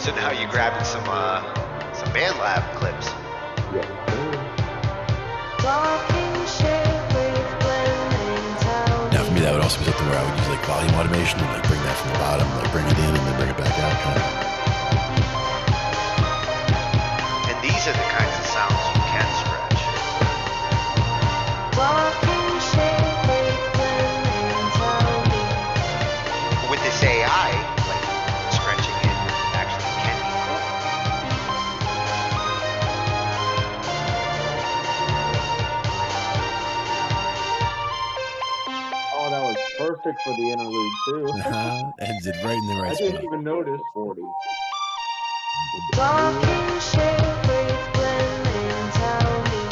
So now you're grabbing some band lab clips. Yeah. Talking shit with Glenn and Tony. Now for me, that would also be something where I would use like volume automation and like bring that from the bottom, like bring it in and then bring it back out. And these are the kinds of sounds you can stretch. Talking shit with Glenn and Tony. With this AI, like stretching it actually can be cool. Oh, that was perfect for the interlude too. Ends it right in the right I spot. didn't even notice. 40. Talking shit with Glenn and Tony.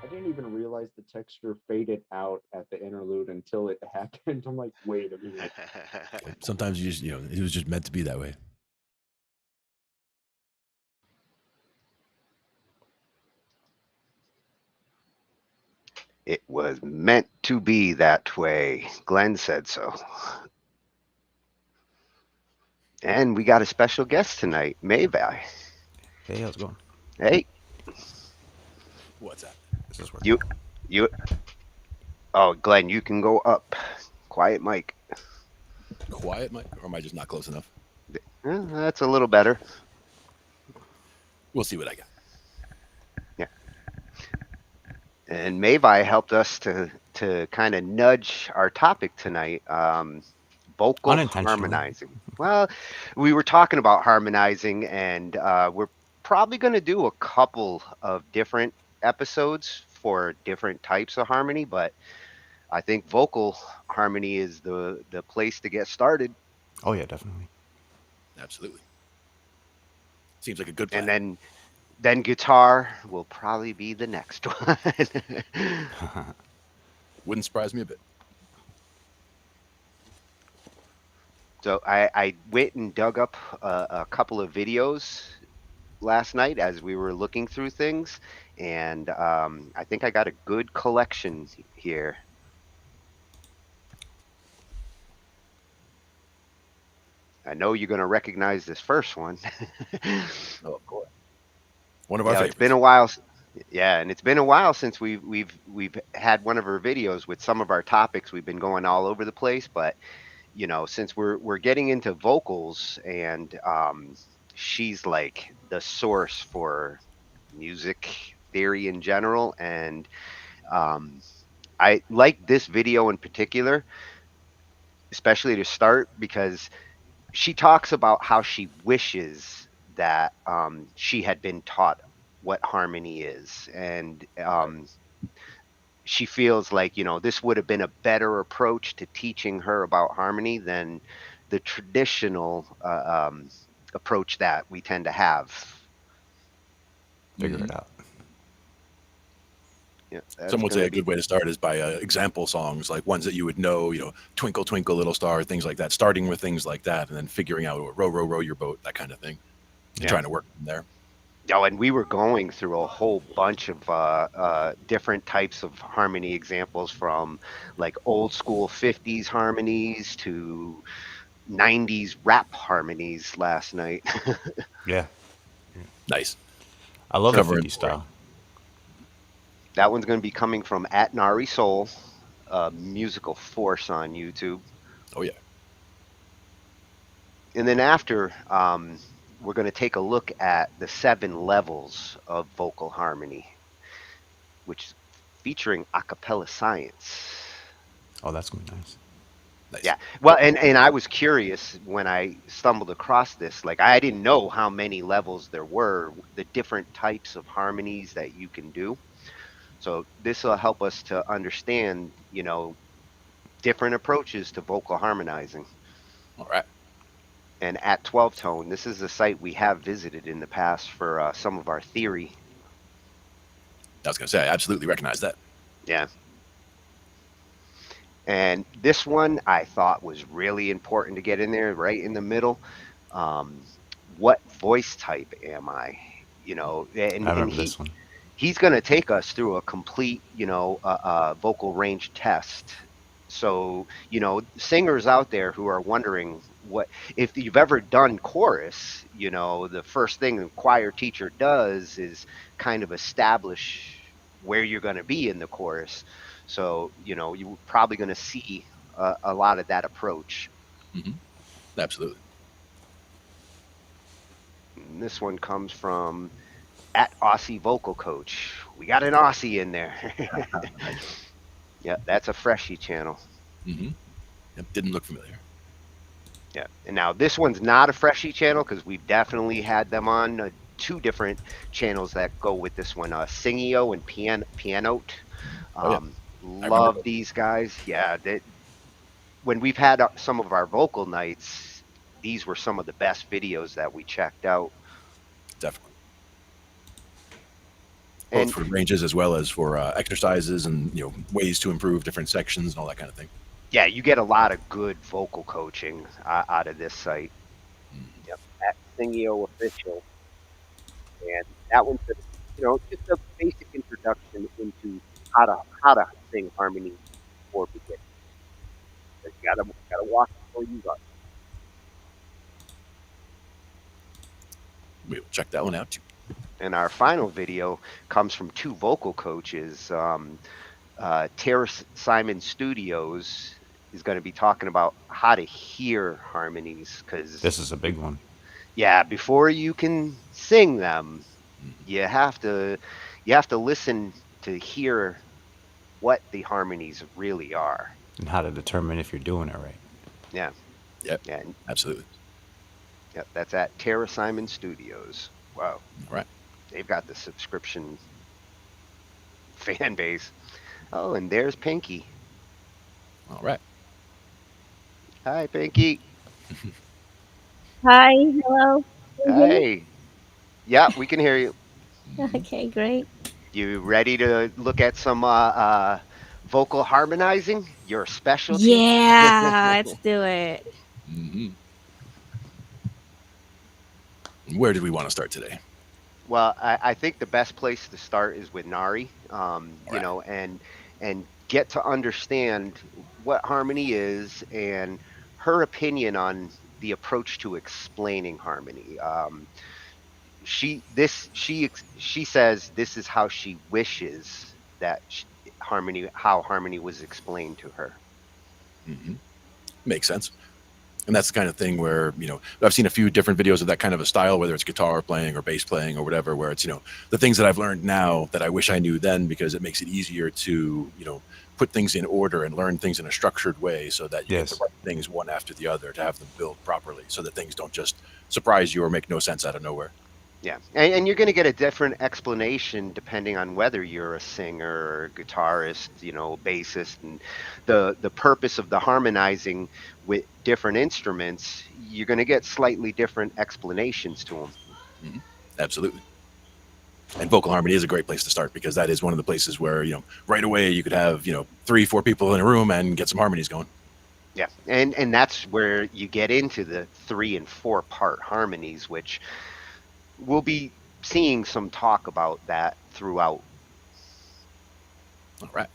I didn't even realize the texture faded out at the interlude until it happened. I'm like, wait a minute. Sometimes you just, it was just meant to be that way. It was meant to be that way. Glenn said so. And we got a special guest tonight, Mayvi. Hey, how's it going? Hey, What's that? This is working. you. Oh, Glenn, you can go up. Quiet mic. Quiet, Mike? Or am I just not close enough? That's a little better. We'll see what I got. Yeah. And Mayvi helped us to kind of nudge our topic tonight. Vocal Unintentionally. harmonizing. Well, we were talking about harmonizing, and we're probably going to do a couple of different episodes for different types of harmony, but I think vocal harmony is the place to get started. Oh yeah, definitely. Absolutely. Seems like a good plan. And then guitar will probably be the next one. Wouldn't surprise me a bit. So I went and dug up a couple of videos last night as we were looking through things, and I think I got a good collection here. I know you're going to recognize this first one. Oh, of course. One of our Yeah, favorites. it's been a while. Yeah, and it's been a while since we've had one of our videos with some of our topics. We've been going all over the place, but since we're getting into vocals, and she's like the source for music theory in general, and I like this video in particular, especially to start, because she talks about how she wishes that she had been taught what harmony is, and she feels like this would have been a better approach to teaching her about harmony than the traditional approach that we tend to have. Figure it out. Yeah, Some would say a good way to start is by example songs, like ones that you would know, Twinkle, Twinkle, Little Star, things like that, starting with things like that, and then figuring out row, row, row your boat, that kind of thing, and trying to work from there. Oh, and we were going through a whole bunch of different types of harmony examples, from like old school 50s harmonies to 90s rap harmonies last night. Yeah, Nice. I love the Covering 50 style. That one's going to be coming from at Nari Soul, musical force on YouTube. Oh, yeah. And then after, we're going to take a look at the 7 levels of vocal harmony, which is featuring a cappella science. Oh, that's gonna be nice. Nice. Yeah. Well, and I was curious when I stumbled across this. Like, I didn't know how many levels there were, the different types of harmonies that you can do. So this will help us to understand, different approaches to vocal harmonizing. All right. And at 12 Tone, this is a site we have visited in the past for some of our theory. I was going to say, I absolutely recognize that. Yeah. And this one I thought was really important to get in there, right in the middle. What voice type am I? I and remember this one. he's going to take us through a complete, vocal range test. So, singers out there who are wondering what, if you've ever done chorus, the first thing the choir teacher does is kind of establish where you're going to be in the chorus. So, you're probably going to see a lot of that approach. Hmm. Absolutely. And this one comes from at Aussie Vocal Coach. We got an Aussie in there. Nice. Yeah, that's a freshie channel. Hmm. Yep, didn't look familiar. Yeah. And now this one's not a freshie channel because we've definitely had them on two different channels that go with this one, Singio and Pianote. Oh yeah, I remember Love those. these guys. Yeah, when we've had some of our vocal nights, these were some of the best videos that we checked out. Definitely. Both And for ranges as well as for exercises and ways to improve different sections and all that kind of thing. yeah, you get a lot of good vocal coaching out of this site. Mhm. Yep, at Singio Official. And that one's just a basic introduction into how to sing harmony for beginners. You gotta walk before you run. We'll check that one out too. And our final video comes from two vocal coaches. Terrace Simon Studios is going to be talking about how to hear harmonies because This is a big one. yeah, before you can sing them, Mhm. you have to listen to hear what the harmonies really are. And how to determine if you're doing it right. Yeah, Yep, yeah, absolutely. yeah. That's at Terra Simon Studios. Wow, All right. they've got the subscription fan base. Oh, and there's Pinky. All right. Hi, Pinky. Hi, hello. Can you hear me? Hey. Yeah, we can hear you. Mhm. Okay, great. You ready to look at some vocal harmonizing? Your specialty? Yeah, let's do it. Mhm. Where did we want to start today? Well, I think the best place to start is with Nari, All right. and get to understand what harmony is and her opinion on the approach to explaining harmony. She says this is how she wishes that harmony was explained to her. Hmm. Makes sense. And that's the kind of thing where, I've seen a few different videos of that kind of a style, whether it's guitar playing or bass playing or whatever, where it's, the things that I've learned now that I wish I knew then, because it makes it easier to, put things in order and learn things in a structured way so that you get the Yes. right things one after the other to have them built properly so that things don't just surprise you or make no sense out of nowhere. Yeah, and you're going to get a different explanation depending on whether you're a singer or guitarist, bassist, and the purpose of the harmonizing with different instruments. You're going to get slightly different explanations to them. Hmm. Absolutely. And vocal harmony is a great place to start because that is one of the places where, right away you could have, 3-4 people in a room and get some harmonies going. Yeah, and that's where you get into the 3 and 4 part harmonies, which we'll be seeing some talk about that throughout. All right.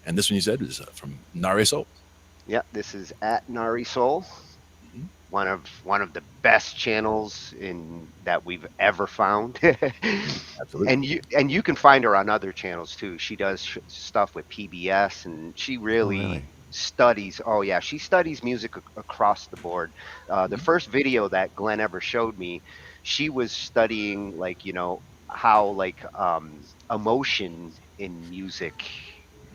And this one you said is from Nare Soul. Yeah, this is at Nari Soul. Mhm. One of the best channels in that we've ever found. Absolutely. And you can find her on other channels too. She does stuff with PBS, and she Oh, really really? studies. Oh yeah, she studies music across the board. The Mhm. first video that Glenn ever showed me, she was studying like how like emotion in music.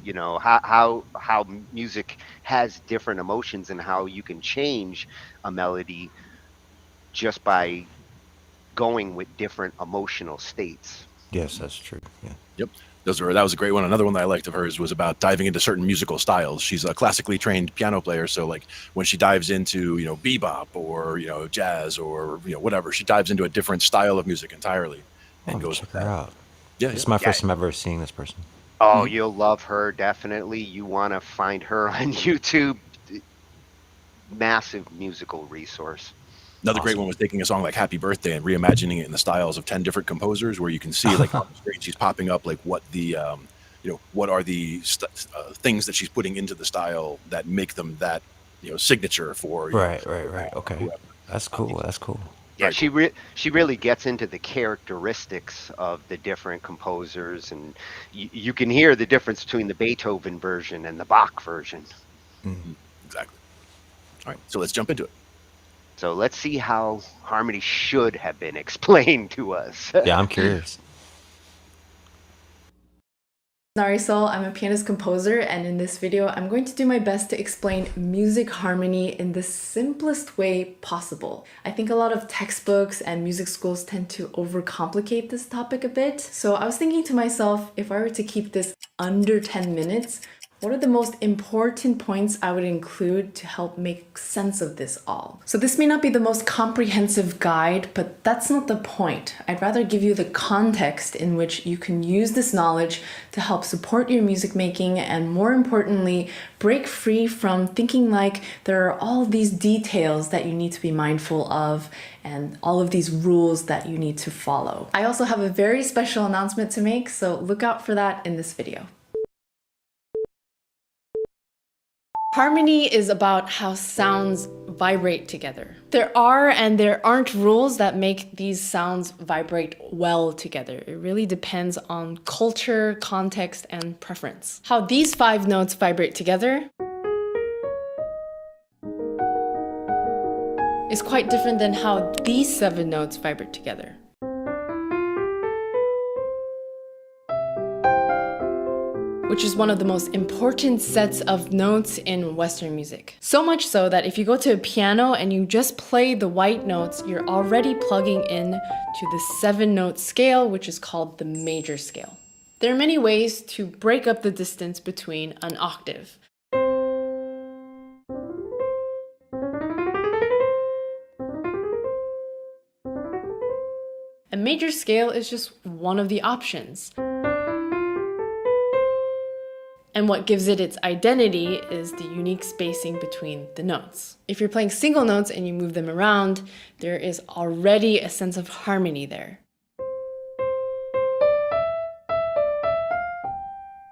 How music has different emotions and how you can change a melody just by going with different emotional states. Yes, that's true. Yeah. Yep. That was a great one. Another one that I liked of hers was about diving into certain musical styles. She's a classically trained piano player, so like when she dives into, bebop or, jazz or, whatever, she dives into a different style of music entirely I'll and have to goes check with her that. out. Yeah, This yeah. is my Yeah. first time ever seeing this person. Oh, Mhm. you'll love her definitely. You want to find her on YouTube. Massive musical resource. Another great one was taking a song like Happy Birthday and reimagining it in the styles of 10 different composers, where you can see like on the screen she's popping up like what the what are the things that she's putting into the style that make them that signature for Right. Okay. whoever. That's cool. That's cool. Yeah, Very cool. she really gets into the characteristics of the different composers, and you can hear the difference between the Beethoven version and the Bach version. Exactly. All right, so let's jump into it. So let's see how harmony should have been explained to us. Yeah, I'm curious. Narisol, I'm a pianist composer, and in this video I'm going to do my best to explain music harmony in the simplest way possible. I think a lot of textbooks and music schools tend to overcomplicate this topic a bit, so I was thinking to myself, if I were to keep this under 10 minutes, what are the most important points I would include to help make sense of this all? So this may not be the most comprehensive guide, but that's not the point. I'd rather give you the context in which you can use this knowledge to help support your music making, and more importantly, break free from thinking like there are all these details that you need to be mindful of and all of these rules that you need to follow. I also have a very special announcement to make, so look out for that in this video. Harmony is about how sounds vibrate together. There are and there aren't rules that make these sounds vibrate well together. It really depends on culture, context, and preference. How these 5 notes vibrate together is quite different than how these 7 notes vibrate together. Which is one of the most important sets of notes in Western music. So much so that if you go to a piano and you just play the white notes, you're already plugging in to the 7-note scale, which is called the major scale. There are many ways to break up the distance between an octave. A major scale is just one of the options. And what gives it its identity is the unique spacing between the notes. If you're playing single notes and you move them around, there is already a sense of harmony there.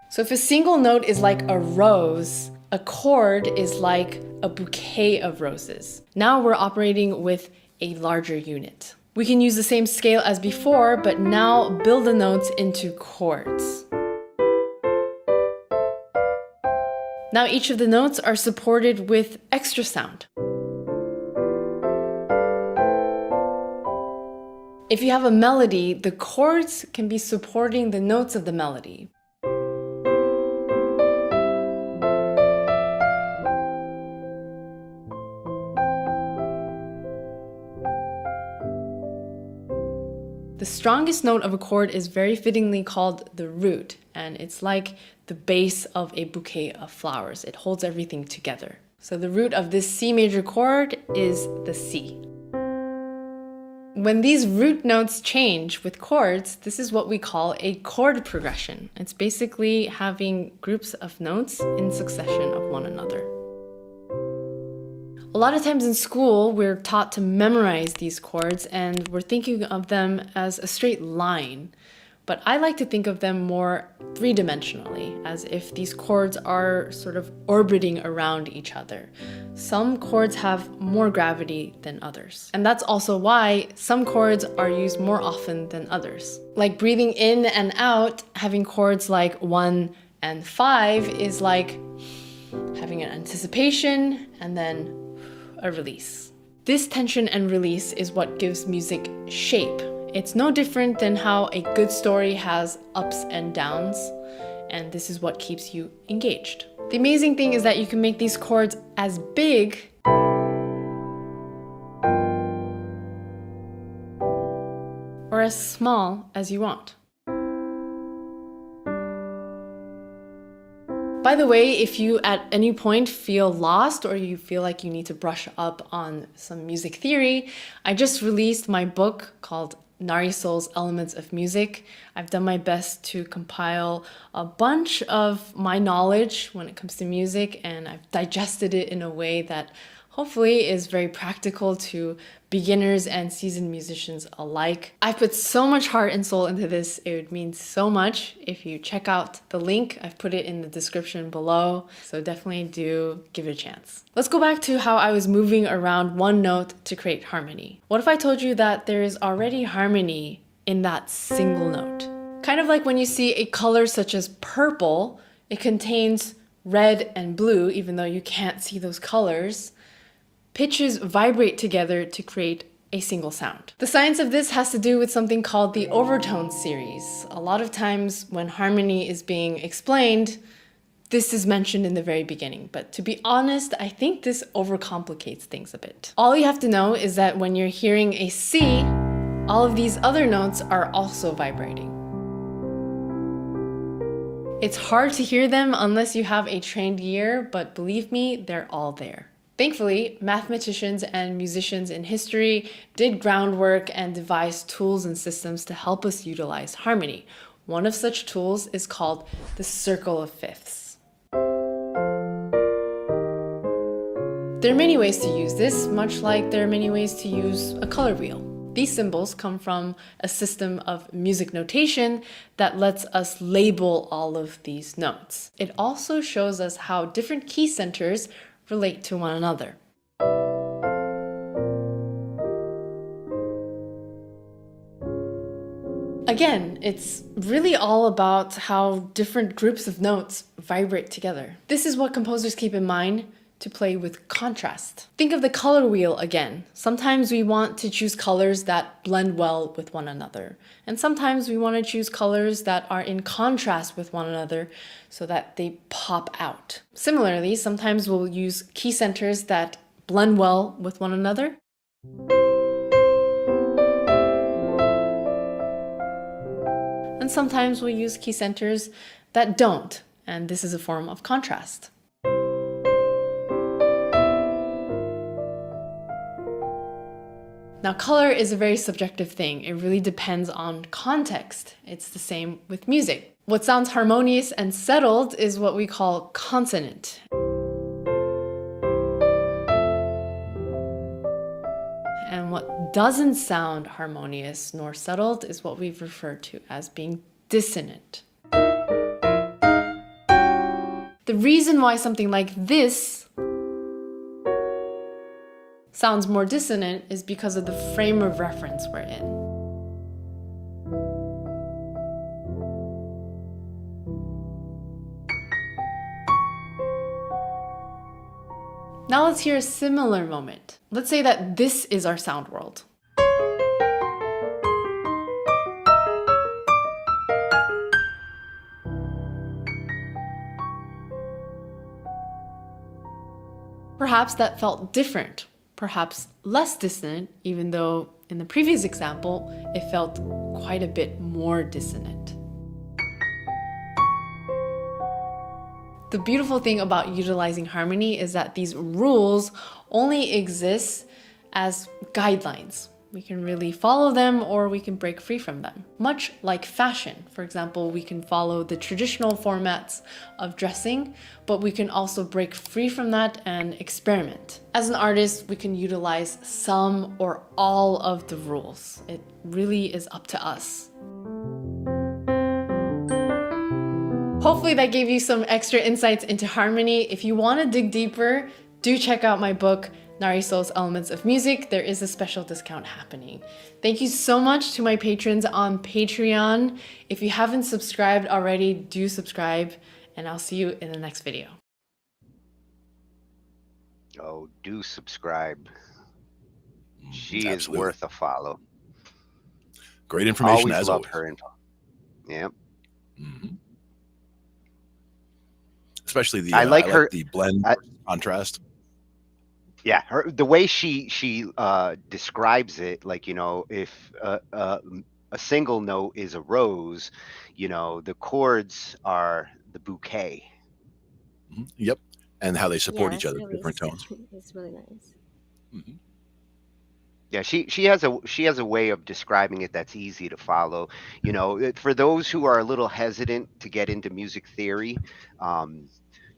So if a single note is like a rose, a chord is like a bouquet of roses. Now we're operating with a larger unit. We can use the same scale as before, but now build the notes into chords. Now each of the notes are supported with extra sound. If you have a melody, the chords can be supporting the notes of the melody. The strongest note of a chord is very fittingly called the root, and it's like the base of a bouquet of flowers. It holds everything together. So the root of this C major chord is the C. When these root notes change with chords, this is what we call a chord progression. It's basically having groups of notes in succession of one another. A lot of times in school, we're taught to memorize these chords and we're thinking of them as a straight line. But I like to think of them more three-dimensionally, as if these chords are sort of orbiting around each other. Some chords have more gravity than others. And that's also why some chords are used more often than others. Like breathing in and out, having chords like 1 and 5 is like having an anticipation and then a release. This tension and release is what gives music shape. It's no different than how a good story has ups and downs, and this is what keeps you engaged. The amazing thing is that you can make these chords as big or as small as you want. By the way, if you at any point feel lost or you feel like you need to brush up on some music theory, I just released my book called Narisol's Elements of Music. I've done my best to compile a bunch of my knowledge when it comes to music, and I've digested it in a way that hopefully is very practical to beginners and seasoned musicians alike. I put so much heart and soul into this. It would mean so much if you check out the link. I've put it in the description below, so definitely do give it a chance. Let's go back to how I was moving around one note to create harmony. What if I told you that there is already harmony in that single note? Kind of like when you see a color such as purple, it contains red and blue, even though you can't see those colors. Pitches vibrate together to create a single sound. The science of this has to do with something called the overtone series. A lot of times when harmony is being explained, this is mentioned in the very beginning, but to be honest, I think this overcomplicates things a bit. All you have to know is that when you're hearing a C, all of these other notes are also vibrating. It's hard to hear them unless you have a trained ear, but believe me, they're all there. Thankfully, mathematicians and musicians in history did groundwork and devised tools and systems to help us utilize harmony. One of such tools is called the circle of fifths. There are many ways to use this, much like there are many ways to use a color wheel. These symbols come from a system of music notation that lets us label all of these notes. It also shows us how different key centers relate to one another. Again, it's really all about how different groups of notes vibrate together. This is what composers keep in mind to play with contrast. Think of the color wheel again. Sometimes we want to choose colors that blend well with one another. And sometimes we want to choose colors that are in contrast with one another so that they pop out. Similarly, sometimes we'll use key centers that blend well with one another. And sometimes we'll use key centers that don't, and this is a form of contrast. Now, color is a very subjective thing. It really depends on context. It's the same with music. What sounds harmonious and settled is what we call consonant. And what doesn't sound harmonious nor settled is what we've referred to as being dissonant. The reason why something like this sounds more dissonant is because of the frame of reference we're in. Now let's hear a similar moment. Let's say that this is our sound world. Perhaps that felt different. Perhaps less dissonant, even though in the previous example, it felt quite a bit more dissonant. The beautiful thing about utilizing harmony is that these rules only exist as guidelines. We can really follow them or we can break free from them. Much like fashion. For example, we can follow the traditional formats of dressing, but we can also break free from that and experiment. As an artist, we can utilize some or all of the rules. It really is up to us. Hopefully that gave you some extra insights into harmony. If you want to dig deeper, do check out my book, Narisol's Elements of Music. There is a special discount happening. Thank you so much to my patrons on Patreon. If you haven't subscribed already, do subscribe, and I'll see you in the next video. Oh, do subscribe. She is Absolutely. worth a follow. Great information Always as love always. her info. Yep. Especially the I like her the blend versus contrast. Yeah, the way she describes it, like, you know, if a single note is a rose, you know, the chords are the bouquet. Yep, and how they support Yeah, each that's other, really different tones. It's really nice. Yeah, she has a way of describing it that's easy to follow. You know, for those who are a little hesitant to get into music theory,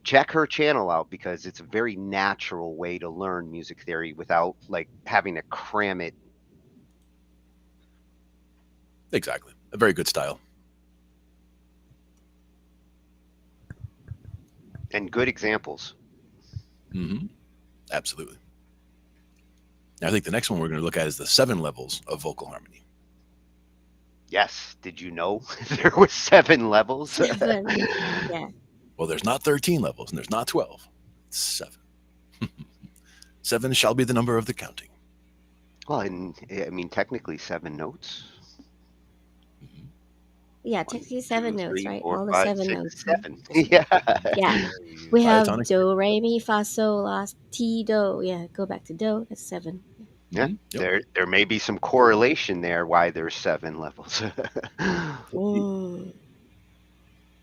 check her channel out because it's a very natural way to learn music theory without like having to cram it. Exactly. A very good style. And good examples. Hmm. Absolutely. Now, I think the next one we're going to look at is the 7 levels of vocal harmony. Yes. Did you know there were 7 levels? 7. Yeah. Well, there's not 13 levels and there's not 12. It's 7. 7 shall be the number of the counting. Well, and I mean, technically 7 notes. Mhm. Yeah, 1, technically 2, 7 notes, 3, right? 4, All the 5, 7 6, notes. 7. Yeah. Yeah. We have Diatonic. do, re, mi, fa, sol, la, ti, do. Yeah, go back to do. That's 7. Yeah. Mhm. Yep. There may be some correlation there why there's 7 levels. Mm.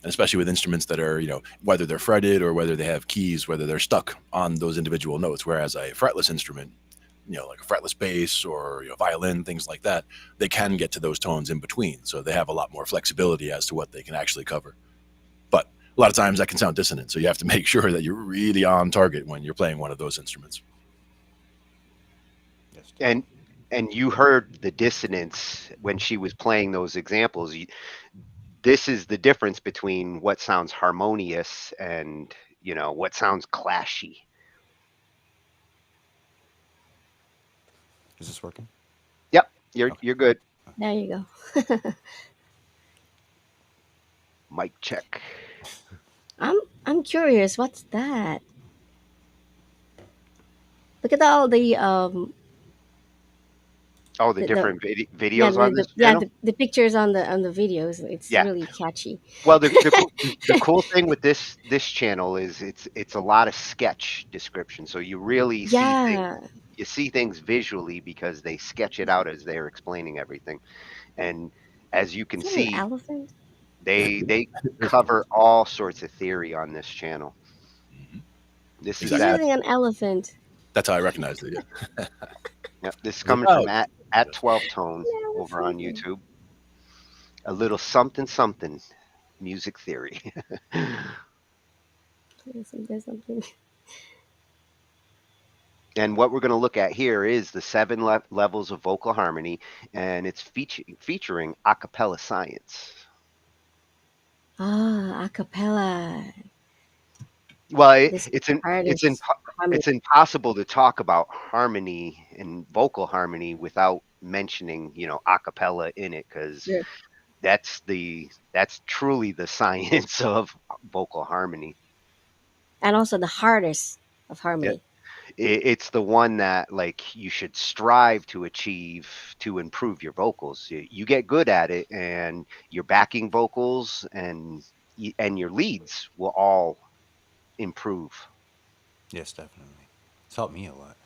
And especially with instruments that are, whether they're fretted or whether they have keys, whether they're stuck on those individual notes. Whereas a fretless instrument, like a fretless bass or violin, things like that, they can get to those tones in between. So they have a lot more flexibility as to what they can actually cover. But a lot of times that can sound dissonant. So you have to make sure that you're really on target when you're playing one of those instruments. Yes. And you heard the dissonance when she was playing those examples. This is the difference between what sounds harmonious and what sounds clashy. Is this working? Yep, Okay. you're good. There you go. Mic check. I'm curious, what's that? Look at all the Oh, the the different yeah videos on this channel. the pictures on the videos. It's Yeah. really catchy. Well, the cool thing with this channel is it's a lot of sketch description, so you really Yeah. see things visually because they sketch it out as they're explaining everything. And as you can Is that an see, elephant? they cover all sorts of theory on this channel. Mhm. This is She's that. using an elephant. That's how I recognized it. Yeah. Yep, this is Look coming from out. at 12 Tone Yeah, over on something. YouTube. A little something music theory. Something. And what we're going to look at here is the 7 levels of vocal harmony, and it's featuring a cappella science. Ah, a cappella. Well, This is it's the hardest harmony. impossible to talk about harmony and vocal harmony without mentioning, a cappella in it, because Sure. that's truly the science of vocal harmony. And also the hardest of harmony. It's the one that like you should strive to achieve to improve your vocals. You get good at it, and your backing vocals and your leads will all improve. Yes, definitely. It's helped me a lot.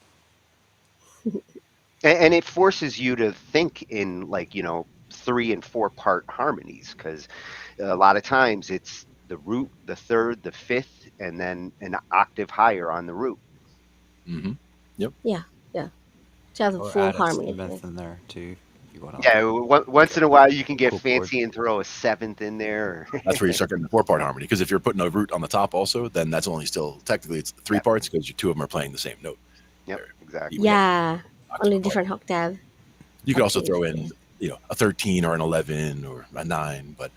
And it forces you to think in 3 and 4 part harmonies, because a lot of times it's the root, the third, the fifth, and then an octave higher on the root. Mm-hmm. Yep. Yeah. To have a Or full add a harmony. seventh in there too, if you want to. Yeah, once in a while you can get Cool chord. fancy and throw a 7th in there. That's where you start getting the 4-part harmony. Because if you're putting a root on the top also, then that's only still technically it's 3 Yep. parts because 2 of them are playing the same note. Yep, They're exactly. even Yeah. octave Only apart. different octave. You could also octaves, throw in, a 13 or an 11 or a 9, but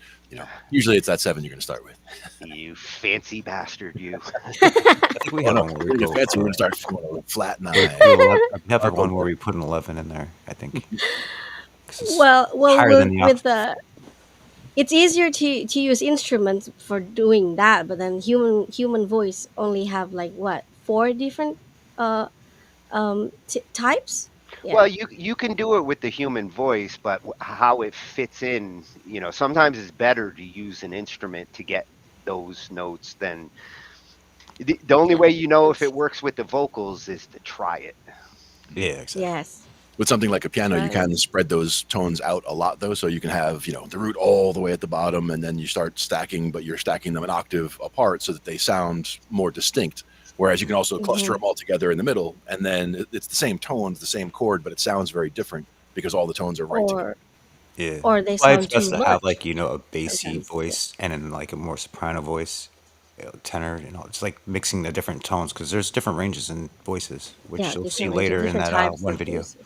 usually it's that 7 you're going to start with. You fancy bastard, you. I think we Oh have no, one where we're we going to go. get fancy. We're going to start from a flat 9. We have I'll one go where for we put an 11 in there. I think. 'Cause it's Well, higher than the with octave. it's easier to use instruments for doing that, but then human voice only have like what 4 different uh types. Well, Yeah. you can do it with the human voice, but how it fits in, sometimes it's better to use an instrument to get those notes than the only Yeah. way you know if it works with the vocals is to try it. Yeah, exactly. Yes. With something like a piano, you Right. can spread those tones out a lot, though. So you can have, the root all the way at the bottom, and then you start stacking, but you're stacking them an octave apart so that they sound more distinct. Whereas you can also cluster them all together in the middle, and then it's the same tones, the same chord, but it sounds very different because all the tones are right together. Or Yeah. or they Why it's sound best too to have much a bassy sometimes. Yeah. voice and then like a more soprano voice. tenor, it's like mixing the different tones because there's different ranges in voices, Yeah, which you'll see different ranges, later in different that types one of video. voices.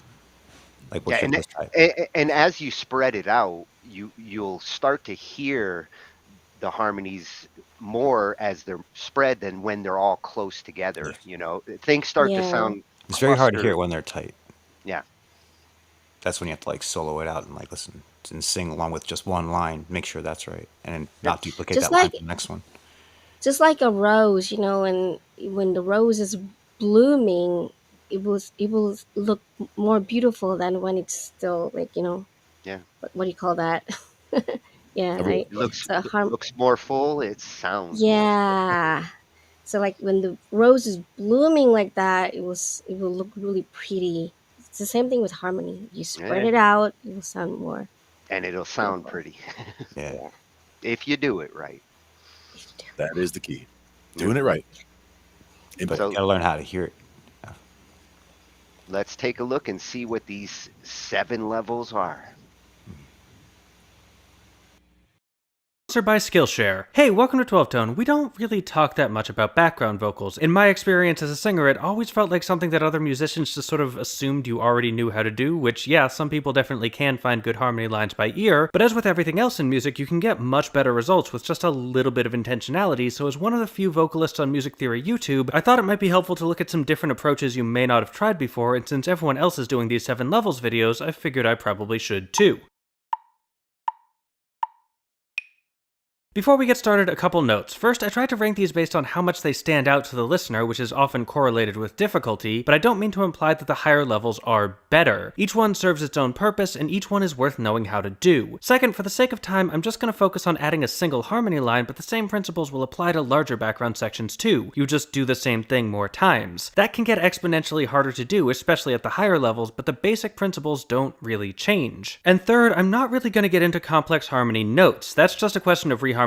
Like, Yeah, what's your best type? and as you spread it out, you'll start to hear the harmonies more as they're spread than when they're all close together. Yes. You know, things start to Yeah. sound It's very hard to hear clustered. it when they're tight. Yeah, That's when you have to like solo it out and like listen and sing along with just one line, make sure that's right, and then yep. not duplicate Just that line like for the next one. just like a rose, and when the rose is blooming, it will look more beautiful than when it's still like, Yeah, what do you call that? Yeah, Every- right. it looks So looks more full. It sounds more full. yeah. So like when the rose is blooming like that, it will look really pretty. It's the same thing with harmony. You spread Yeah, it out, it will sound more and it'll sound beautiful. pretty Yeah, Yeah. if you do it right. If you do it That right. is the key. Yep. Doing it right. In but both. you So gotta learn how to hear it. let's take a look and see what these 7 levels are. Sponsored by Skillshare. Hey, welcome to 12 Tone. We don't really talk that much about background vocals. In my experience as a singer, it always felt like something that other musicians just sort of assumed you already knew how to do, which, yeah, some people definitely can find good harmony lines by ear, but as with everything else in music, you can get much better results with just a little bit of intentionality, so as one of the few vocalists on Music Theory YouTube, I thought it might be helpful to look at some different approaches you may not have tried before, and since everyone else is doing these 7 levels videos, I figured I probably should too. Before we get started, a couple notes. First, I tried to rank these based on how much they stand out to the listener, which is often correlated with difficulty, but I don't mean to imply that the higher levels are better. Each one serves its own purpose, and each one is worth knowing how to do. Second, for the sake of time, I'm just going to focus on adding a single harmony line, but the same principles will apply to larger background sections too. You just do the same thing more times. That can get exponentially harder to do, especially at the higher levels, but the basic principles don't really change. And third, I'm not really going to get into complex harmony notes. That's just a question of reharmonization,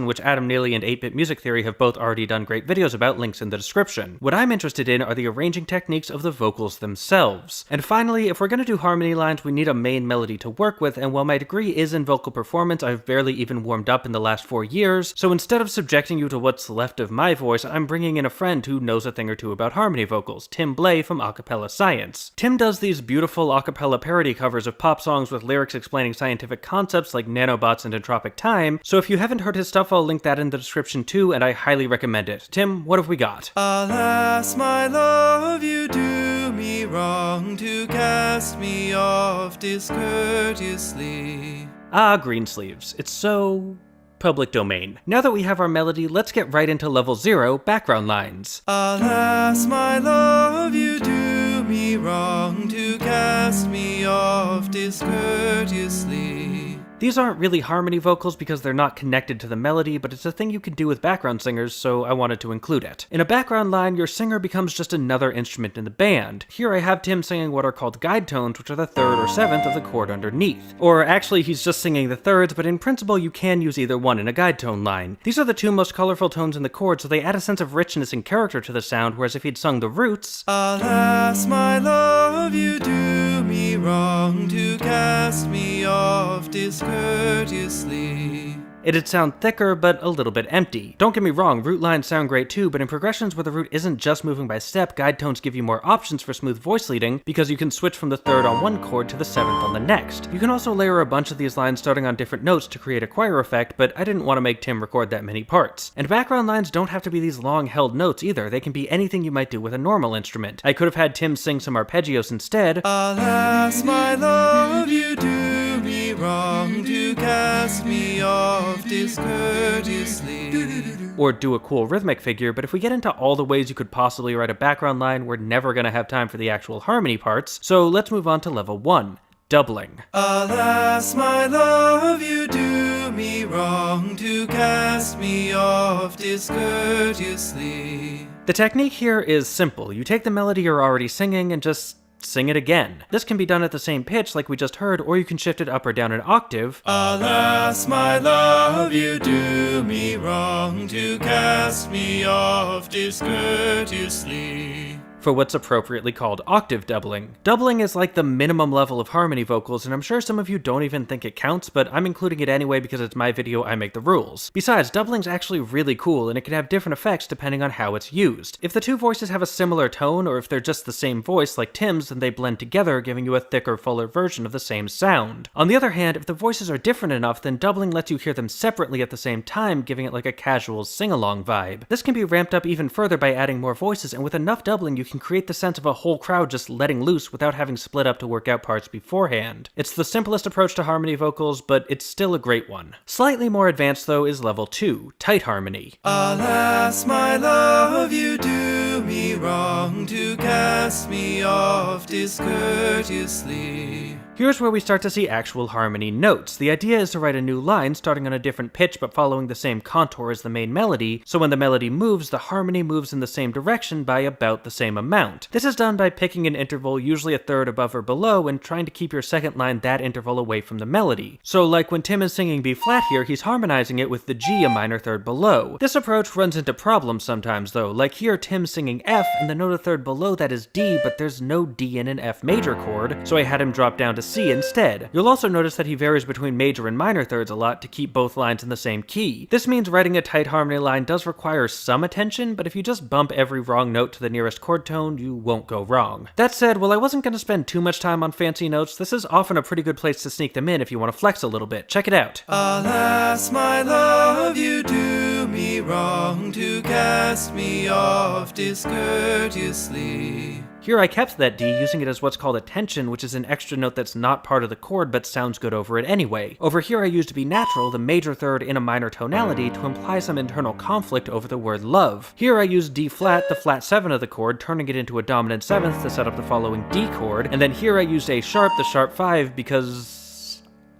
which Adam Neely and 8-Bit Music Theory have both already done great videos about, links in the description. What I'm interested in are the arranging techniques of the vocals themselves. And finally, if we're going to do harmony lines, we need a main melody to work with, and while my degree is in vocal performance, I've barely even warmed up in the last 4 years, so instead of subjecting you to what's left of my voice, I'm bringing in a friend who knows a thing or two about harmony vocals, Tim Blay from Acapella Science. Tim does these beautiful acapella parody covers of pop songs with lyrics explaining scientific concepts like nanobots and entropic time, so if you haven't heard his stuff, I'll link that in the description too, and I highly recommend it. Tim, what have we got? Alas, my love, you do me wrong to cast me off discourteously. Ah, Greensleeves. It's so public domain. Now that we have our melody, let's get right into level 0, background lines. Alas, my love, you do me wrong to cast me off discourteously. These aren't really harmony vocals because they're not connected to the melody, but it's a thing you can do with background singers, so I wanted to include it. In a background line, your singer becomes just another instrument in the band. Here I have Tim singing what are called guide tones, which are the 3rd or 7th of the chord underneath. Or actually, he's just singing the 3rds, but in principle you can use either one in a guide tone line. These are the 2 most colorful tones in the chord, so they add a sense of richness and character to the sound, whereas if he'd sung the roots... Alas, my love, you do me wrong to cast me off discourteously. It'd sound thicker, but a little bit empty. Don't get me wrong, root lines sound great too, but in progressions where the root isn't just moving by step, guide tones give you more options for smooth voice leading, because you can switch from the 3rd on one chord to the 7th on the next. You can also layer a bunch of these lines starting on different notes to create a choir effect, but I didn't want to make Tim record that many parts. And background lines don't have to be these long-held notes either, they can be anything you might do with a normal instrument. I could have had Tim sing some arpeggios instead. Alas, my love, you do me wrong to cast me off discourteously. Or do a cool rhythmic figure, but if we get into all the ways you could possibly write a background line, we're never going to have time for the actual harmony parts, so let's move on to level 1, doubling. Alas, my love, you do me wrong to cast me off discourteously. The technique here is simple. You take the melody you're already singing and just sing it again. This can be done at the same pitch like we just heard, or you can shift it up or down an octave. Alas, my love, you do me wrong to cast me off discourteously. for what's appropriately called octave doubling. Doubling is like the minimum level of harmony vocals, and I'm sure some of you don't even think it counts, but I'm including it anyway because it's my video, I make the rules. Besides, doubling's actually really cool, and it can have different effects depending on how it's used. If the two voices have a similar tone, or if they're just the same voice like Tim's, then they blend together, giving you a thicker, fuller version of the same sound. On the other hand, if the voices are different enough, then doubling lets you hear them separately at the same time, giving it like a casual sing-along vibe. This can be ramped up even further by adding more voices, and with enough doubling you can create the sense of a whole crowd just letting loose without having split up to work out parts beforehand. It's the simplest approach to harmony vocals, but it's still a great one. Slightly more advanced though is level 2, tight harmony. Alas, my love, you do me wrong to cast me off discourteously. Here's where we start to see actual harmony notes. The idea is to write a new line starting on a different pitch but following the same contour as the main melody, so when the melody moves, the harmony moves in the same direction by about the same amount. This is done by picking an interval, usually a third above or below, and trying to keep your second line that interval away from the melody. So like when Tim is singing B flat here, he's harmonizing it with the G a minor third below. This approach runs into problems sometimes though, like here Tim's singing F and the note a third below that is D, but there's no D in an F major chord, so I had him drop down to C instead. You'll also notice that he varies between major and minor thirds a lot to keep both lines in the same key. This means writing a tight harmony line does require some attention, but if you just bump every wrong note to the nearest chord tone, you won't go wrong. That said, while I wasn't going to spend too much time on fancy notes, this is often a pretty good place to sneak them in if you want to flex a little bit. Check it out. Alas, my love, you do me wrong to cast me off discourteously. Here I kept that D, using it as what's called a tension, which is an extra note that's not part of the chord but sounds good over it anyway. Over here I used B natural, the major third in a minor tonality, to imply some internal conflict over the word love. Here I used D flat, the flat 7 of the chord, turning it into a dominant 7th to set up the following D chord, and then here I used A sharp, the sharp 5, because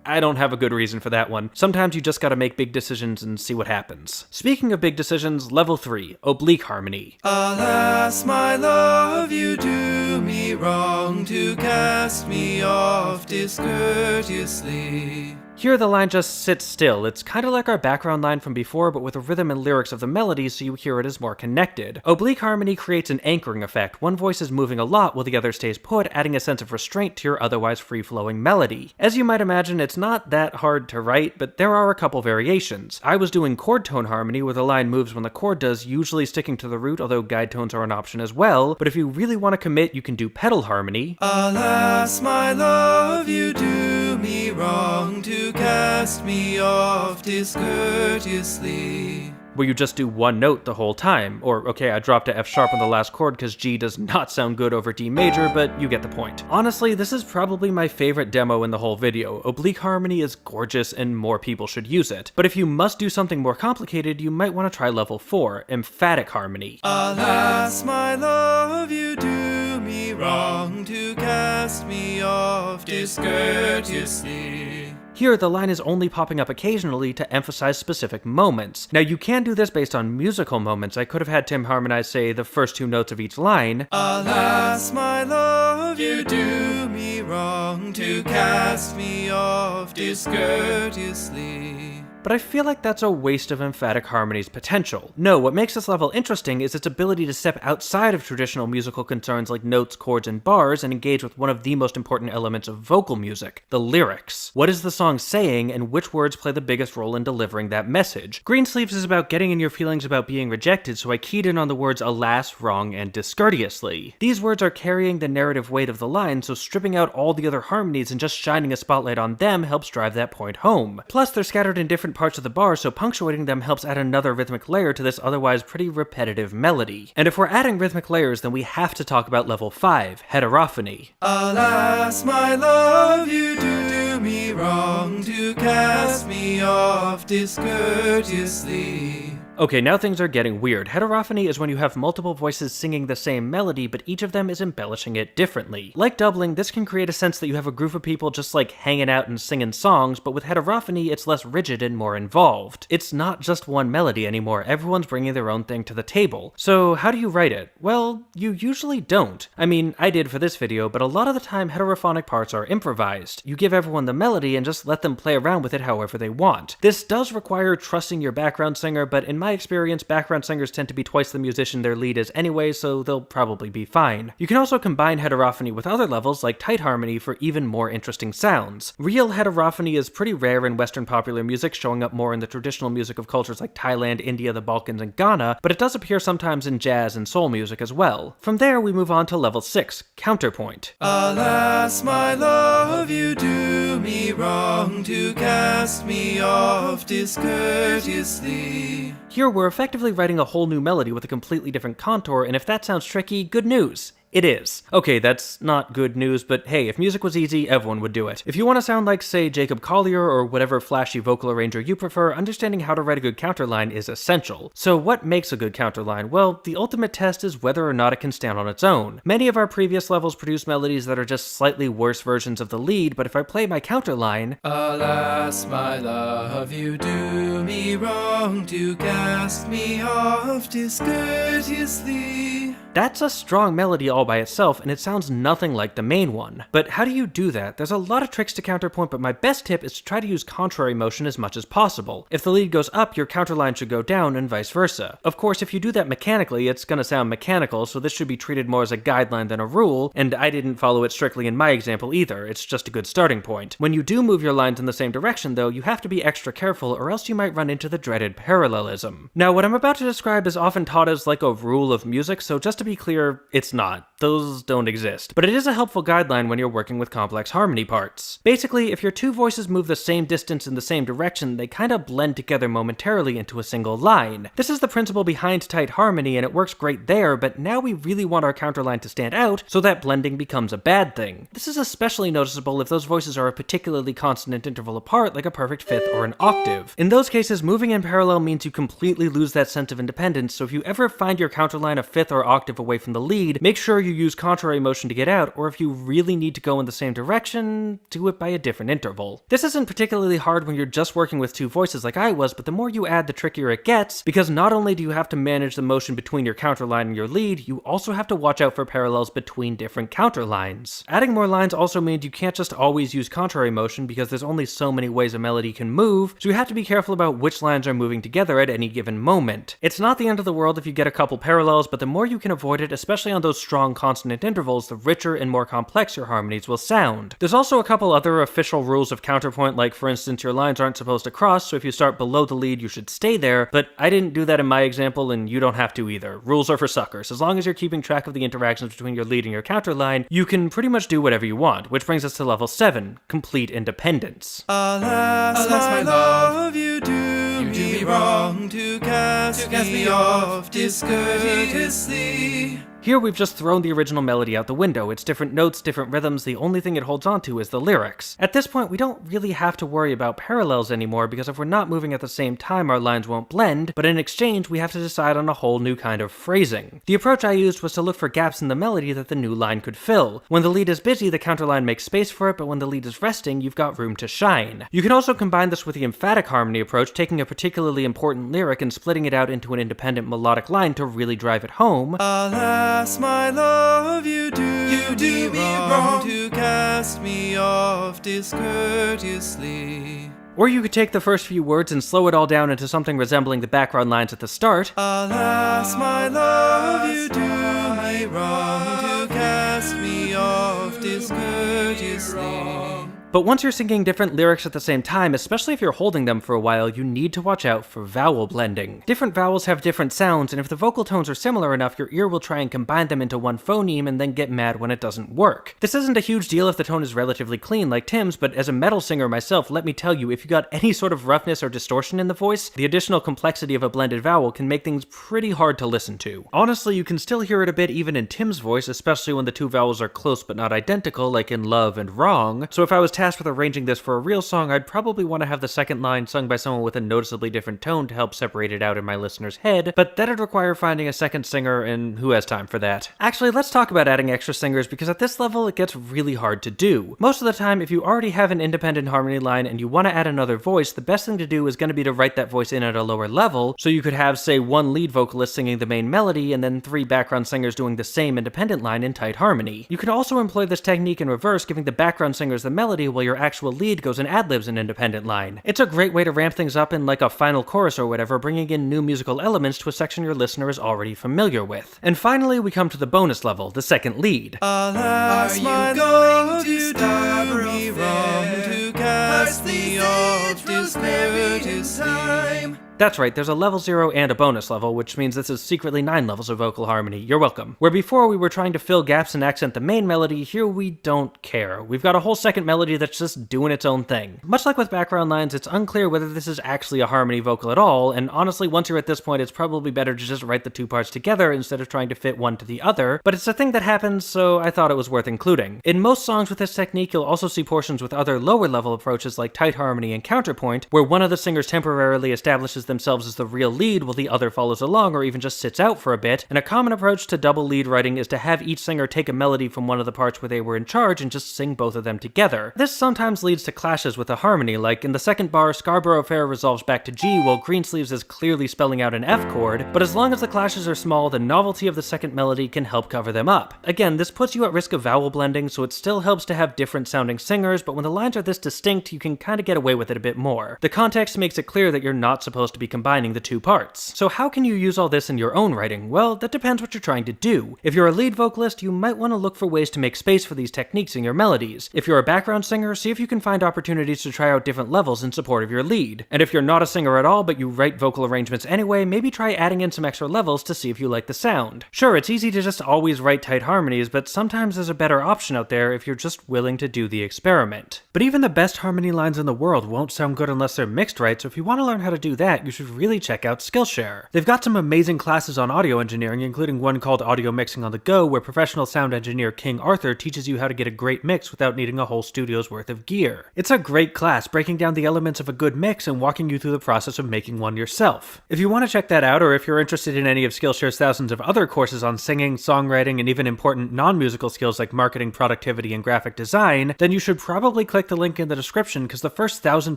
I don't have a good reason for that one. Sometimes you just gotta make big decisions and see what happens. Speaking of big decisions, level 3, oblique harmony. Alas, my love, you do me wrong to cast me off discourteously. Here the line just sits still. It's kind of like our background line from before, but with the rhythm and lyrics of the melody so you hear it as more connected. Oblique harmony creates an anchoring effect. One voice is moving a lot while the other stays put, adding a sense of restraint to your otherwise free-flowing melody. As you might imagine, it's not that hard to write, but there are a couple variations. I was doing chord tone harmony where the line moves when the chord does, usually sticking to the root, although guide tones are an option as well, but if you really want to commit, you can do pedal harmony. Alas, my love, you do me wrong to cast me off discourteously. Where you just do one note the whole time. Or, okay, I dropped a F sharp on the last chord because G does not sound good over D major, but you get the point. Honestly, this is probably my favorite demo in the whole video. Oblique harmony is gorgeous and more people should use it. But if you must do something more complicated, you might want to try level 4, emphatic harmony. Alas, my love, you do me wrong to cast me off discourteously. Here, the line is only popping up occasionally to emphasize specific moments. Now, you can do this based on musical moments. I could have had Tim harmonize, say, the first 2 notes of each line. Alas, my love, you do me wrong to cast me off discourteously. But I feel like that's a waste of emphatic harmony's potential. No, what makes this level interesting is its ability to step outside of traditional musical concerns like notes, chords, and bars and engage with one of the most important elements of vocal music, the lyrics. What is the song saying, and which words play the biggest role in delivering that message? Greensleeves is about getting in your feelings about being rejected, so I keyed in on the words alas, wrong, and discourteously. These words are carrying the narrative weight of the line, so stripping out all the other harmonies and just shining a spotlight on them helps drive that point home. Plus, they're scattered in different parts of the bar, so punctuating them helps add another rhythmic layer to this otherwise pretty repetitive melody. And if we're adding rhythmic layers, then we have to talk about level 5, heterophony. Alas, my love, you do me wrong to cast me off discourteously. Okay, now things are getting weird. Heterophony is when you have multiple voices singing the same melody, but each of them is embellishing it differently. Like doubling, this can create a sense that you have a group of people just like hanging out and singing songs, but with heterophony, it's less rigid and more involved. It's not just one melody anymore, everyone's bringing their own thing to the table. So how do you write it? Well, you usually don't. I mean, I did for this video, but a lot of the time heterophonic parts are improvised. You give everyone the melody and just let them play around with it however they want. This does require trusting your background singer, but in my experience, background singers tend to be twice the musician their lead is anyway, so they'll probably be fine. You can also combine heterophony with other levels, like tight harmony, for even more interesting sounds. Real heterophony is pretty rare in Western popular music, showing up more in the traditional music of cultures like Thailand, India, the Balkans, and Ghana, but it does appear sometimes in jazz and soul music as well. From there, we move on to level 6, counterpoint. Alas, my love, you do me wrong to cast me off discourteously. Here, we're effectively writing a whole new melody with a completely different contour, and if that sounds tricky, good news. It is. Okay, that's not good news, but hey, if music was easy, everyone would do it. If you want to sound like, say, Jacob Collier or whatever flashy vocal arranger you prefer, understanding how to write a good counterline is essential. So what makes a good counterline? Well, the ultimate test is whether or not it can stand on its own. Many of our previous levels produce melodies that are just slightly worse versions of the lead, but if I play my counterline, Alas, my love, you do me wrong to cast me off discourteously. that's a strong melody all by itself, and it sounds nothing like the main one. But how do you do that? There's a lot of tricks to counterpoint, but my best tip is to try to use contrary motion as much as possible. If the lead goes up, your counterline should go down, and vice versa. Of course, if you do that mechanically, it's gonna sound mechanical, so this should be treated more as a guideline than a rule, and I didn't follow it strictly in my example either, it's just a good starting point. When you do move your lines in the same direction, though, you have to be extra careful, or else you might run into the dreaded parallelism. Now, what I'm about to describe is often taught as like a rule of music, so just to be clear, it's not. Those don't exist. But it is a helpful guideline when you're working with complex harmony parts. Basically, if your two voices move the same distance in the same direction, they kind of blend together momentarily into a single line. This is the principle behind tight harmony, and it works great there, but now we really want our counterline to stand out, so that blending becomes a bad thing. This is especially noticeable if those voices are a particularly consonant interval apart, like a perfect fifth or an octave. In those cases, moving in parallel means you completely lose that sense of independence, so if you ever find your counterline a fifth or octave away from the lead, make sure you use contrary motion to get out, or if you really need to go in the same direction, do it by a different interval. This isn't particularly hard when you're just working with two voices like I was, but the more you add, the trickier it gets, because not only do you have to manage the motion between your counterline and your lead, you also have to watch out for parallels between different counterlines. Adding more lines also means you can't just always use contrary motion, because there's only so many ways a melody can move, so you have to be careful about which lines are moving together at any given moment. It's not the end of the world if you get a couple parallels, but the more you can avoid it, especially on those strong consonant intervals, the richer and more complex your harmonies will sound. There's also a couple other official rules of counterpoint, like for instance your lines aren't supposed to cross, so if you start below the lead you should stay there, but I didn't do that in my example and you don't have to either. Rules are for suckers. As long as you're keeping track of the interactions between your lead and your counterline, you can pretty much do whatever you want, which brings us to level 7, complete independence. Alas, my love, you do me wrong to cast me off discourteously. Here we've just thrown the original melody out the window. It's different notes, different rhythms, the only thing it holds on to is the lyrics. At this point, we don't really have to worry about parallels anymore, because if we're not moving at the same time, our lines won't blend, but in exchange, we have to decide on a whole new kind of phrasing. The approach I used was to look for gaps in the melody that the new line could fill. When the lead is busy, the counterline makes space for it, but when the lead is resting, you've got room to shine. You can also combine this with the emphatic harmony approach, taking a particularly important lyric and splitting it out into an independent melodic line to really drive it home. Alas, my love, you do me wrong to cast me off discourteously. Or you could take the first few words and slow it all down into something resembling the background lines at the start. Alas, my love, you do me wrong to cast me off discourteously. But once you're singing different lyrics at the same time, especially if you're holding them for a while, you need to watch out for vowel blending. Different vowels have different sounds, and if the vocal tones are similar enough, your ear will try and combine them into one phoneme and then get mad when it doesn't work. This isn't a huge deal if the tone is relatively clean like Tim's, but as a metal singer myself, let me tell you, if you got any sort of roughness or distortion in the voice, the additional complexity of a blended vowel can make things pretty hard to listen to. Honestly, you can still hear it a bit even in Tim's voice, especially when the two vowels are close but not identical, like in love and wrong. So if I was tasked with arranging this for a real song, I'd probably want to have the second line sung by someone with a noticeably different tone to help separate it out in my listener's head, but that'd require finding a second singer, and who has time for that? Actually, let's talk about adding extra singers, because at this level it gets really hard to do. Most of the time, if you already have an independent harmony line and you want to add another voice, the best thing to do is going to be to write that voice in at a lower level, so you could have, say, one lead vocalist singing the main melody and then 3 background singers doing the same independent line in tight harmony. You can also employ this technique in reverse, giving the background singers the melody while your actual lead goes and ad-libs an independent line. It's a great way to ramp things up in like a final chorus or whatever, bringing in new musical elements to a section your listener is already familiar with. And finally, we come to the bonus level, the second lead. Alas, my love, you do me wrong to cast me off discourteously. That's right, there's a level 0 and a bonus level, which means this is secretly 9 levels of vocal harmony. You're welcome. Where before we were trying to fill gaps and accent the main melody, here we don't care. We've got a whole second melody that's just doing its own thing. Much like with background lines, it's unclear whether this is actually a harmony vocal at all, and honestly, once you're at this point, it's probably better to just write the two parts together instead of trying to fit one to the other, but it's a thing that happens, so I thought it was worth including. In most songs with this technique, you'll also see portions with other lower level approaches like tight harmony and counterpoint, where one of the singers temporarily establishes themselves as the real lead while the other follows along or even just sits out for a bit, and a common approach to double lead writing is to have each singer take a melody from one of the parts where they were in charge and just sing both of them together. This sometimes leads to clashes with the harmony, like in the second bar, Scarborough Fair resolves back to G while Greensleeves is clearly spelling out an F chord, but as long as the clashes are small, the novelty of the second melody can help cover them up. Again, this puts you at risk of vowel blending, so it still helps to have different sounding singers, but when the lines are this distinct, you can kinda get away with it a bit more. The context makes it clear that you're not supposed to be combining the two parts. So how can you use all this in your own writing? Well, that depends what you're trying to do. If you're a lead vocalist, you might want to look for ways to make space for these techniques in your melodies. If you're a background singer, see if you can find opportunities to try out different levels in support of your lead. And if you're not a singer at all, but you write vocal arrangements anyway, maybe try adding in some extra levels to see if you like the sound. Sure, it's easy to just always write tight harmonies, but sometimes there's a better option out there if you're just willing to do the experiment. But even the best harmony lines in the world won't sound good unless they're mixed right, so if you want to learn how to do that, you should really check out Skillshare. They've got some amazing classes on audio engineering, including one called Audio Mixing on the Go, where professional sound engineer King Arthur teaches you how to get a great mix without needing a whole studio's worth of gear. It's a great class, breaking down the elements of a good mix and walking you through the process of making one yourself. If you want to check that out, or if you're interested in any of Skillshare's thousands of other courses on singing, songwriting, and even important non-musical skills like marketing, productivity, and graphic design, then you should probably click the link in the description, because the first 1,000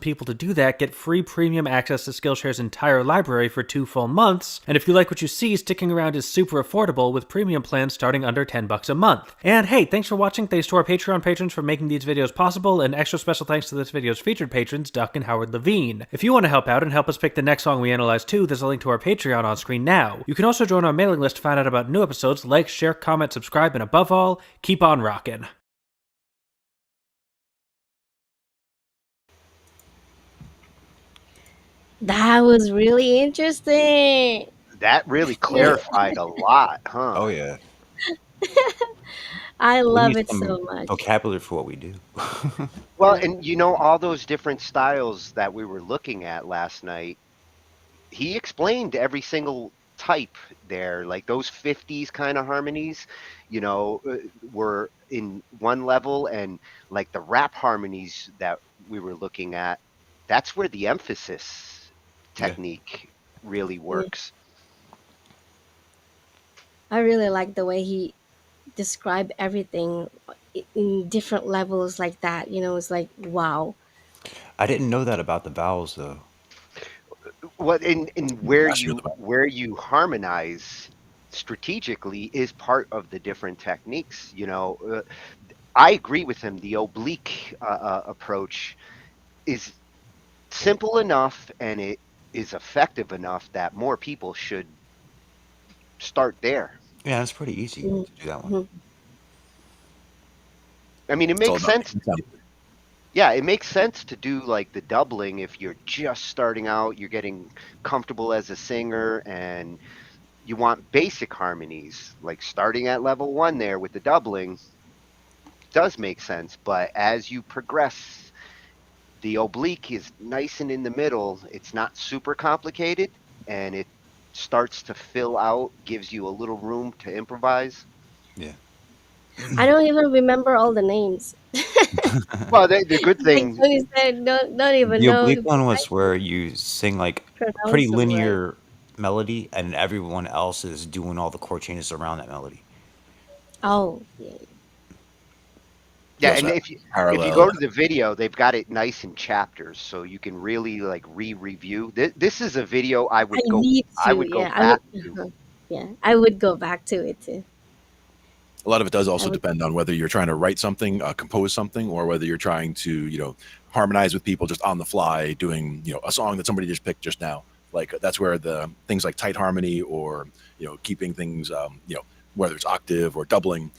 people to do that get free premium access to Skillshare's entire library for 2 full months, and if you like what you see, sticking around is super affordable with premium plans starting under $10 a month. And hey, thanks for watching, thanks to our Patreon patrons for making these videos possible, and extra special thanks to this video's featured patrons, Duck and Howard Levine. If you want to help out and help us pick the next song we analyze too, there's a link to our Patreon on screen now. You can also join our mailing list to find out about new episodes, like, share, comment, subscribe, and above all, keep on rockin'. That was really interesting. That really clarified a lot, huh? Oh yeah. I We love need it some so much. vocabulary for what we do. Well, and you know, all those different styles that we were looking at last night, he explained every single type there. Like those 50s kind of harmonies, were in one level, and like the rap harmonies that we were looking at, that's where the emphasis Yeah. technique really works. I really like the way he described everything in different levels like that. It's like, wow. I didn't know that about the vowels though. What in where Last year, you harmonize strategically is part of the different techniques. I agree with him. The oblique approach is simple enough, and it is effective enough that more people should start there. Yeah, it's pretty easy to do that one. Mhm. I mean, it It's all makes about sense. making sound. Yeah, it makes sense to do like the doubling if you're just starting out, you're getting comfortable as a singer, and you want basic harmonies. Like starting at level 1 there with the doubling does make sense, but as you progress, the oblique is nice and in the middle. It's not super complicated, and it starts to fill out, gives you a little room to improvise. Yeah. I don't even remember all the names. Well, the good Like thing, Tony said, don't even The know oblique if one I was where you sing like a pronounce pretty them right. linear melody, and everyone else is doing all the chord changes around that melody. Oh, yeah. yeah, also and have if you parallel. go to the video, they've got it nice in chapters, so you can really like re-review. This is a video I I would go need I to. would go Yeah, back to. yeah, I would go back to it too. A lot of it does I also would. depend on whether you're trying to write something, compose something, or whether you're trying to, harmonize with people just on the fly, doing, a song that somebody just picked just now. Like that's where the things like tight harmony or, keeping things, whether it's octave or doubling,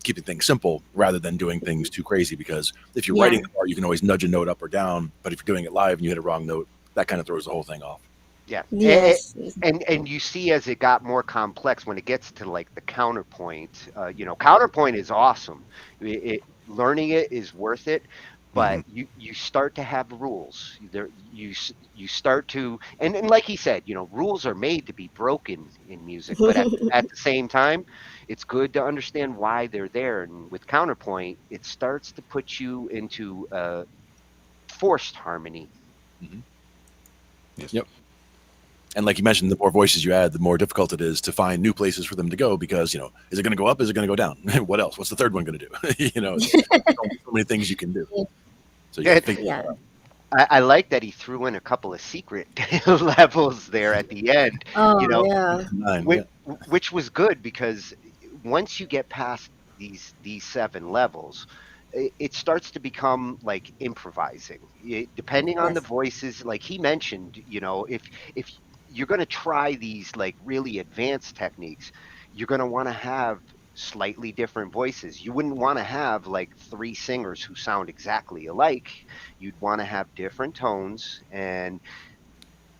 keeping things simple rather than doing things too crazy. Because if you're writing Yeah. the part, you can always nudge a note up or down. But if you're doing it live and you hit a wrong note, that kind of throws the whole thing off. Yeah. Yes. And you see as it got more complex when it gets to like the counterpoint, counterpoint is awesome. Learning it is worth it, Hmm. but you start to have rules. You start to, and like he said, rules are made to be broken in music, but at the same time, it's good to understand why they're there. And with counterpoint, it starts to put you into forced harmony. Hmm. Yes. Yep. And like you mentioned, the more voices you add, the more difficult it is to find new places for them to go because, is it going to go up? Is it going to go down? What else? What's the third one going to do? There's only so many things you can do. So you got to figure Yeah. that out. I like that he threw in a couple of secret levels there at the end, you Oh know, yeah. Nine, which, yeah. which was good because once you get past these seven levels, it starts to become like improvising. Depending on the Yes. voices, like he mentioned, if you're going to try these like really advanced techniques, you're going to want to have slightly different voices. You wouldn't want to have like three singers who sound exactly alike. You'd want to have different tones. And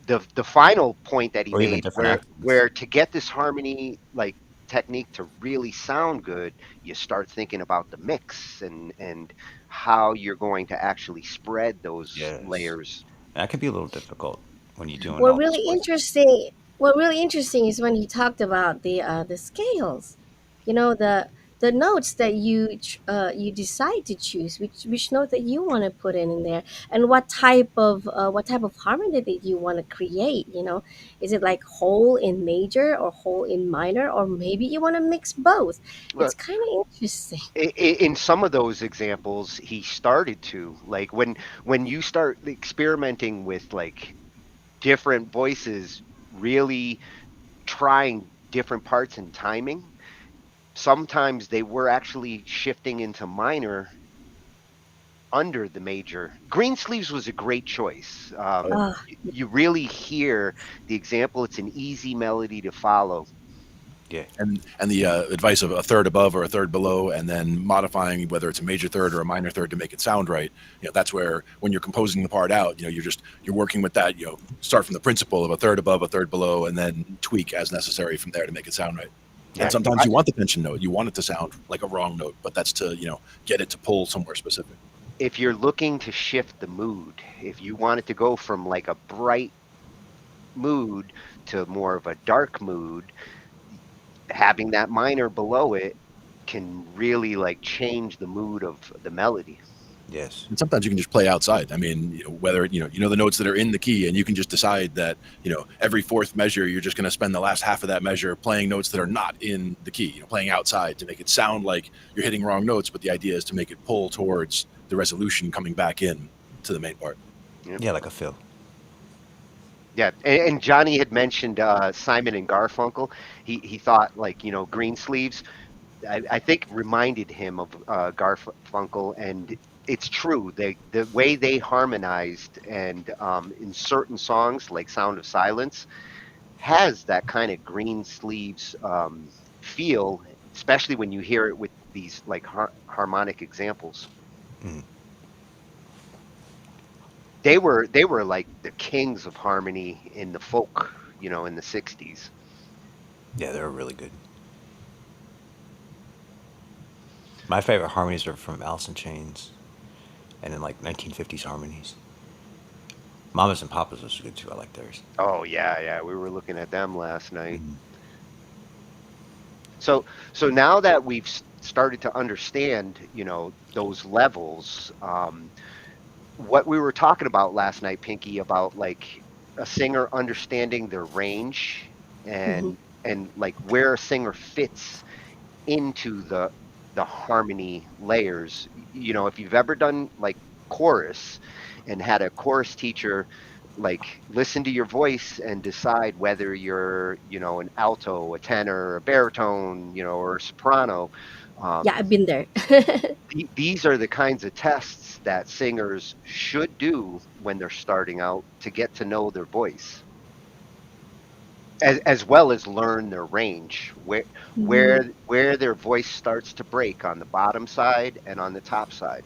the final point that he Or even made, different accents. where to get this harmony like technique to really sound good, you start thinking about the mix and how you're going to actually spread those Yes. layers. That can be a little difficult when you're doing What all those really voices. interesting what really interesting is when he talked about the scales. You know, the notes that you decide to choose, which note that you want to put in there, and what type of harmony that you want to create. You know, is it like whole in major or whole in minor, or maybe you want to mix both? Well, It's kind of interesting. in some of those examples, he started to like when you start experimenting with like different voices, really trying different parts and timing. Sometimes they were actually shifting into minor under the major. Greensleeves was a great choice. Oh, yeah. Ah, You really hear the example. It's an easy melody to follow. Yeah. And the advice of a third above or a third below, and then modifying whether it's a major third or a minor third to make it sound right. That's where when you're composing the part out, you're working with that. Start from the principle of a third above, a third below, and then tweak as necessary from there to make it sound right. Yeah, And sometimes you want the tension note, you want it to sound like a wrong note, but that's to get it to pull somewhere specific. if you're looking to shift the mood, if you want it to go from like a bright mood to more of a dark mood, having that minor below it can really like change the mood of the melody. Yes. And sometimes you can just play outside. I mean, whether the notes that are in the key, and you can just decide that every fourth measure you're just going to spend the last half of that measure playing notes that are not in the key, playing outside to make it sound like you're hitting wrong notes. But the idea is to make it pull towards the resolution coming back in to the main part. Yep. Yeah, like a fill. Yeah, and Johnny had mentioned Simon and Garfunkel. He thought like Greensleeves. I think reminded him of Garfunkel, and it's true. The way they harmonized and in certain songs like "Sound of Silence" has that kind of Greensleeves feel, especially when you hear it with these like harmonic examples. Mm. They were like the kings of harmony in the folk, in the '60s. Yeah, they're really good. My favorite harmonies are from Alice in Chains, and then like 1950s harmonies. Mamas and Papas was good too. I like theirs. Oh yeah, yeah. We were looking at them last night. Mhm. So now that we've started to understand, those levels, what we were talking about last night, Pinky, about like a singer understanding their range mhm. and like where a singer fits into the harmony layers. If you've ever done like chorus and had a chorus teacher like listen to your voice and decide whether you're, an alto, a tenor, a baritone, or a soprano. Yeah, Um, I've been there. these are the kinds of tests that singers should do when they're starting out to get to know their voice, as well as learn their range, Mhm. where their voice starts to break on the bottom side and on the top side.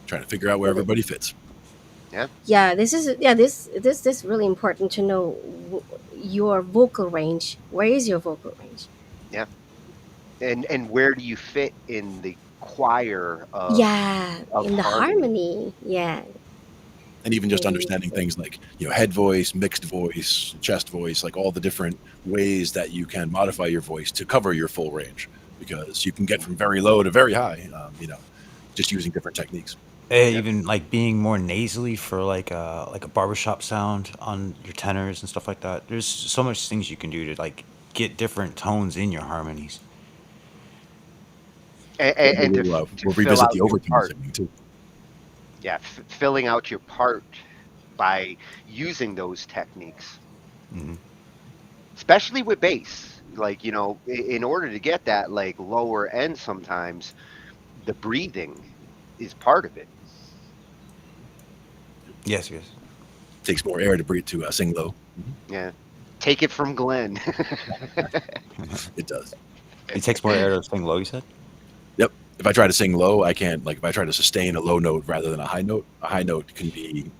Trying to figure out where Well, everybody fits. Yeah, yeah, this really important to know your vocal range. Where is your vocal range? yeah. And where do you fit in the choir Yeah, of in the harmony? harmony. Yeah, And even just really understanding important. things like, head voice, mixed voice, chest voice, like all the different ways that you can modify your voice to cover your full range, because you can get from very low to very high, just using different techniques. Yep. Even like being more nasally for like a barbershop sound on your tenors and stuff like that. There's so much things you can do to like get different tones in your harmonies. And to to We'll fill revisit out the your overtone part. singing too. Yeah, filling out your part by using those techniques, Hmm. especially with bass. Like, in order to get that like lower end, sometimes the breathing is part of it. Yes, yes. Takes more air to breathe to sing low. Yeah. Take it from Glenn. It does. It takes more air to sing low, you said? Yep. If I try to sing low, I can't. Like if I try to sustain a low note rather than a high note can be.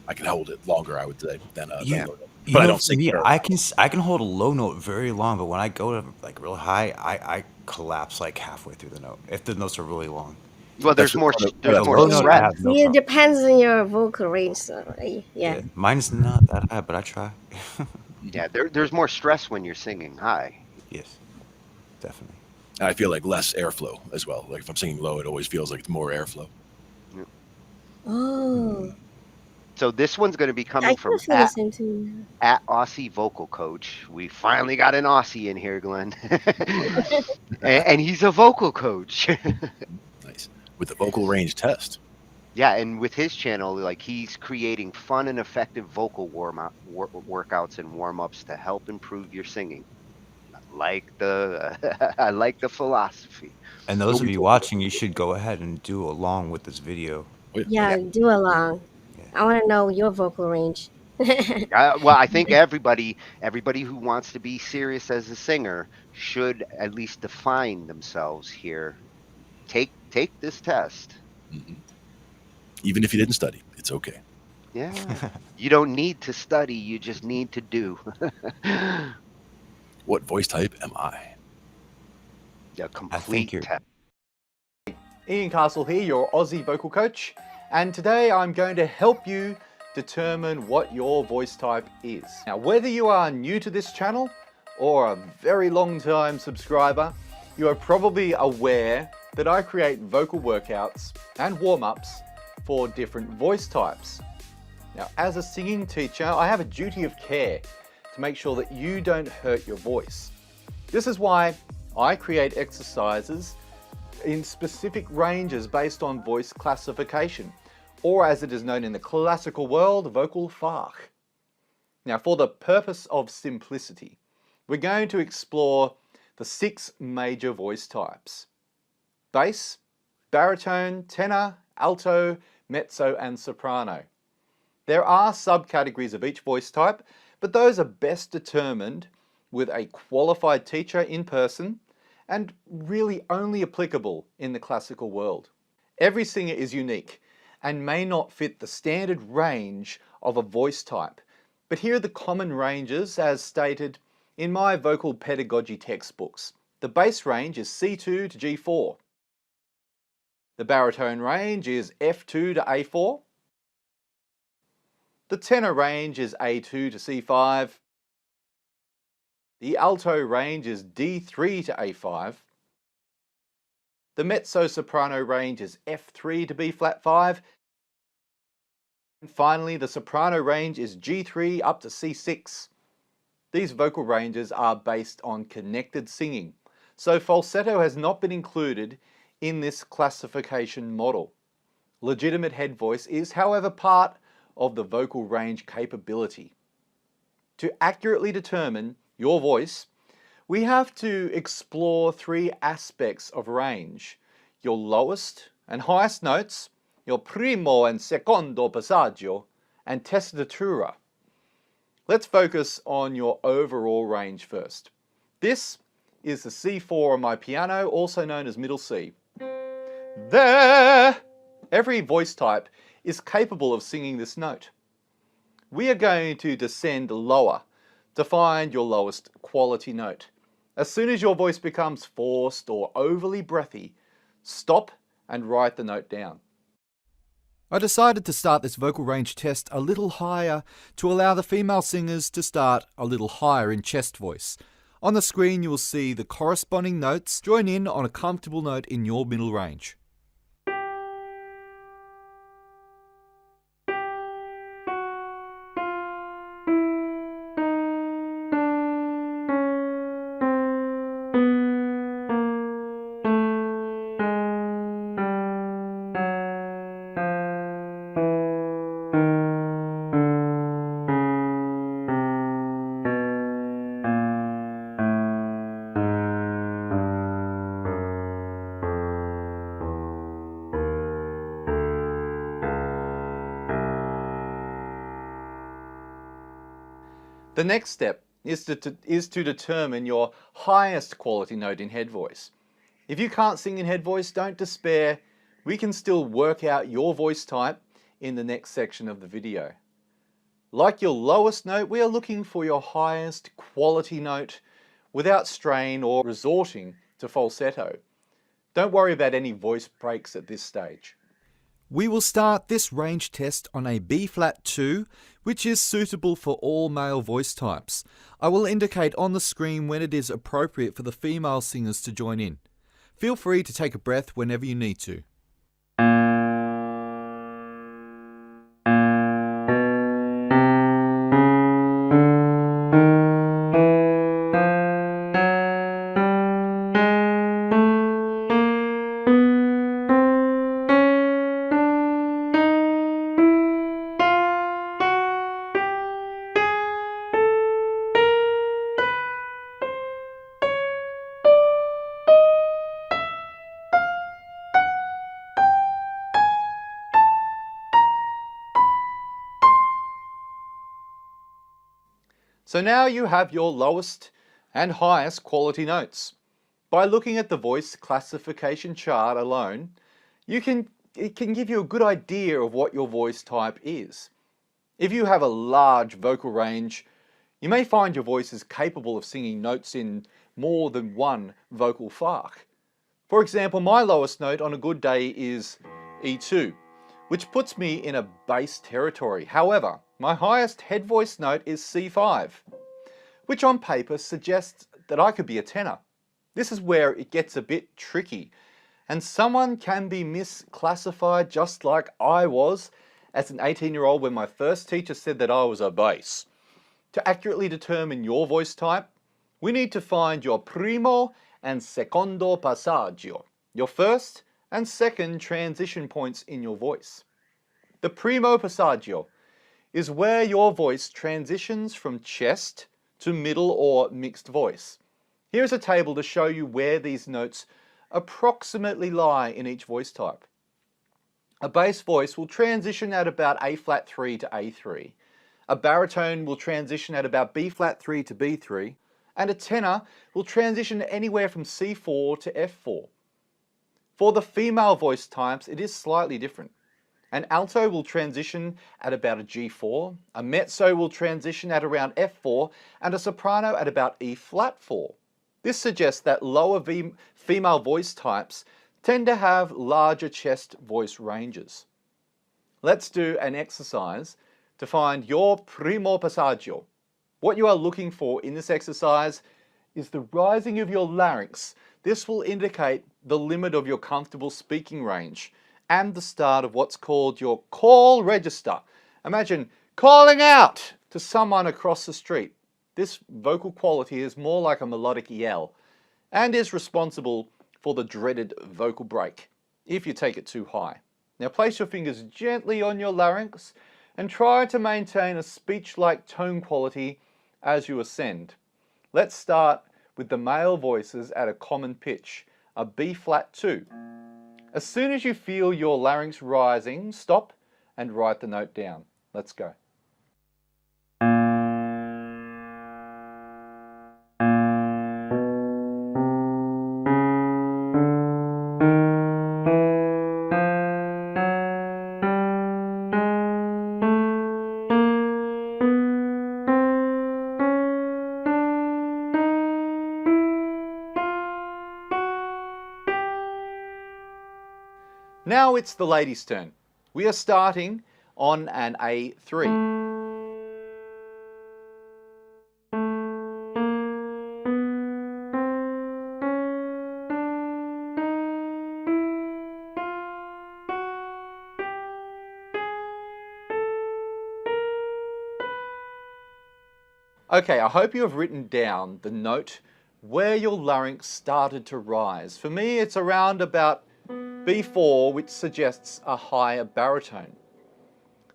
I can hold it longer, I would say, than a You low note. you But I know, don't for sing me, very. I can hold a low note very long, but when I go to like real high, I collapse like halfway through the note if the notes are really long. Well, That's there's just more part But there's a of more low the note, I stress. have no See, it problem. depends on your vocal range. So, yeah. Yeah, mine's not that high, but I try. Yeah, there's more stress when you're singing high. Yes, definitely. And I feel like less airflow as well. Like if I'm singing low, it always feels like it's more airflow. Yeah. Oh, So this one's going to be I coming kind from of feel the same too. at Aussie Vocal Coach. We finally got an Aussie in here, Glenn. And he's a vocal coach. Nice. With the vocal range test. Yeah, and with his channel, like he's creating fun and effective vocal workouts and warm-ups to help improve your singing. I like the philosophy. And Well, those of we you talked about watching, you should go ahead and do along with this video. Yeah. Yeah, do along. Yeah. I want to know your vocal range. Well, I think everybody who wants to be serious as a singer should at least define themselves here. Take this test. Mhm. Even if you didn't study, it's okay. Yeah. You don't need to study, you just need to do. What voice type am I? A I think complete you're. test. Ian Castle here, your Aussie vocal coach, and today I'm going to help you determine what your voice type is. Now, whether you are new to this channel or a very long time subscriber, you are probably aware that I create vocal workouts and warm-ups for different voice types. Now, as a singing teacher, I have a duty of care to make sure that you don't hurt your voice. This is why I create exercises in specific ranges based on voice classification, or as it is known in the classical world, vocal fach. Now, for the purpose of simplicity, we're going to explore the 6 major voice types: bass, baritone, tenor, alto, mezzo, and soprano. There are subcategories of each voice type, but those are best determined with a qualified teacher in person and really only applicable in the classical world. Every singer is unique and may not fit the standard range of a voice type, but here are the common ranges as stated in my vocal pedagogy textbooks. The bass range is C2 to G4. The baritone range is F2 to A4. The tenor range is A2 to C5. The alto range is D3 to A5. The mezzo-soprano range is F3 to B flat 5. And finally, the soprano range is G3 up to C6. These vocal ranges are based on connected singing, so falsetto has not been included in this classification model. Legitimate head voice is, however, part of the vocal range capability. To accurately determine your voice, we have to explore three aspects of range: your lowest and highest notes, your primo and secondo passaggio, and tessitura. Let's focus on your overall range first. This is the C4 on my piano, also known as middle C. There! Every voice type is capable of singing this note. We are going to descend lower to find your lowest quality note. As soon as your voice becomes forced or overly breathy, stop and write the note down. I decided to start this vocal range test a little higher to allow the female singers to start a little higher in chest voice. On the screen you will see the corresponding notes join in on a comfortable note in your middle range. The next step is to determine your highest quality note in head voice. If you can't sing in head voice, don't despair. We can still work out your voice type in the next section of the video. Like your lowest note, we are looking for your highest quality note without strain or resorting to falsetto. Don't worry about any voice breaks at this stage. We will start this range test on a B-flat 2, which is suitable for all male voice types. I will indicate on the screen when it is appropriate for the female singers to join in. Feel free to take a breath whenever you need to. So now you have your lowest and highest quality notes. By looking at the voice classification chart alone, it can give you a good idea of what your voice type is. If you have a large vocal range, you may find your voice is capable of singing notes in more than one vocal fark. For example, my lowest note on a good day is E2, which puts me in a bass territory. However, my highest head voice note is C5, which on paper suggests that I could be a tenor. This is where it gets a bit tricky, and someone can be misclassified just like I was as an 18-year-old when my first teacher said that I was a bass. To accurately determine your voice type, we need to find your primo and secondo passaggio, your first and second transition points in your voice. The primo passaggio is where your voice transitions from chest to middle or mixed voice. Here's a table to show you where these notes approximately lie in each voice type. A bass voice will transition at about A-flat 3 to A3. A baritone will transition at about B-flat 3 to B3. And a tenor will transition anywhere from C4 to F4. For the female voice types, it is slightly different. An alto will transition at about a G4, a mezzo will transition at around F4, and a soprano at about E-flat 4. This suggests that lower female voice types tend to have larger chest voice ranges. Let's do an exercise to find your primo passaggio. What you are looking for in this exercise is the rising of your larynx. This will indicate the limit of your comfortable speaking range and the start of what's called your call register. Imagine calling out to someone across the street. This vocal quality is more like a melodic yell and is responsible for the dreaded vocal break if you take it too high. Now place your fingers gently on your larynx and try to maintain a speech-like tone quality as you ascend. Let's start with the male voices at a common pitch, a B flat 2. As soon as you feel your larynx rising, stop and write the note down. Let's go. Now it's the ladies' turn. We are starting on an A3. Okay, I hope you have written down the note where your larynx started to rise. For me, it's around about B4, which suggests a higher baritone.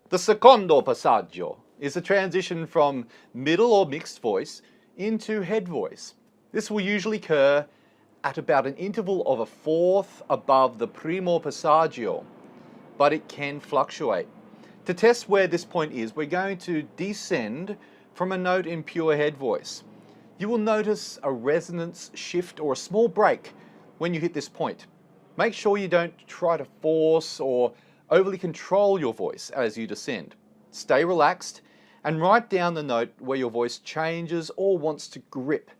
The secondo passaggio is a transition from middle or mixed voice into head voice. This will usually occur at about an interval of a fourth above the primo passaggio, but it can fluctuate. To test where this point is, we're going to descend from a note in pure head voice. You will notice a resonance shift or a small break when you hit this point. Make sure you don't try to force or overly control your voice as you descend. Stay relaxed and write down the note where your voice changes or wants to grip.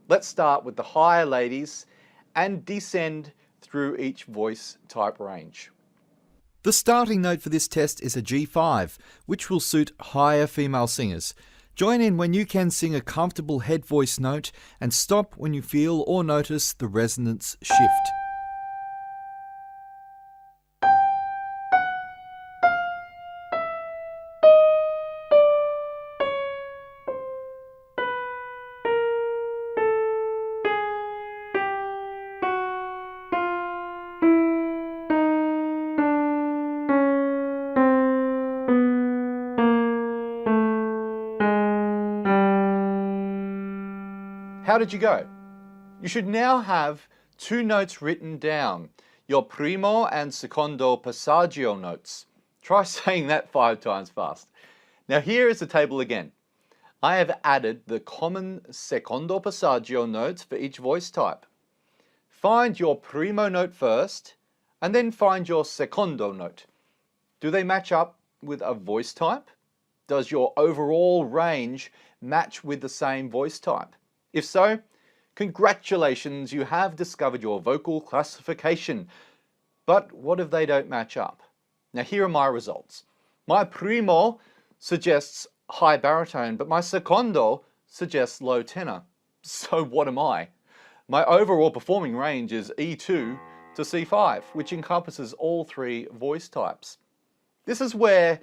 Let's start with the higher ladies and descend through each voice type range. The starting note for this test is a G5, which will suit higher female singers. Join in when you can sing a comfortable head voice note and stop when you feel or notice the resonance shift. How did you go? You should now have two notes written down, your primo and secondo passaggio notes. Try saying that 5 times fast. Now here is the table again. I have added the common secondo passaggio notes for each voice type. Find your primo note first, and then find your secondo note. Do they match up with a voice type? Does your overall range match with the same voice type? If so, congratulations, you have discovered your vocal classification. But what if they don't match up? Now here are my results. My primo suggests high baritone, but my secondo suggests low tenor. So what am I? My overall performing range is E2 to C5, which encompasses all 3 voice types. This is where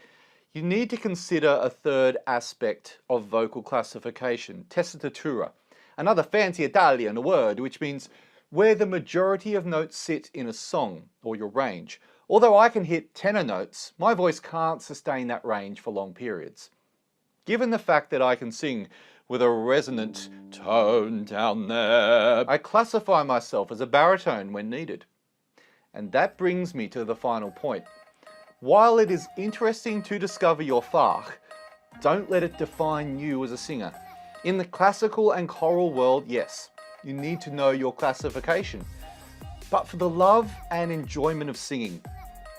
you need to consider a third aspect of vocal classification, tessitura, another fancy Italian word which means where the majority of notes sit in a song or your range. Although I can hit tenor notes, my voice can't sustain that range for long periods. Given the fact that I can sing with a resonant tone down there, I classify myself as a baritone when needed. And that brings me to the final point. While it is interesting to discover your fach, don't let it define you as a singer. In the classical and choral world, yes, you need to know your classification. But for the love and enjoyment of singing,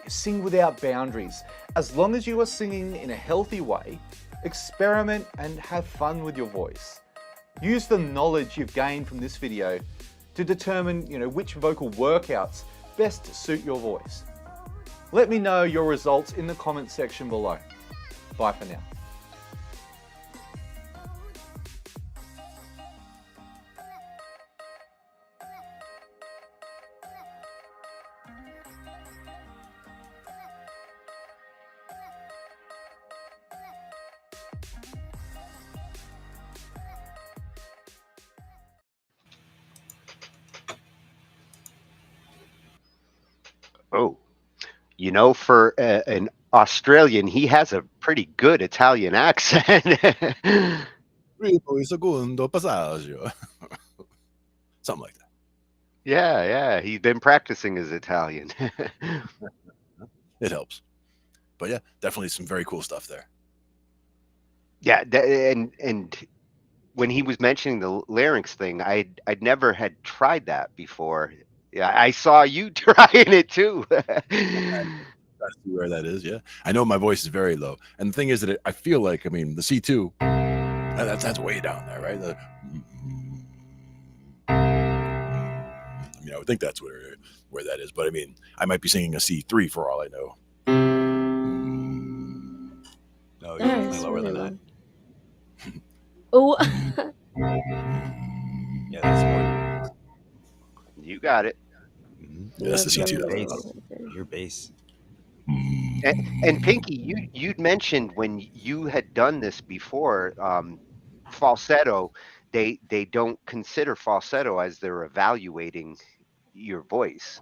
sing without boundaries. As long as you are singing in a healthy way, experiment and have fun with your voice. Use the knowledge you've gained from this video to determine, which vocal workouts best suit your voice. Let me know your results in the comment section below. Bye for now. Oh, For an Australian, he has a pretty good Italian accent. Primo e secondo passaggio. Something like that. Yeah, he's been practicing his Italian. It helps. But yeah, definitely some very cool stuff there. Yeah, and when he was mentioning the larynx thing, I'd never had tried that before. Yeah, I saw you trying it too. Try to see where that is. Yeah, I know my voice is very low, and the thing is that I feel like, I mean, the C2, that's way down there, right? I mean, I would think that's where that is, but I mean, I might be singing a C3 for all I know. No, you're That definitely is lower really than low. that. Oh, Yeah, that's more. You got it. Yeah, that's the that's C2. Your definitely bass. low. Your bass. And Pinky, you'd mentioned when you had done this before, falsetto. They don't consider falsetto as they're evaluating your voice.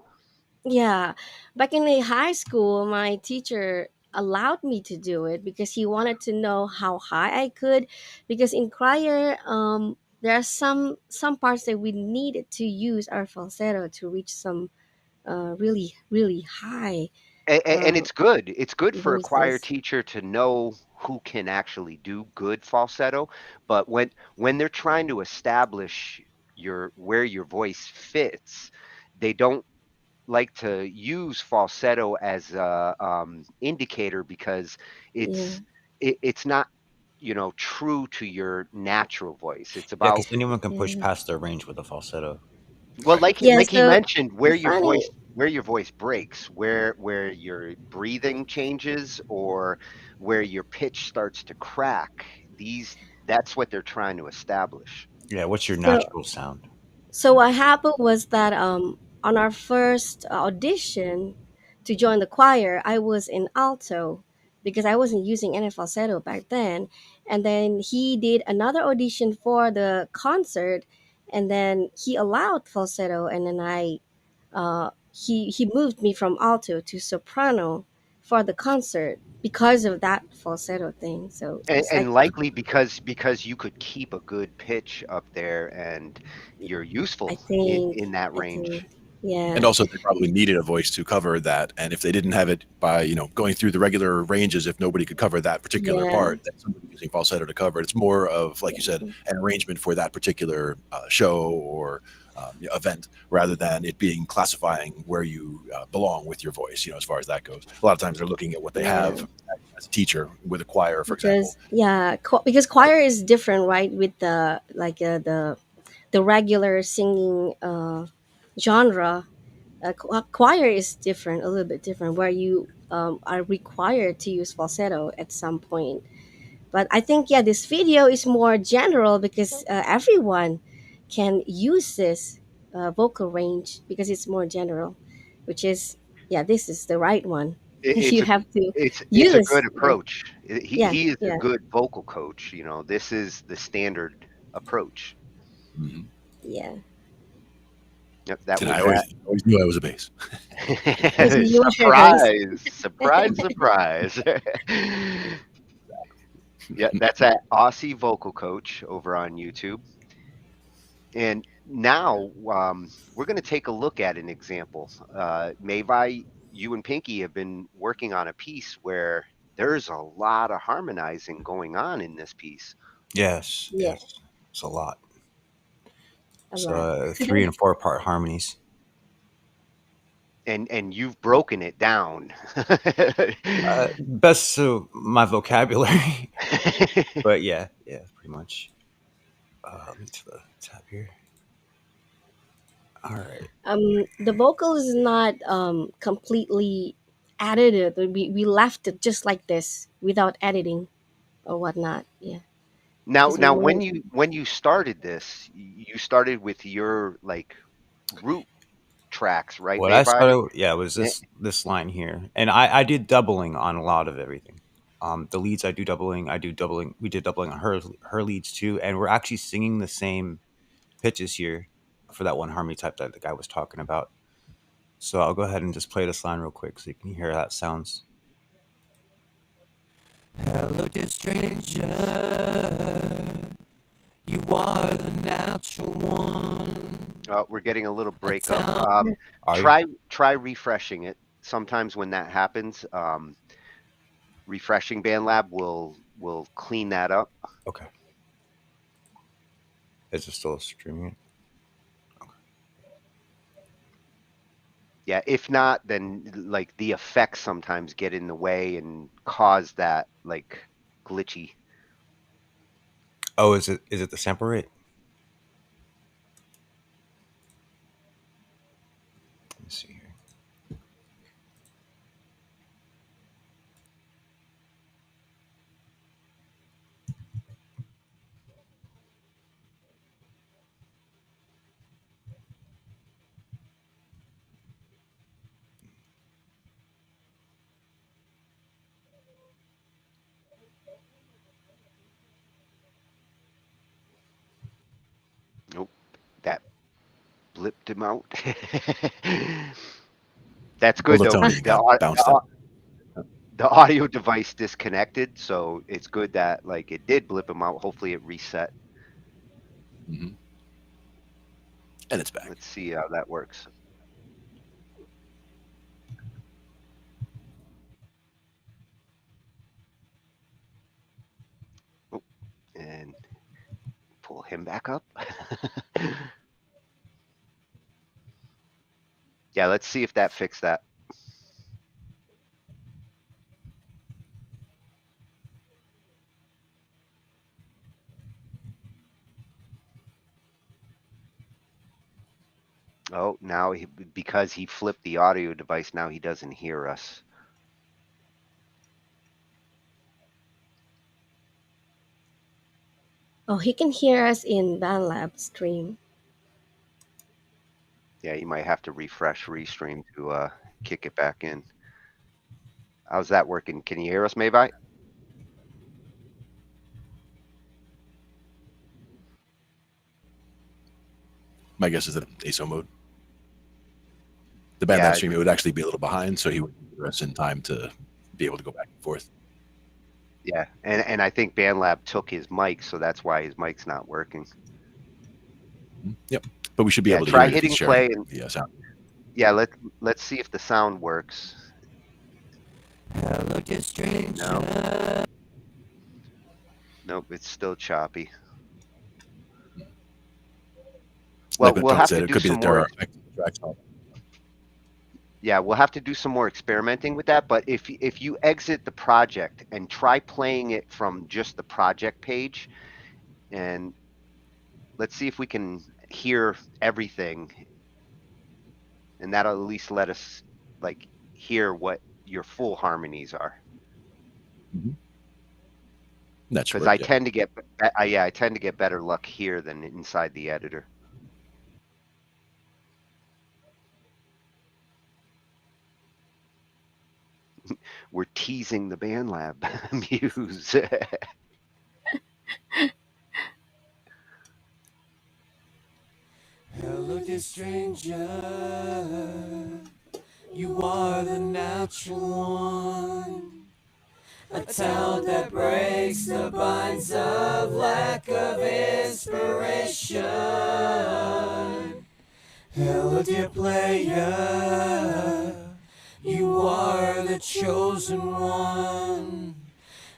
Yeah, back in the high school, my teacher allowed me to do it because he wanted to know how high I could. Because in choir, there are some parts that we needed to use our falsetto to reach some really really high And uh, it's good. It's good for a choir voices. teacher to know who can actually do good falsetto. But when they're trying to establish where your voice fits, they don't like to use falsetto as a indicator because Yeah, it's not true to your natural voice. It's Yeah, about because anyone can push yeah, past their range with a falsetto. well, Right. yeah. like he So mentioned, the funny, where your voice breaks, where your breathing changes, or where your pitch starts to crack. That's what they're trying to establish. Yeah, what's your so natural sound? So what happened was that on our first audition to join the choir, I was in alto because I wasn't using any falsetto back then. And then he did another audition for the concert, and then he allowed falsetto, and then he moved me from alto to soprano for the concert because of that falsetto thing. So it's like And likely because you could keep a good pitch up there and you're I useful think in that I think range. yeah And also, they probably needed a voice to cover that. And if they didn't have it by, going through the regular ranges, if nobody could cover that particular yeah part, then somebody using falsetto to cover it. It's more of, like you said, an arrangement for that particular show or event, rather than it being classifying where you belong with your voice. As far as that goes, a lot of times they're looking at what they yeah. have as a teacher with a choir, for example. Because yeah, because choir is different, right? With the like the regular singing genre, choir is different, a little bit different, where you are required to use falsetto at some point. But I think yeah, this video is more general because everyone can use this vocal range because it's more general, which is yeah, this is the right one. It's You a have to it's a use good yeah approach. yeah He is a yeah good vocal coach. This is the standard approach. Mhm. yeah. Yep, that And I was always knew I was a bass. Because that. you were based. Surprise. Yeah, that's at Aussie Vocal Coach over on YouTube. And now we're going to take a look at an example. Mavi, you and Pinky have been working on a piece where there's a lot of harmonizing going on in this piece. Yes, Yeah, yes. It's a lot. a It's lot. 3 and 4 part harmonies. And you've broken it down. Best to my vocabulary. But yeah, pretty much. Let me to the tab here. All right. The vocal is not completely edited. We left it just like this without editing or whatnot. Yeah, Now, because we when wanted. you started this, you started with your like root tracks, right, What I Mavi? started, yeah, was this line here, and I did doubling on a lot of everything. The leads I do doubling. I do doubling. We did doubling on her leads too, and we're actually singing the same pitches here for that one harmony type that the guy was talking about. So I'll go ahead and just play this line real quick so you can hear how it sounds. Hello, dear stranger. You are the natural one. We're getting a little breakup. Are you? Try refreshing it. Sometimes when that happens, refreshing BandLab will clean that up. Okay. Is it still streaming? Yeah, if not, then like the effects sometimes get in the way and cause that like glitchy. Oh, is it the sample rate? Let me see here. Nope, that blipped him out. That's Well, good the though. Tony got bounced out. The audio device disconnected, so it's good that like it did blip him out. Hopefully it reset. And it's back. Let's see how that works. Oh, and pull him back up. Yeah, let's see if that fixed that. Oh, now because he flipped the audio device, now he doesn't hear us. Oh, he can hear us in BandLab stream. Yeah, you might have to refresh restream to kick it back in. How's that working? Can you hear us, Maybite? My guess is that ASO mode. The band Yeah, lab stream, it would actually be a little behind, so he would give us in time to be able to go back and forth. yeah, and I think BandLab took his mic, so that's why his mic's not working. Yep, but we should be Yeah, able to try hear it if he's hitting sharing play and the sound. yeah, let's see if the sound works. Hello, dear stranger. No. Nope, it's still choppy. Well, Like what we'll Tony have said, to it do could be some that there more. are tracks on. Yeah, we'll have to do some more experimenting with that. But if you exit the project and try playing it from just the project page, and let's see if we can hear everything, and that'll at least let us like hear what your full harmonies are. That should Because work. I tend to get, I tend to get better luck here than inside the editor. We're teasing the BandLab muse. Hello, dear stranger. You are the natural one. A talent that breaks the binds of lack of inspiration. Hello, dear player. You are the chosen one.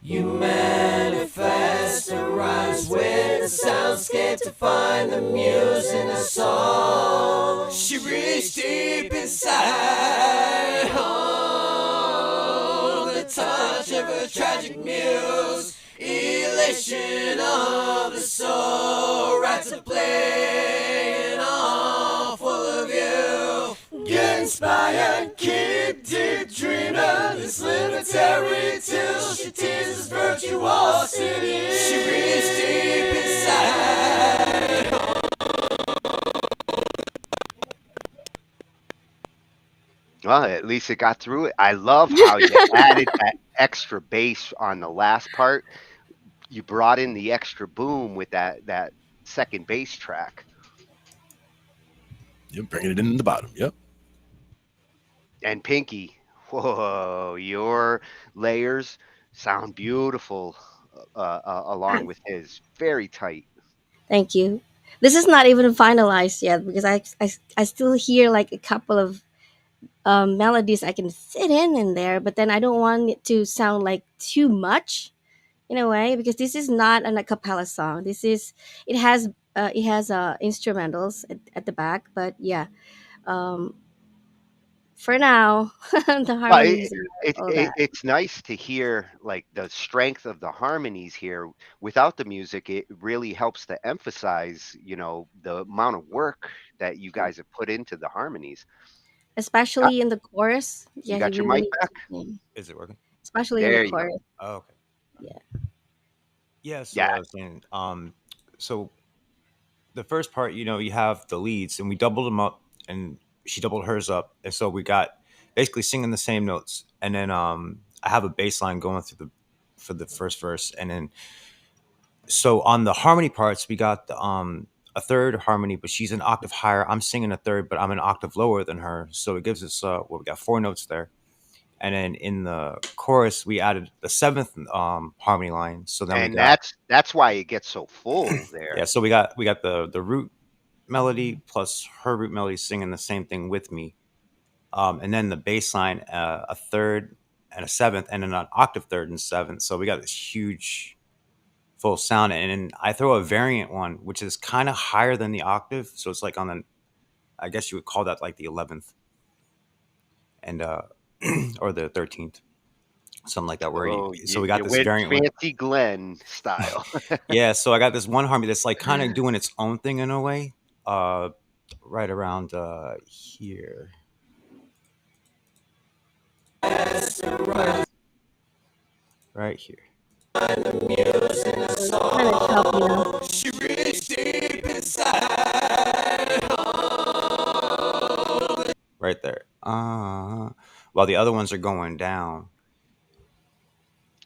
You manifest and rise with the soundscape to find the muse in the song. She reached deep inside, oh, the touch of her tragic muse, elation of the soul, right to playing all full of you. Get inspired, keep deep dreaming, this libertary till she teases virtuosity. She reaches deep inside. Well, at least it got through it. I love how you added that extra bass on the last part. You brought in the extra boom with that second bass track. Yep, bringing it in the bottom. Yep. And Pinky, whoa, your layers sound beautiful along with his. Very tight. Thank you. This is not even finalized yet because I still hear like a couple of melodies I can fit in there, but then I don't want it to sound like too much in a way because this is not an a cappella song. This is it has instrumentals at the back, but yeah, um, for now the Well, harmonies are all that. it's nice to hear like the strength of the harmonies here. Without the music, it really helps to emphasize, the amount of work that you guys have put into the harmonies. Uh, Especially in the chorus. you Yeah, got your we mic need back? to, yeah. Is it working? Especially in the There you go. chorus. Oh, okay. Yeah. Yeah. So Yeah, what I was saying, so the first part, you have the leads, and we doubled them up, and she doubled hers up, and so we got basically singing the same notes, and then I have a bass line going through the for the first verse, and then so on the harmony parts, we got a third harmony, but she's an octave higher. I'm singing a third, but I'm an octave lower than her, so it gives us we got four notes there. And then in the chorus, we added the seventh harmony line. So then we and got that's why it gets so full yeah. there. So we got the root melody plus her root melody singing the same thing with me, and then the bass line, a third and a seventh, and then an octave third and seventh. So we got this huge full sound, and then I throw a variant one, which is kind of higher than the octave. So it's like on the, I guess you would call that like the 11th and or the 13th, something like that. Oh, So we got you this went variant one. fancy Glenn style. Yeah, so I got this one harmony that's like kind of doing its own thing in a way, uh, right around here, right here, So it's kind of choppy now. She reached deep inside. right there. While the other ones are going down.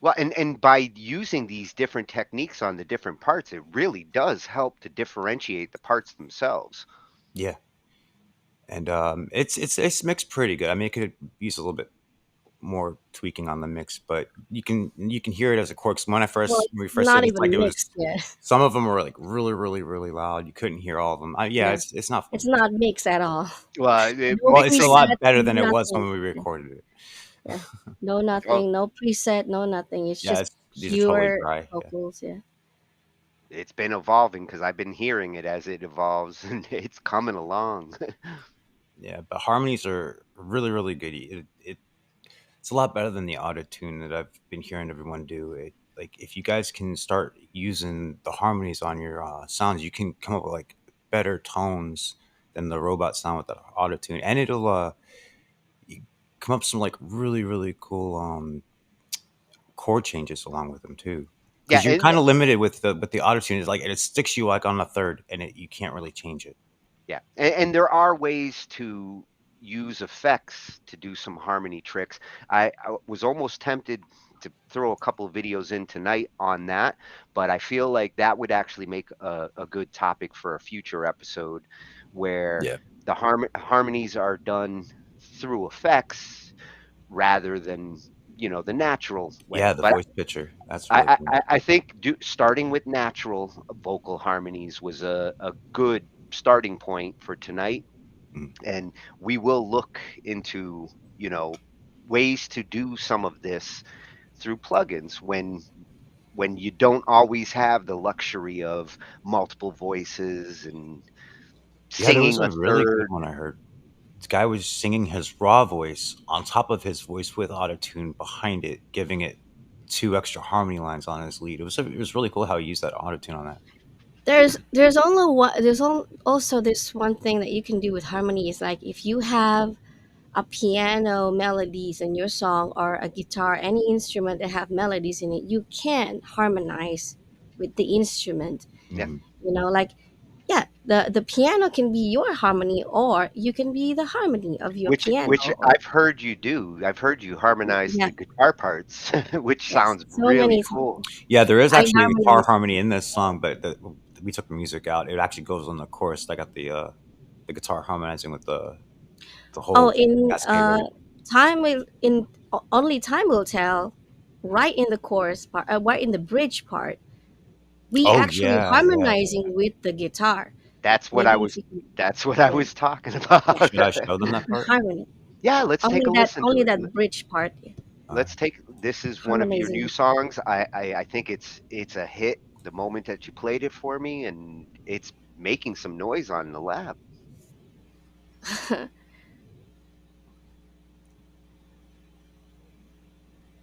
Well, and by using these different techniques on the different parts, it really does help to differentiate the parts themselves. Yeah, and it's mixed pretty good. I mean, it could use a little bit more tweaking on the mix, but you can hear it as a chord. 'Cause Well, when we it's first did not it, it's like even it was mixed yet. some of them were like really really really loud. You couldn't hear all of them. Yeah, Yeah, it's not it's fun. not mixed at all. Well, No Well, it's a mixing. preset, lot better no than it was when nothing. we Yeah, recorded it. yeah. No Oh, nothing, no preset, no nothing. It's Yeah, just these are totally pure dry. Yeah, vocals. Yeah. it's been evolving because I've been hearing it as it evolves, and it's coming along. yeah, but harmonies are really really good. It's a lot better than the auto tune that I've been hearing everyone do. Like if you guys can start using the harmonies on your sounds, you can come up with like better tones than the robot sound with the auto tune, and it'll you come up with some like really really cool chord changes along with them too. Yeah, Because you're and kind of limited with the auto tune. Is like it sticks you like on a third, and you can't really change it. yeah, and there are ways to use effects to do some harmony tricks. I was almost tempted to throw a couple of videos in tonight on that, but I feel like that would actually make a good topic for a future episode where Yeah. the harmonies are done through effects rather than the natural Yeah, way. the But voice pitcher. That's really I cool. I, I think starting with natural vocal harmonies was a good starting point for tonight, Mm. and we will look into ways to do some of this through plugins when you don't always have the luxury of multiple voices and Yeah, there was singing a a really good third. one I heard. This guy was singing his raw voice on top of his voice with autotune behind it, giving it two extra harmony lines on his lead. It was really cool how he used that autotune on that. There's only one. Also this one thing that you can do with harmony is like if you have a piano melodies in your song or a guitar, any instrument that have melodies in it, you can harmonize with the instrument. Yeah, Mm. Like yeah, the piano can be your harmony or you can be the harmony of your piano. which I've heard you do. I've heard you harmonize Yeah, the guitar parts, which yes. sounds So really many cool. times Yeah, there is I actually a guitar harmonize. harmony in this song, but we took the music out. It actually goes on the chorus. I got the guitar harmonizing with the Oh, whole in cascade right here. time will in only time will tell. Right in the chorus part, right in the bridge part, we Oh actually yeah, yeah. harmonizing with the guitar. That's what I Maybe if was you can, that's what I yeah, was talking yeah, about. Should I show them that part? harmony. Yeah, let's take a listen to Only it. that bridge part, yeah, Let's take this is one of your harmonizing new with the songs. I think it's a hit the moment that you played it for me, and it's making some noise on the lab. guitar.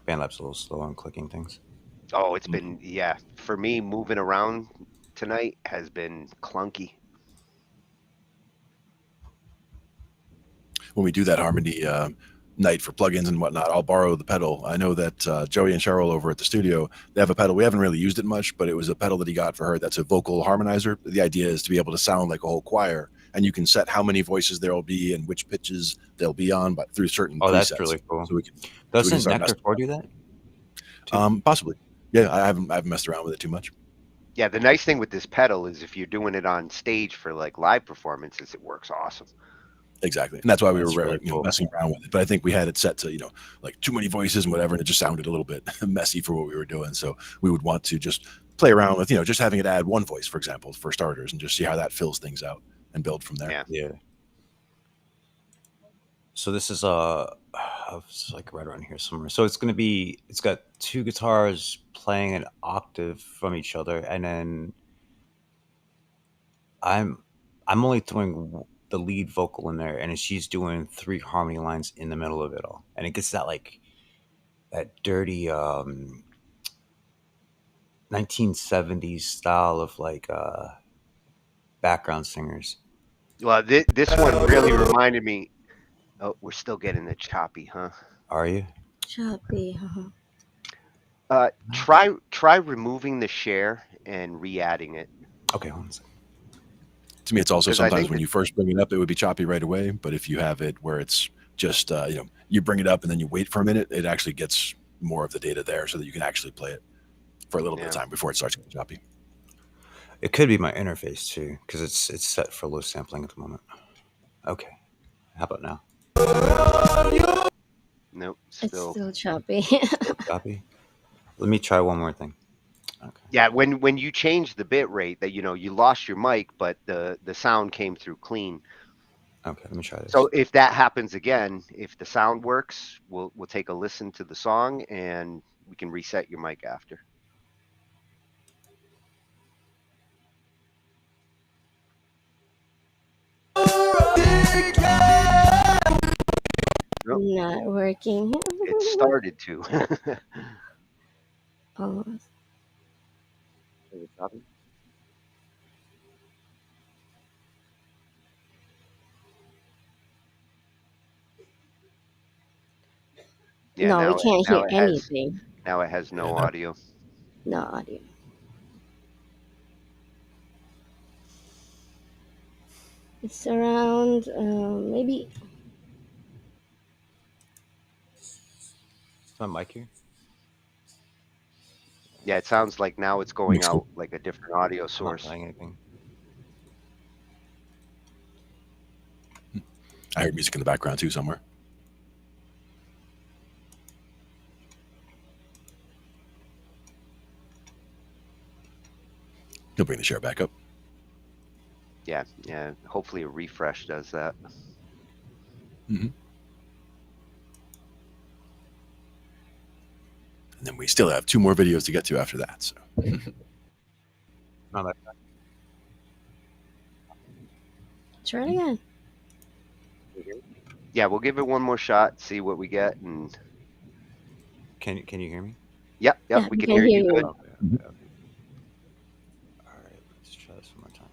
BandLab's a little slow on clicking things. Oh, it's been, yeah, for me moving around tonight has been clunky. When we do that harmony night for plugins and whatnot, I'll borrow the pedal. I know that Joey and Cheryl over at the studio, they have a pedal. We haven't really used it much, but it was a pedal that he got for her. That's a vocal harmonizer. The idea is to be able to sound like a whole choir, and you can set how many voices there will be and which pitches they'll be on, but through certain Oh, presets. that's really cool. So we can Doesn't start Nectar messing 4 around. do that? Possibly. Yeah, I haven't messed around with it too much. Yeah, the nice thing with this pedal is if you're doing it on stage for like live performances, it works awesome. Exactly, and that's why we That's were really cool. messing around with it. But I think we had it set to like too many voices and whatever, and it just sounded a little bit messy for what we were doing. So we would want to just play around with just having it add one voice, for example, for starters, and just see how that fills things out and build from there. Yeah. Yeah. So this is it's like right around here somewhere. So it's got two guitars playing an octave from each other, and then I'm only throwing the lead vocal in there, and then she's doing 3 harmony lines in the middle of it all, and it gets that like that dirty 1970s style of like background singers. Well, this one really reminded me. Oh, we're still getting the choppy, huh? Are you? Choppy. Try removing the share and re-adding it. Okay, hold on a second. To me, it's also 'Cause I sometimes think when you first bring it up, it would be choppy right away. But if you have it where it's just you bring it up and then you wait for a minute, it actually gets more of the data there so that you can actually play it for a little bit of Yeah. time before it starts getting choppy. It could be my interface too, because it's set for low sampling at the moment. Okay, how about now? Nope, It's still. still choppy. Still choppy. Let me try one more thing. Okay. Yeah, when you change the bit rate, that you lost your mic, but the sound came through clean. Okay, let me try this. So if that happens again, if the sound works, we'll take a listen to the song and we can reset your mic after. Nope, Not working. it started to. Almost. Yeah, No, we now can't hear it has anything. no Yeah. audio. No audio. It's around maybe. Is my mic here? Yeah, it sounds like now it's going Mixed it. out like a different audio I'm not source. playing anything. I heard music in the background too somewhere. He'll bring the share back up. Yeah. Hopefully a refresh does that. Mm-hmm. And then we still have 2 more videos to get to after that. So Not like Try it again. Yeah, we'll give it one more shot, see what we get, and Can you hear me? yep, Yeah, we we can can hear hear you you. good. Okay. All right, let's try this one more time.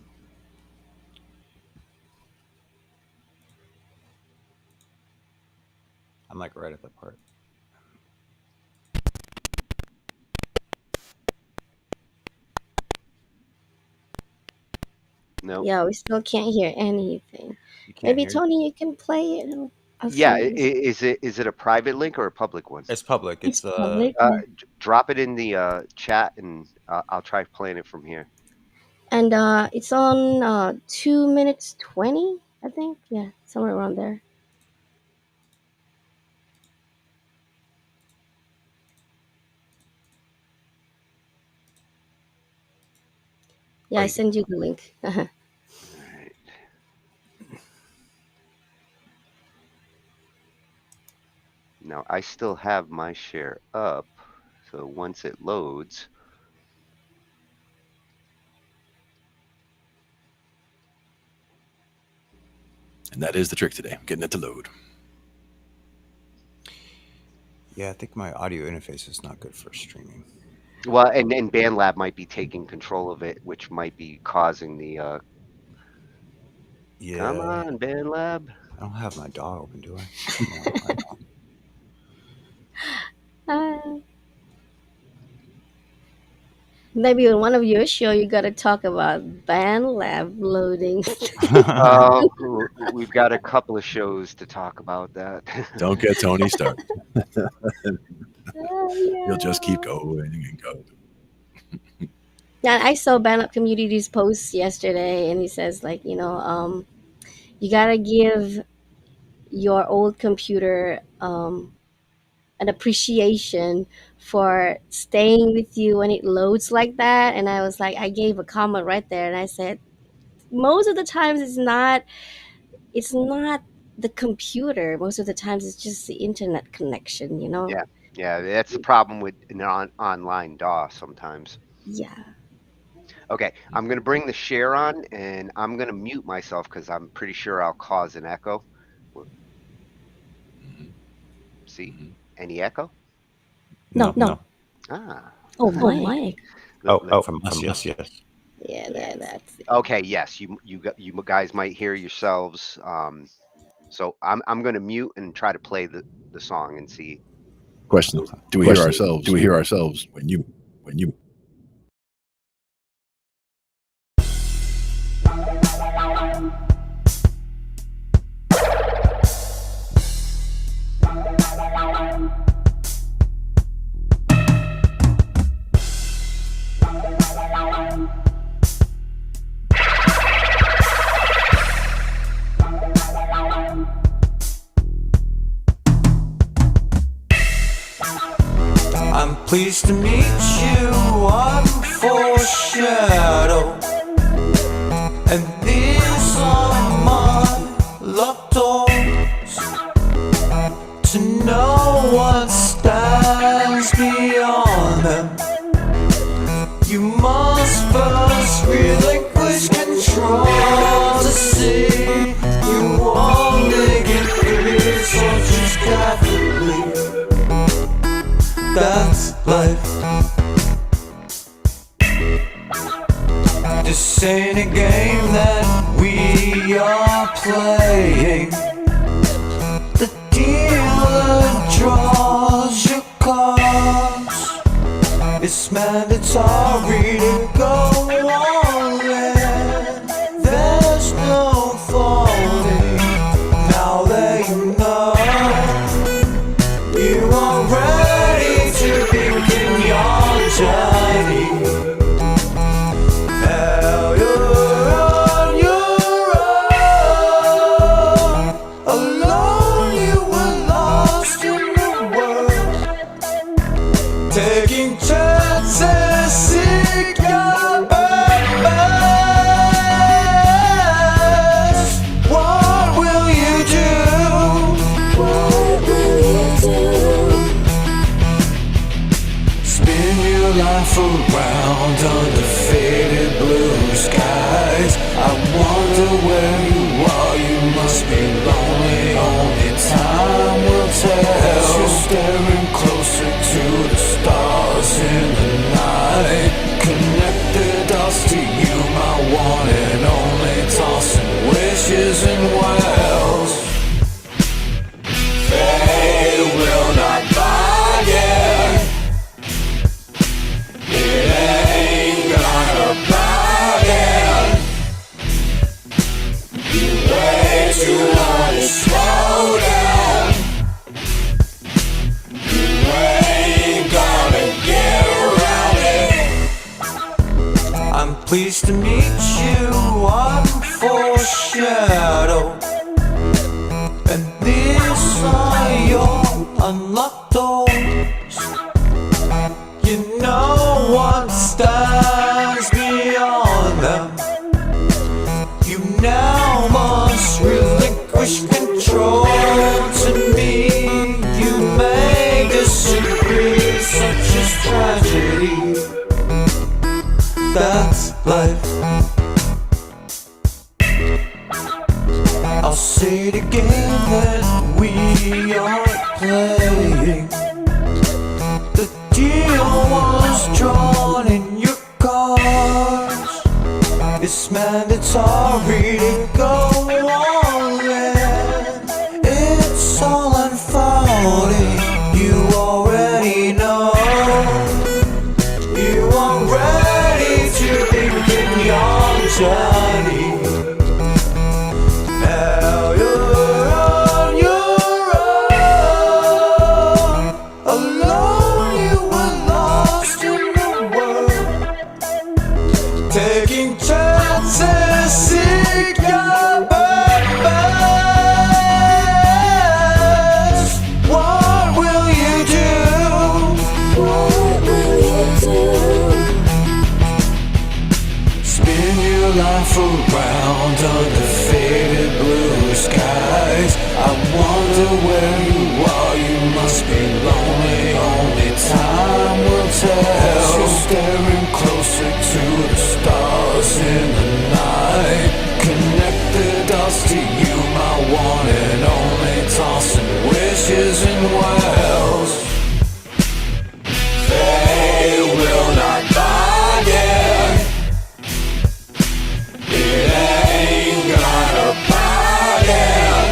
I'm like right at the part. No. Yeah, we still can't hear anything. You can't Maybe hear it? Tony, you can play it. I'll Yeah, see. is it a private link or a public one? It's public. It's It's public. Drop it in the chat, and I'll try playing it from here. And it's on 2 minutes 20, I think. Yeah, somewhere around there. Yeah, I send you the link. Alright. Now I still have my share up, so once it loads, And that is the trick today, getting it to load. Yeah, I think my audio interface is not good for streaming. well, and BandLab might be taking control of it, which might be causing the. Come Yeah. on, BandLab. I don't have my DAW open, do I? No, I don't. Maybe in one of your show you got to talk about BandLab loading. Oh, we've got a couple of shows to talk about that. Don't get Tony started. Yeah. He'll just keep going and going. Yeah, I saw BandLab Community's post yesterday, and he says like, you gotta give your old computer an appreciation for staying with you when it loads like that. And I was like, I gave a comment right there, and I said, most of the times it's not the computer. Most of the times it's just the internet connection. Yeah, that's the problem with an online DAW sometimes. Yeah. Okay, I'm going to bring the share on, and I'm going to mute myself because I'm pretty sure I'll cause an echo. See, any echo? No. Ah. Oh my. From us, yes. Yeah, that's it. Okay, yes, you guys might hear yourselves. So I'm going to mute and try to play the song and see. Question: Do we hear ourselves? Do we hear ourselves when you? I'm pleased to meet you, I'm foreshadow, and these are my locked doors. To no one stands beyond them. You must first relinquish control to see. You won't make it free, so just gotta leave. That's life. This ain't a game that we are playing. The dealer draws your cards. It's mandatory to go all in. There's no falling. Now that you know, you are ready to begin your journey. Now you're on your own. Alone you were lost in the world, taking chances, seek your purpose. What will you do? What will you do? Spin your life around under faded blue skies. I wonder where you are, you must be lonely. Only time will tell. You're staring closer to the stars in the night. Connect the dots to you, my one and only. Tossing wishes and wells. Fate will not bargain. It ain't gonna bargain. You way too long to slow down. You ain't gonna get around it. I'm pleased to meet you, I'm foreshadow, and these are your unlocked doors. You know what stands beyond that's life. I'll say the game that we are playing. The deal was drawn in your cards. It's mandatory to go all in. It's all unfolding. You already know. You are ready to begin your journey. Now you're on your own. Alone you were lost in the world. Taking chances, seek your purpose. What will you do? What will you do? Spin your life around under faded blue skies. I wonder where you are, you must be lonely. Only time will tell. You're staring closer to the stars in the night. Connect the dots to you, my one and only. Tossing wishes and wells. They will not bargain. It ain't gonna bargain.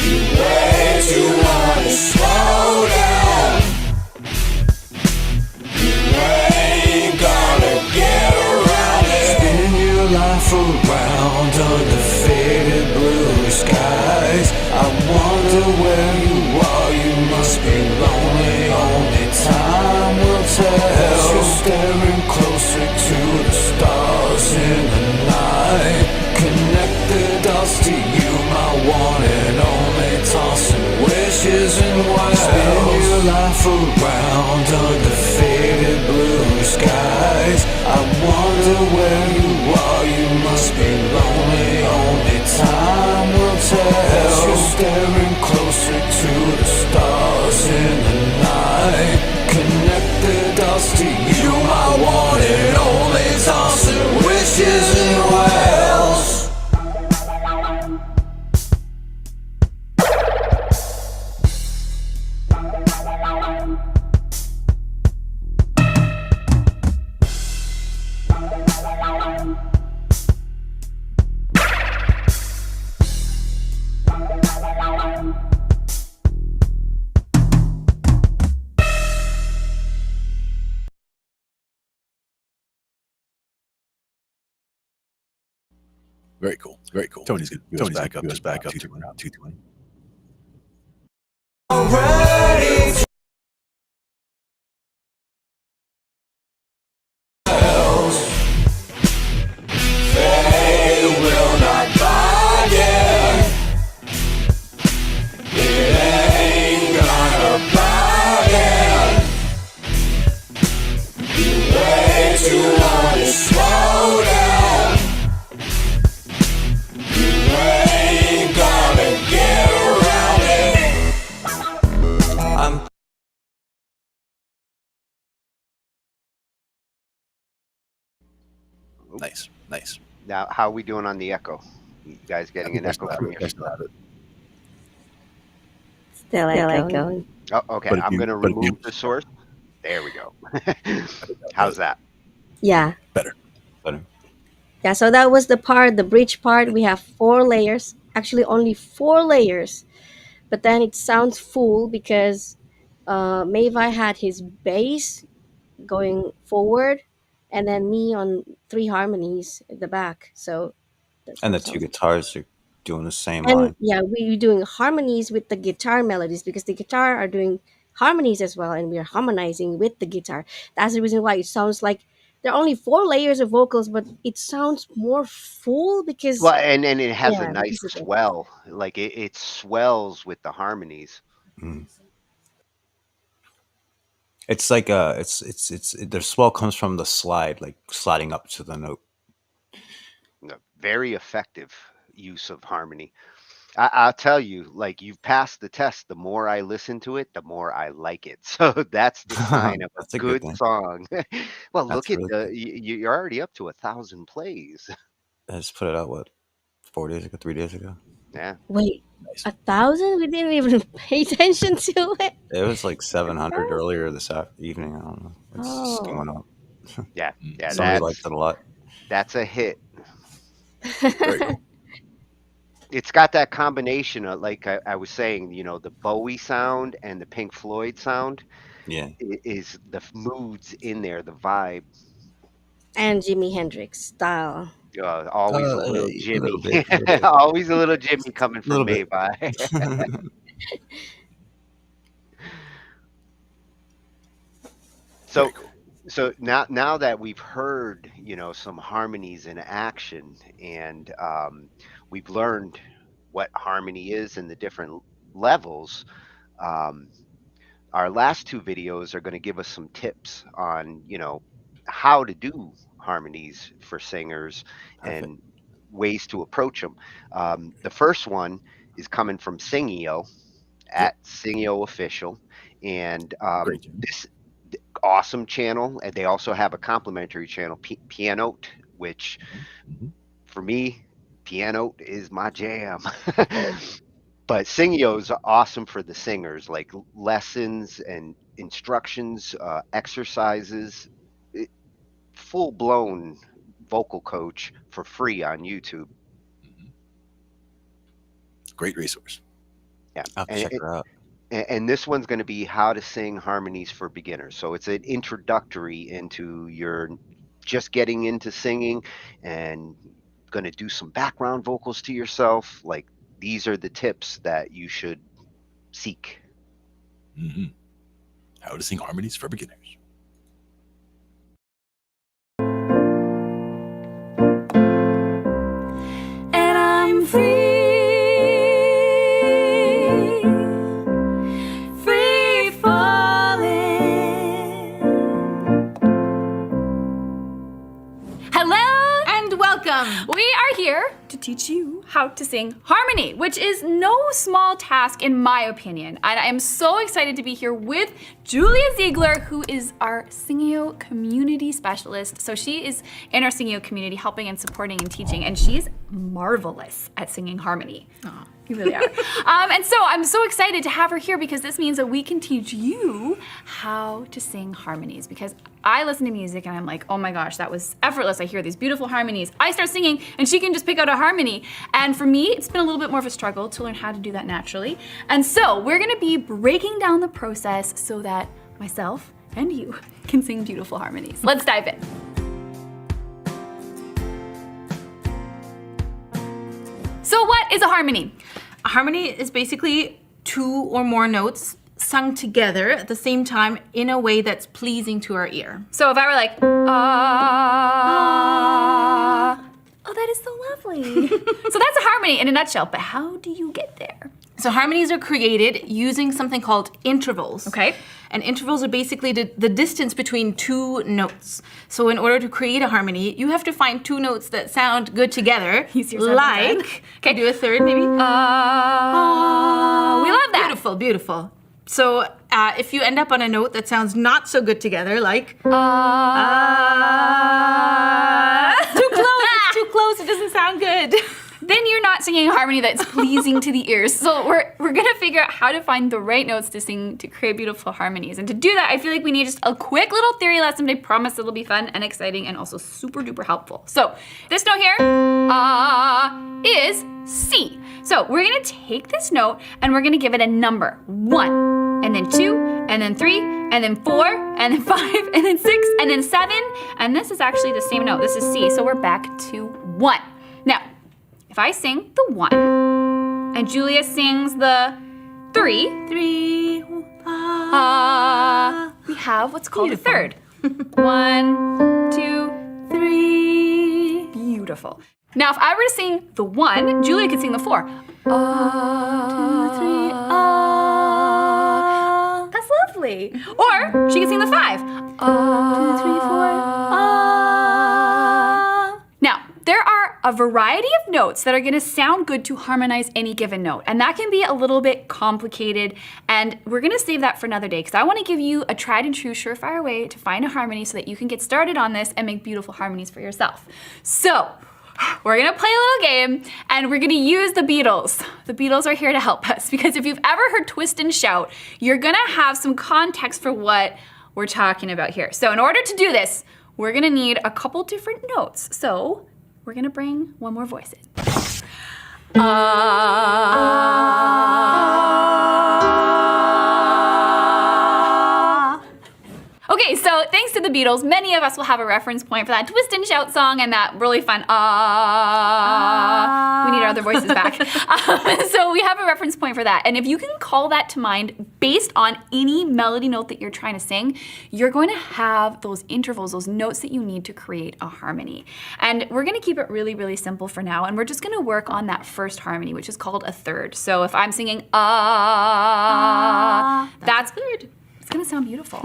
You way too hard to slow down. You ain't gonna get around it. Spin your life around under faded blue skies. I wonder where you are, you must be lonely. Only time will tell. You're staring closer to the stars in the night. Connect the dots to you, my one and only. Tossing wishes and wells. Spin your life around under faded blue skies. I wonder where you are, you must be lonely. Only time will tell. You're staring closer to the stars in the night. Connect the dots to you, my one and only. Tossing wishes and wells. Very cool. Very cool. Tony's good. Tony's back up. Just back up to around 220. Ready to they will not bargain. It ain't gonna bargain. You way too hard to slow down. You ain't gonna get around it. I'm Nice. Nice. Now, how are we doing on the echo? You guys getting an echo from your? Still have it. Still echoing. Oh, okay. But if I'm you- going to but if you- remove the source. There we go. How's that? Yeah. Better. Yeah, so that was the part, the bridge part. We have 4 layers. Actually, only 4 layers. But then it sounds full because Mavi had his bass going forward, and then me on 3 harmonies at the back. So that's And how the it two sounds. guitars are doing the same And line. yeah, we're doing harmonies with the guitar melodies because the guitar are doing harmonies as well, and we're harmonizing with the guitar. That's the reason why it sounds like there are only 4 layers of vocals, but it sounds more full because Well, and it has a yeah, nice because of that. swell. Like it swells with the harmonies. Mm. It's like the swell comes from the slide, like sliding up to the note. Very effective use of harmony. I'll tell you, like you've passed the test. The more I listen to it, the more I like it. So that's the sign of a That's a good good thing. song. Well, look That's at really the good. you're already up to 1,000 plays. I just put it out, what, 4 days ago, 3 days ago? Yeah. Wait, Nice. 1,000? We didn't even pay attention to it. It was like 700 Impressed. earlier this evening. I don't know. It's just Oh. going up. Yeah. Yeah. Somebody liked it a lot. That's a hit. Very cool. It's got that combination of, like I was saying, the Bowie sound and the Pink Floyd sound Yeah. is the moods in there, the vibe. And Jimi Hendrix style. Always a A little little Jimmy. bit. A little bit. Always a little Jimmy coming A from little me bit. by. So Very cool. so now that we've heard, some harmonies in action, and we've learned what harmony is in the different levels, um, our last two videos are going to give us some tips on, how to do harmonies for singers Perfect. and ways to approach them. The first one is coming from Singio Yep. at Singio Official, and Great job. this awesome channel, and they also have a complimentary channel, Pianote, which Mhm. for me, Pianote is my jam. But Singio's awesome for the singers, like lessons and instructions, exercises, full blown vocal coach for free on YouTube. Mhm. Great resource. Yeah, I'll have to and check her out. this one's going to be how to sing harmonies for beginners. So it's an introductory into your just getting into singing, and going to do some background vocals to yourself. Like, these are the tips that you should seek. Mhm. How to sing harmonies for beginners. And I'm free falling. Hello and welcome. We are here to teach you how to sing harmony, which is no small task in my opinion. And I am so excited to be here with Julia Ziegler, who is our Singio community specialist. So she is in our Singio community helping and supporting and teaching, and she's marvelous at singing harmony. Oh, you really are. And so I'm so excited to have her here because this means that we can teach you how to sing harmonies, because I listen to music and I'm like, oh my gosh, that was effortless. I hear these beautiful harmonies. I start singing and she can just pick out a harmony. And for me, it's been a little bit more of a struggle to learn how to do that naturally. And so we're gonna be breaking down the process so that myself and you can sing beautiful harmonies. Let's dive in. So what is a harmony? A harmony is basically two or more notes sung together at the same time in a way that's pleasing to our ear. So if I were like, ah, oh, that is so lovely. So that's a harmony in a nutshell, but how do you get there? So harmonies are created using something called intervals. Okay. And intervals are basically the distance between two notes. So in order to create a harmony, you have to find two notes that sound good together. Like, okay, do a third maybe. We love that. Beautiful, beautiful. So if you end up on a note that sounds not so good together, like Too close, it's too close, it doesn't sound good. then you're not singing a harmony that's pleasing to the ears. So we're gonna figure out how to find the right notes to sing to create beautiful harmonies. And to do that, I feel like we need just a quick little theory lesson, but I promise it'll be fun and exciting and also super duper helpful. So this note here is C. So we're gonna take this note and we're gonna give it a number. 1, and then 2, and then 3, and then 4, and then 5, and then 6, and then 7. And this is actually the same note. This is C, so we're back to 1. Now, if I sing the 1, and Julia sings the 3, we have what's called a third. 1, 2, 3. Beautiful. Now, if I were to sing the 1, Julia could sing the 4. 2, 3, That's lovely. Or she could sing the 5. 2, 3, 4. Now, there are a variety of notes that are gonna sound good to harmonize any given note. And that can be a little bit complicated, and we're gonna save that for another day because I wanna give you a tried and true surefire way to find a harmony so that you can get started on this and make beautiful harmonies for yourself. So, we're gonna play a little game and we're gonna use the Beatles. The Beatles are here to help us because if you've ever heard Twist and Shout, you're gonna have some context for what we're talking about here. So in order to do this, we're gonna need a couple different notes. So we're gonna bring one more voice in. Okay, so thanks to the Beatles, many of us will have a reference point for that Twist and Shout song and that really fun we need our other voices back. So we have a reference point for that. And if you can call that to mind based on any melody note that you're trying to sing, you're going to have those intervals, those notes that you need to create a harmony. And we're gonna keep it really, really simple for now. And we're just gonna work on that first harmony, which is called a third. So if I'm singing that's third. It's gonna sound beautiful.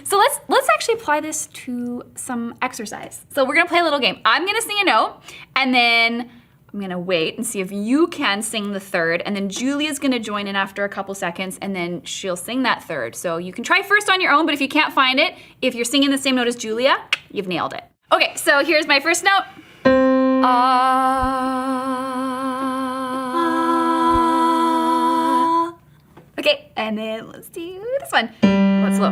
So let's actually apply this to some exercise. So we're gonna play a little game. I'm gonna sing a note, and then I'm gonna wait and see if you can sing the third, and then Julia's gonna join in after a couple seconds, and then she'll sing that third. So you can try first on your own, but if you can't find it, if you're singing the same note as Julia, you've nailed it. Okay, so here's my first note. Okay, and then let's do this one. Oh, it's slow.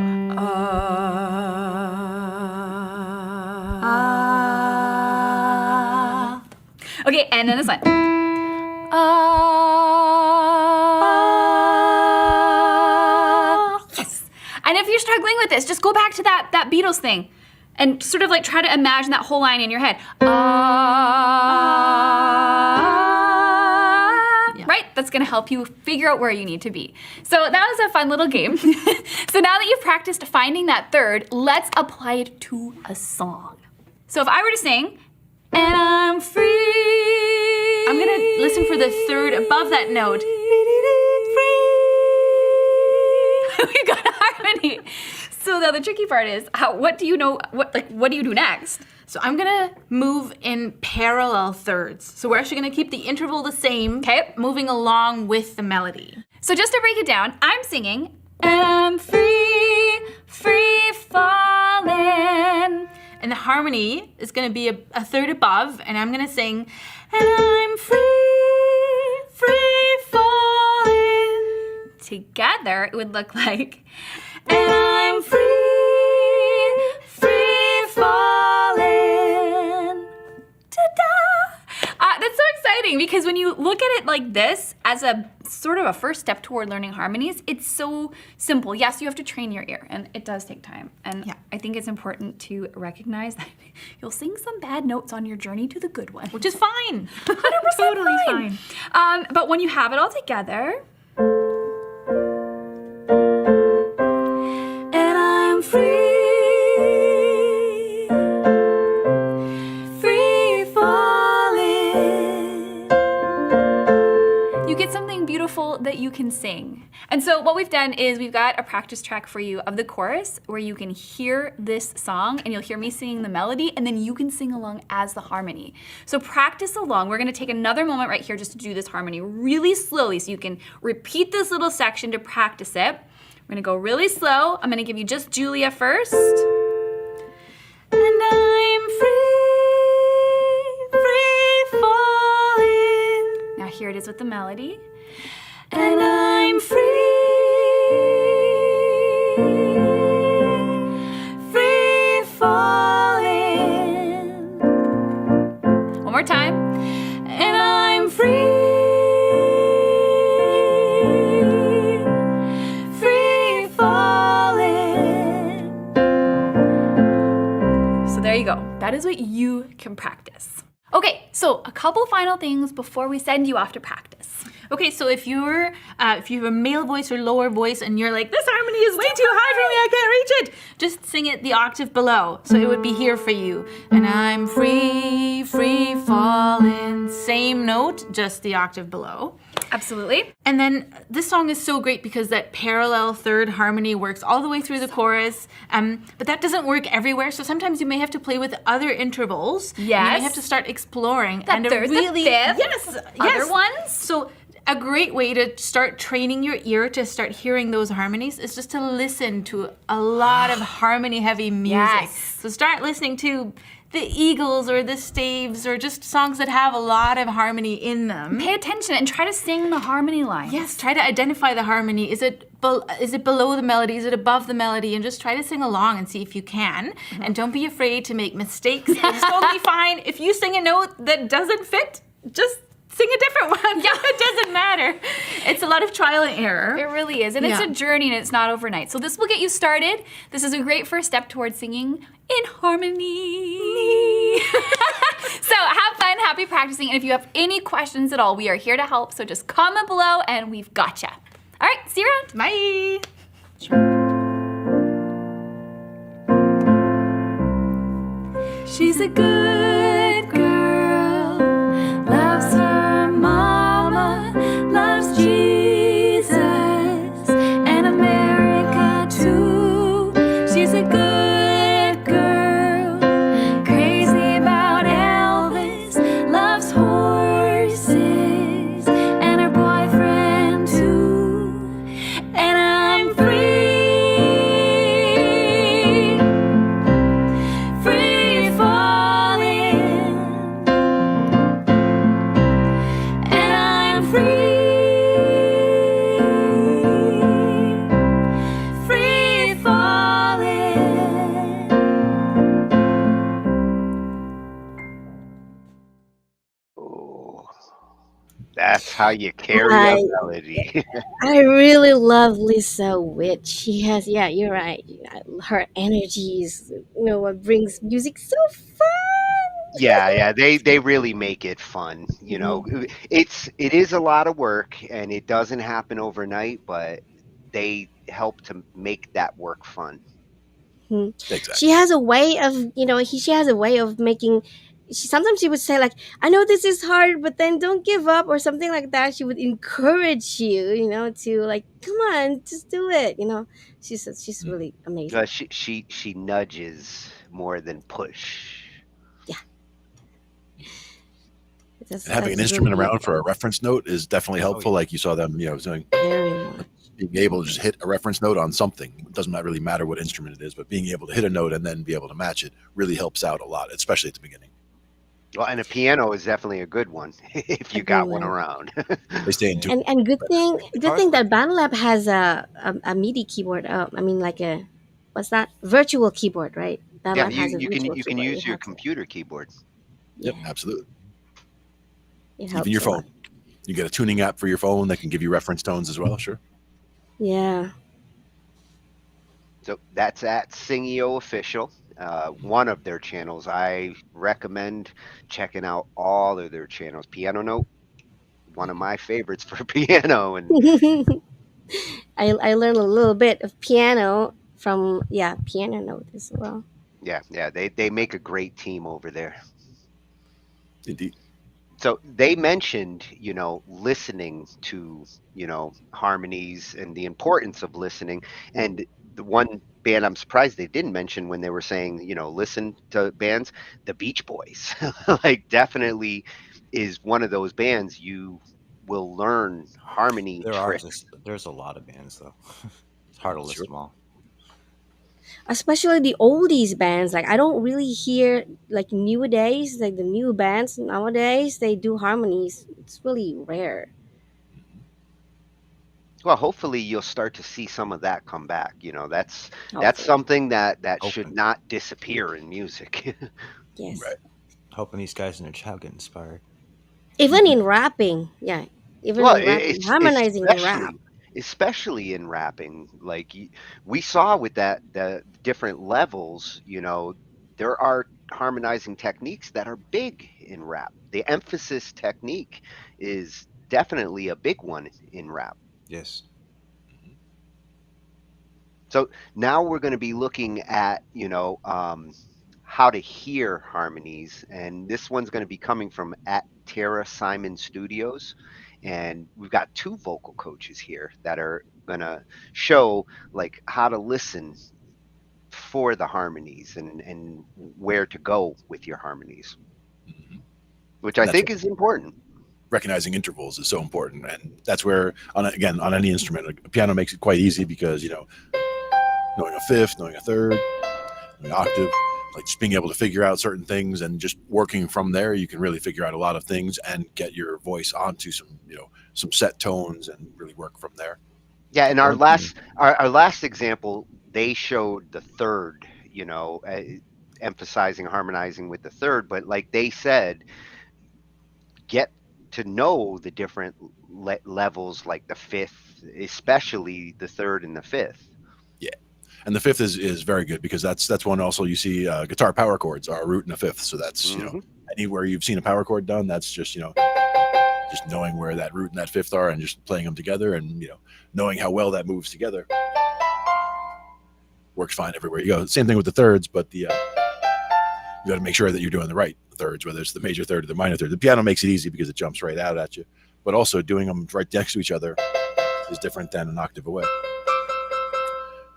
Okay, and then this one. Yes. And if you're struggling with this, just go back to that Beatles thing and sort of like try to imagine that whole line in your head. Right? That's gonna help you figure out where you need to be. So that was a fun little game. So now that you've practiced finding that third, let's apply it to a song. So if I were to sing, and I'm free. I'm gonna listen for the third above that note. We got a harmony. So now the tricky part is, what do you know, what do you do next? So I'm gonna move in parallel thirds. So we're actually gonna keep the interval the same, okay, moving along with the melody. So just to break it down, I'm singing, and I'm free, free falling. And the harmony is gonna be a third above, and I'm gonna sing, and I'm free, free falling. Together, it would look like, and I'm free, free falling. Ta-da! That's so exciting because when you look at it like this as a sort of a first step toward learning harmonies, it's so simple. Yes, you have to train your ear, and it does take time. And yeah, I think it's important to recognize that you'll sing some bad notes on your journey to the good one, which is fine. 100% totally fine. But when you have it all together, and I'm free. beautiful that you can sing. And so what we've done is we've got a practice track for you of the chorus where you can hear this song and you'll hear me singing the melody and then you can sing along as the harmony. So practice along. We're gonna take another moment right here just to do this harmony really slowly so you can repeat this little section to practice it. We're gonna go really slow. I'm gonna give you just Julia first. And I'm free, free falling. Now here it is with the melody. And I'm free, free falling. One more time. And I'm free, free falling. So there you go. That is what you can practice. Okay, so a couple final things before we send you off to practice. Okay, so if you have a male voice or lower voice and you're like, this harmony is way too high for me, I can't reach it. Just sing it the octave below. So it would be here for you. And I'm free, free falling. Same note, just the octave below. Absolutely. And then this song is so great because that parallel third harmony works all the way through the chorus. But that doesn't work everywhere. So sometimes you may have to play with other intervals. And you may have to start exploring. The third, the fifth. Yes. Other ones. So a great way to start training your ear to start hearing those harmonies is just to listen to a lot of harmony-heavy music. Yes. So start listening to the Eagles or the Staves or just songs that have a lot of harmony in them. Pay attention and try to sing the harmony lines. Yes, try to identify the harmony. Is it below the melody? Is it above the melody? And just try to sing along and see if you can. And don't be afraid to make mistakes. It's totally fine. If you sing a note that doesn't fit, just sing a different one. Yeah, it doesn't matter. It's a lot of trial and error. It really is. And it's a journey and it's not overnight. So this will get you started. This is a great first step towards singing in harmony. So have fun, happy practicing. And if you have any questions at all, we are here to help. So just comment below and we've got you. All right, see you around. Bye. She's a good girl, loves her mama, loves Jesus and America too. She's a good girl, crazy about Elvis, loves horses and her boyfriend too. And I'm free, free falling. And I'm free, free falling. Oh, that's how you carry a melody. I really love Lisa Witt. She has, yeah, you're right. Her energy is, what brings music so fun. Yeah, they really make it fun. It is a lot of work and it doesn't happen overnight, but they help to make that work fun. Exactly. She has a way of, she has a way of making. Sometimes she would say like, "I know this is hard, but then don't give up" or something like that. She would encourage you, to like, "Come on, just do it." She's really amazing. She nudges more than push. That's, And having an that's instrument really around for a reference note is definitely helpful. Like you saw them, doing. very much. Being able to just hit a reference note on something, it doesn't really matter what instrument it is, but being able to hit a note and then be able to match it really helps out a lot, especially at the beginning. Well, and a piano is definitely a good one if you got one around. They stay in tune. And good thing that BandLab has a MIDI keyboard. Like a, what's that? Virtual keyboard, right? Yeah, BandLab has a you virtual can keyboard. use It your helps. computer keyboard. Yep, absolutely. It helps Even your a lot. phone. You get a tuning app for your phone that can give you reference tones as well. Sure. Yeah. So that's at Singio Official, one of their channels. I recommend checking out all of their channels. Piano Note, one of my favorites for piano, and I learned a little bit of piano from Piano Note as well. yeah, they make a great team over there. Indeed. So they mentioned, listening to, harmonies and the importance of listening. And the one band I'm surprised they didn't mention when they were saying, listen to bands, the Beach Boys, like definitely is one of those bands you will learn harmony tricks. There's a lot of bands though. It's hard to list them all. Especially the oldies bands. Like I don't really hear like nowadays, like the new bands nowadays, they do harmonies. It's really rare. Well, hopefully you'll start to see some of that come back. That's Hopefully. something that should not disappear in music. Yes. Right. Hoping these guys in their chat get inspired. Even in rapping, yeah. Even Well, in rapping, harmonizing in rap. especially in rapping, like we saw with the different levels, there are harmonizing techniques that are big in rap. The emphasis technique is definitely a big one in rap. Yes. So now we're going to be looking at, how to hear harmonies. And this one's going to be coming from at Tara Simon Studios. And we've got two vocal coaches here that are going to show like how to listen for the harmonies and where to go with your harmonies, which I That's think is important. recognizing intervals is so important, and that's where on any instrument, a piano makes it quite easy because knowing a fifth, knowing a third, knowing an octave, like just being able to figure out certain things and just working from there, you can really figure out a lot of things and get your voice onto some set tones and really work from there. Yeah, and our last example, they showed the third, emphasizing harmonizing with the third, but like they said, get to know the different levels, like the fifth, especially the third and the fifth. Yeah, and the fifth is very good because that's one also you see guitar power chords are a root and a fifth. So that's anywhere you've seen a power chord done, that's just just knowing where that root and that fifth are and just playing them together and knowing how well that moves together works fine everywhere you go. Same thing with the thirds, but you got to make sure that you're doing the right thirds, whether it's the major third or the minor third. The piano makes it easy because it jumps right out at you, but also doing them right next to each other is different than an octave away,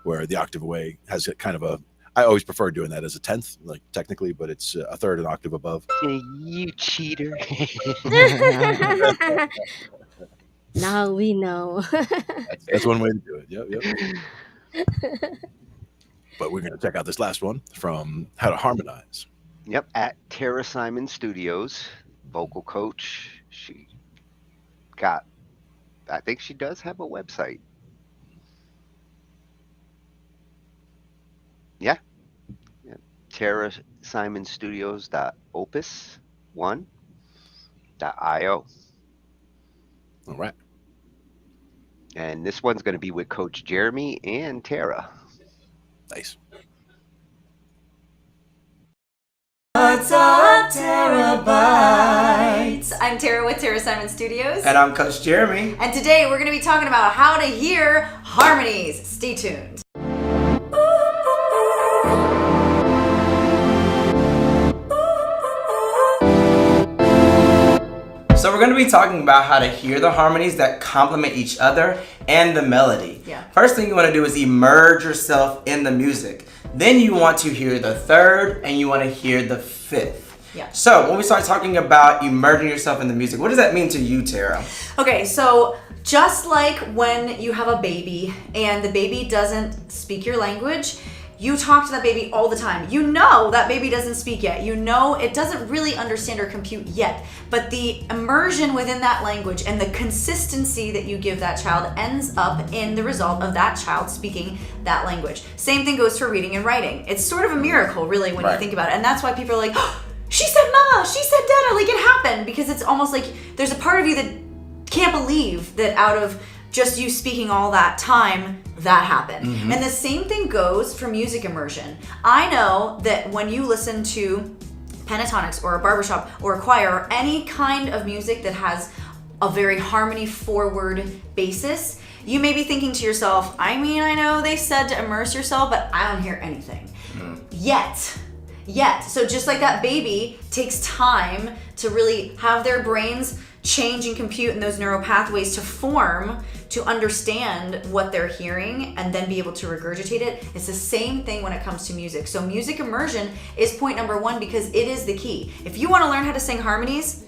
where the octave away has kind of I always prefer doing that as a tenth, like technically, but it's a third an octave above. You cheater. Now we know. That's one way to do it. Yep. But we're going to check out this last one from How to Harmonize. Yep, at Tara Simon Studios, vocal coach. I think she does have a website. Yeah. Tara Simon Studios.opus1.io. All right. And this one's going to be with Coach Jeremy and Tara. Nice. What's up, Terabytes? I'm Tara with Tara Simon Studios. And I'm Coach Jeremy. And today we're going to be talking about how to hear harmonies. Stay tuned. So we're going to be talking about how to hear the harmonies that complement each other and the melody. Yeah. First thing you want to do is immerse yourself in the music. Then you want to hear the third and you want to hear the fifth. Yeah. So when we start talking about immersing yourself in the music, what does that mean to you, Tara? Okay, so just like when you have a baby and the baby doesn't speak your language, you talk to that baby all the time. You know that baby doesn't speak yet. You know it doesn't really understand or compute yet. But the immersion within that language and the consistency that you give that child ends up in the result of that child speaking that language. Same thing goes for reading and writing. It's sort of a miracle, really, when you think about it. And that's why people are like, oh, she said mama, she said dada, like it happened. Because it's almost like there's a part of you that can't believe that out of just you speaking all that time, that happened. Mm-hmm. And the same thing goes for music immersion. I know that when you listen to pentatonics or a barbershop or a choir or any kind of music that has a very harmony forward basis, you may be thinking to yourself, I mean, I know they said to immerse yourself, but I don't hear anything. Yet. So just like that baby takes time to really have their brains change and compute in those neural pathways to form, to understand what they're hearing and then be able to regurgitate it. It's the same thing when it comes to music. So music immersion is point number one because it is the key. If you want to learn how to sing harmonies,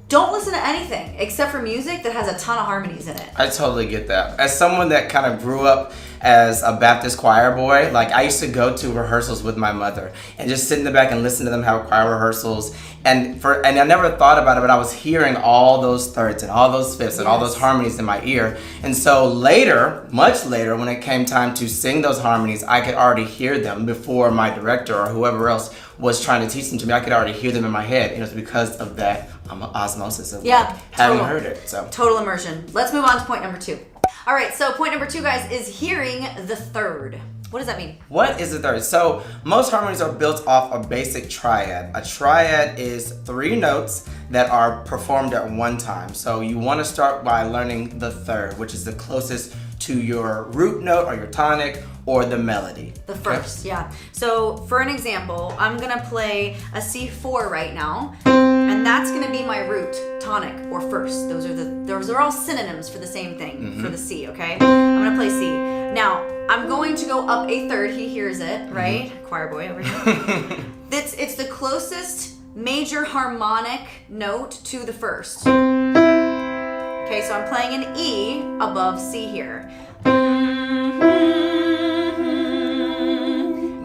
don't listen to anything except for music that has a ton of harmonies in it. I totally get that. As someone that kind of grew up as a Baptist choir boy, like I used to go to rehearsals with my mother and just sit in the back and listen to them have choir rehearsals. And I never thought about it, but I was hearing all those thirds and all those fifths and all those harmonies in my ear. And so later, much later, when it came time to sing those harmonies, I could already hear them before my director or whoever else was trying to teach them to me. I could already hear them in my head. And it was because of that osmosis of having heard it. So total immersion. Let's move on to point number two. All right, so point number two, guys, is hearing the third. What does that mean? What is the third? So most harmonies are built off a basic triad. A triad is 3 notes that are performed at one time. So you want to start by learning the third, which is the closest to your root note or your tonic or the melody. The first, yeah. So for an example, I'm gonna play a C4 right now, and that's gonna be my root, tonic, or first. Those are all synonyms for the same thing, for the C, okay? I'm gonna play C. Now, I'm going to go up a third, he hears it, right? Choir boy over here. It's the closest major harmonic note to the first. Okay, so I'm playing an E above C here.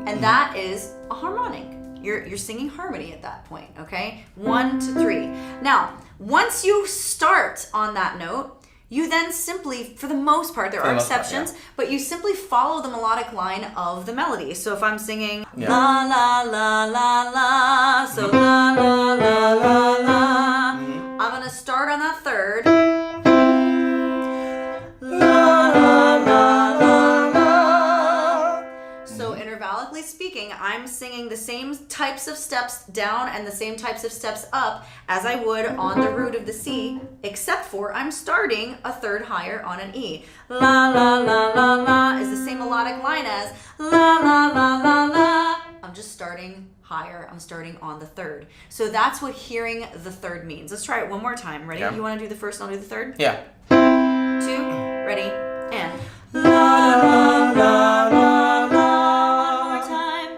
And that is a harmonic. You're singing harmony at that point, okay? 1 to 3. Now, once you start on that note, you then simply, for the most part, there are exceptions, but you simply follow the melodic line of the melody. So if I'm singing la la la la la, so la la la la la, I'm gonna start on that third. La la la la la. So intervallically speaking, I'm singing the same types of steps down and the same types of steps up as I would on the root of the C, except for I'm starting a third higher on an E. La la la la la is the same melodic line as la la la la la. I'm just starting higher. I'm starting on the third. So that's what hearing the third means. Let's try it one more time. Ready? Yeah. You want to do the first and I'll do the third? Yeah. 2, ready, and la la la la la. One more time.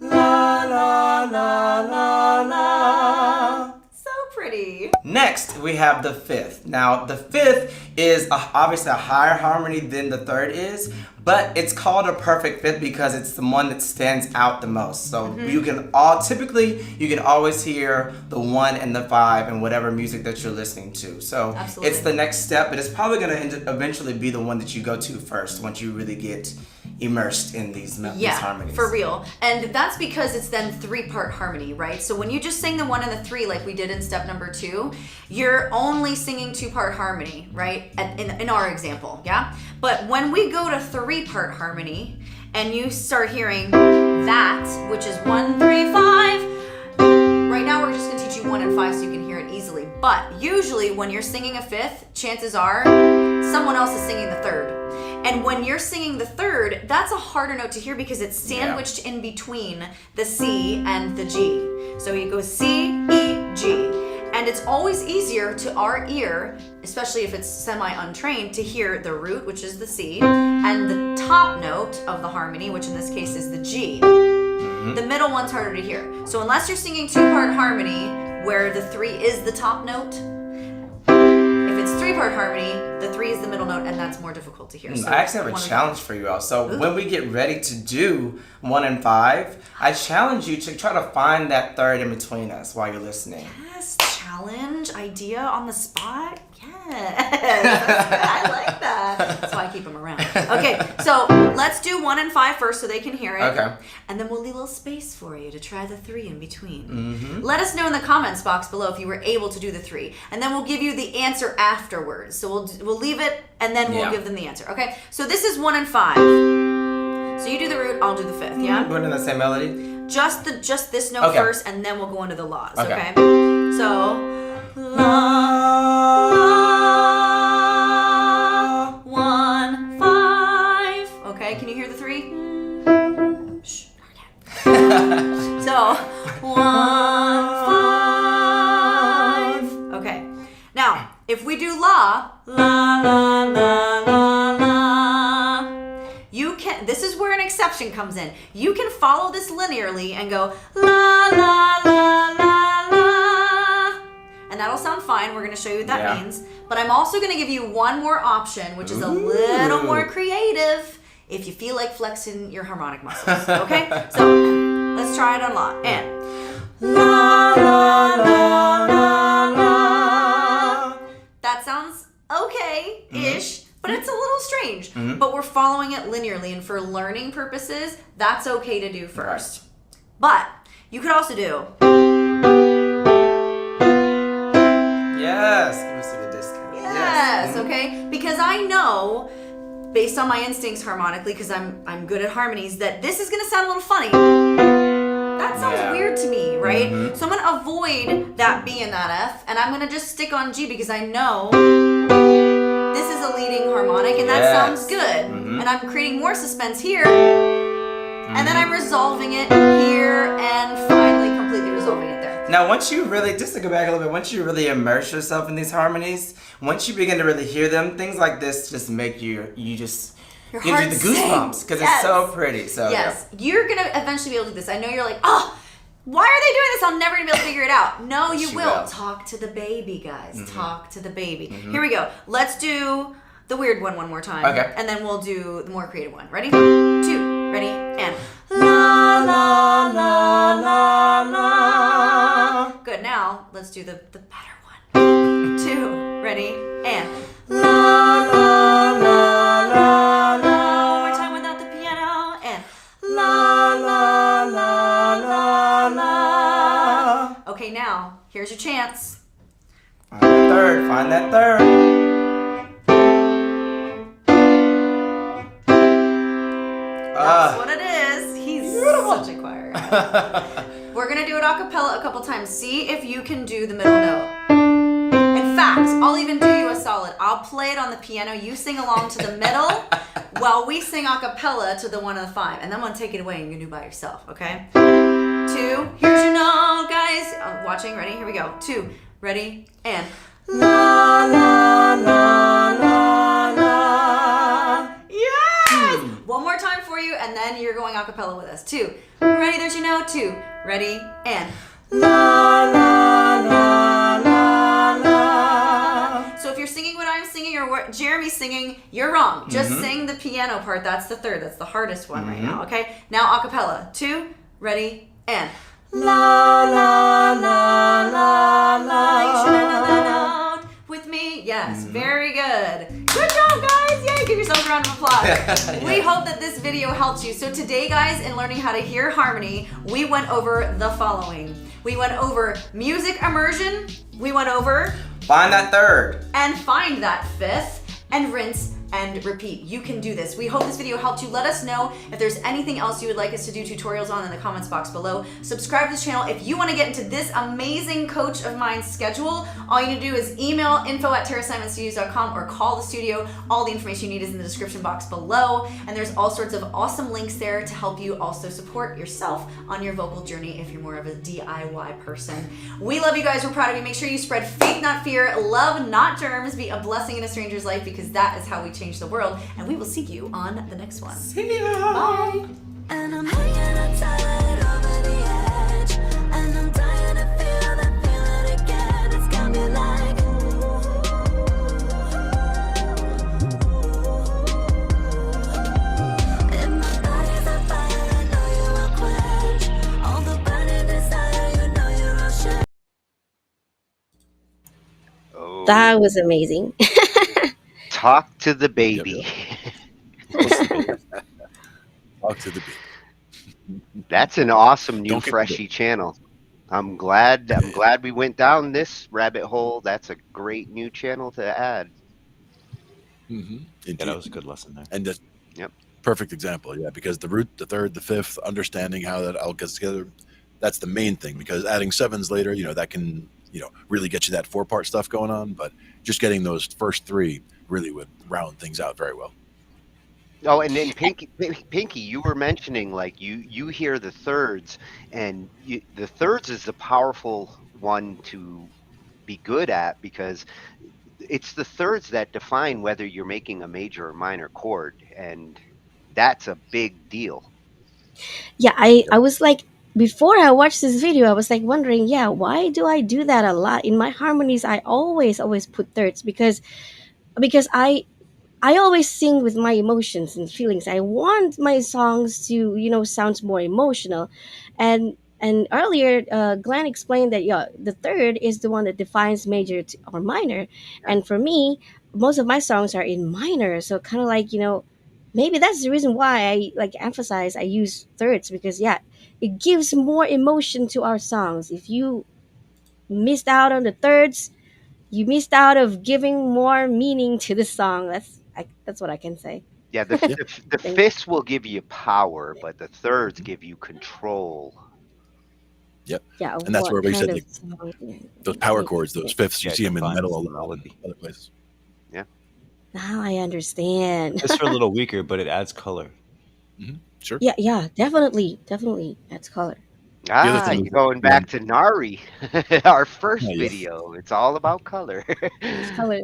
La la la la la. So pretty. Next, we have the fifth. Now, the fifth is obviously a higher harmony than the third is, but it's called a perfect fifth because it's the one that stands out the most. So you can always hear the 1 and the 5 in whatever music that you're listening to. So it's the next step, but it's probably going to eventually be the one that you go to first once you really get immersed in these harmonies. For real. And that's because it's then 3-part harmony, right? So when you just sing the 1 and the 3 like we did in step number 2, you're only singing 2-part harmony, right? In our example, yeah? But when we go to 3-part harmony and you start hearing that, which is 1, 3, 5, right now we're just gonna teach you 1 and 5 so you can hear it easily. But usually when you're singing a 5th, chances are someone else is singing the 3rd. And when you're singing the 3rd, that's a harder note to hear because it's sandwiched in between the C and the G. So it goes C, E, G. And it's always easier to our ear, especially if it's semi-untrained, to hear the root, which is the C, and the top note of the harmony, which in this case is the G. The middle one's harder to hear. So unless you're singing 2-part harmony, where the 3 is the top note, if it's 3-part harmony, the 3 is the middle note, and that's more difficult to hear. So I actually have a challenge for you all. So when we get ready to do 1 and 5, I challenge you to try to find that 3rd in between us while you're listening. Yes, challenge, idea on the spot. Yes, I like that. That's why I keep them around. Okay, so let's do 1 and 5 first so they can hear it. Okay. And then we'll leave a little space for you to try the 3 in between. Let us know in the comments box below if you were able to do the 3. And then we'll give you the answer afterwards. So we'll leave it and then we'll give them the answer. Okay, so this is 1 and 5. So you do the root, I'll do the 5th, yeah? Going in the same melody? Just this note first, and then we'll go into the laws, okay? So, la, 1, 5. Okay, can you hear the 3? Shh, so, 1, 5. Okay, now, if we do la, la, la, la, la, la, you can, this is where an exception comes in. You can follow this linearly and go la, la, la, la, la. And that'll sound fine. We're going to show you what that means. But I'm also going to give you one more option, which is a little more creative if you feel like flexing your harmonic muscles. Okay? So let's try it on la. And la, la, la, la, la. That sounds okay-ish. But it's a little strange. But we're following it linearly, and for learning purposes, that's okay to do first. But you could also do. Yes, give us a good discount. Yes, okay? Because I know, based on my instincts harmonically, because I'm good at harmonies, that this is gonna sound a little funny. That sounds weird to me, right? So I'm gonna avoid that B and that F, and I'm gonna just stick on G because I know this is a leading harmonic, and that Yes. sounds good. Mhm. And I'm creating more suspense here, and then I'm resolving it here, and finally completely resolving it there. Now, once you really, just to go back a little bit, once you really immerse yourself in these harmonies, once you begin to really hear them, things like this just make you just Your gives you heart the goosebumps because it's so Yes. pretty. So Yes, you're gonna eventually be able to do this. I know you're like, oh, why are they doing this? I'm never gonna be able to figure it out. No, you She will. will. Talk to the baby, guys. Mhm. Talk to the baby. Mhm. Here we go. Let's do the weird one more time. Okay. And then we'll do the more creative one. Ready? 2, ready, and la la la la la. Good. Now let's do the better one. 2, ready, and la la la la la. One more time without the piano, and la la la la la. Okay, now here's your chance. Find that third. Find that third. That's what it is. He's such a choir guy. We're gonna do it a cappella a couple times. See if you can do the middle note. In fact, I'll even do you a solid. I'll play it on the piano. You sing along to the middle while we sing a cappella to the 1 of the 5. And then I'm gonna take it away and you can do it by yourself, okay? 2, here's your note, guys. Watching, ready? Here we go. 2, ready, and la la la la la. Yes! One more time for you, and then you're going a cappella with us. 2, ready, there's your note. 2, ready, and la la la la la. So if you're singing what I'm singing or what Jeremy's singing, you're wrong. Just sing the piano part. That's the third. That's the hardest one right now, okay? Now a cappella. 2, ready, and la la la la la. You should have done that note with me. Yes, very good. Good job, guys. Yay, give yourselves a round of applause. We hope that this video helped you. So today, guys, in learning how to hear harmony, we went over the following. We went over music immersion. We went over Find that third. and find that 5th, and rinse and repeat. You can do this. We hope this video helped you. Let us know if there's anything else you would like us to do tutorials on in the comments box below. Subscribe to this channel. If you want to get into this amazing coach of mine's schedule, all you need to do is email info@terrasimonstudios.com or call the studio. All the information you need is in the description box below. And there's all sorts of awesome links there to help you also support yourself on your vocal journey if you're more of a DIY person. We love you guys. We're proud of you. Make sure you spread faith, not fear, love, not germs. Be a blessing in a stranger's life because that is how we change the world. And we will see you on the next one. See ya. Bye. And I'm hanging outside over the edge, and I'm dying to feel that feeling again. It's got me like if my body's on fire, I know you will quench all the burning desire. You know you're all shit. Oh, That was amazing. talk to the baby. Talk to the beat. That's an awesome new Don't get freshy channel. I'm glad we went down this rabbit hole. That's a great new channel to add. Yeah, that was a good lesson there. And just Yep. perfect example, yeah, because the root, the third, the fifth, understanding how that all gets together, that's the main thing. Because adding sevens later, that can, really get you that 4-part stuff going on. But just getting those first 3 really would round things out very well. Oh, and then Pinky, you were mentioning like you hear the thirds, and the thirds is the powerful one to be good at because it's the thirds that define whether you're making a major or minor chord, and that's a big deal. Yeah, I was like, before I watched this video, I was like wondering, yeah, why do I do that a lot in my harmonies? I always put thirds because I always sing with my emotions and feelings. I want my songs to, sound more emotional. And earlier, Glenn explained that the third is the one that defines major or minor. And for me, most of my songs are in minor. So kind of like, maybe that's the reason why I like emphasize I use thirds because it gives more emotion to our songs. If you missed out on the thirds, you missed out of giving more meaning to the song. That's what I can say. Yeah, the fifths will give you power, but the thirds give you control. Yep. Yeah, And that's where we said kind like, of song those power chords, those fifths, you Yeah, see them in defines metal a the lot, melody. other places. Yeah. Now I understand. It's a little weaker, but it adds color. Sure. Yeah, definitely. That's color. The other Ah, thing you're is that going you back to Nari, our first yeah, video. It's all about color. It's color.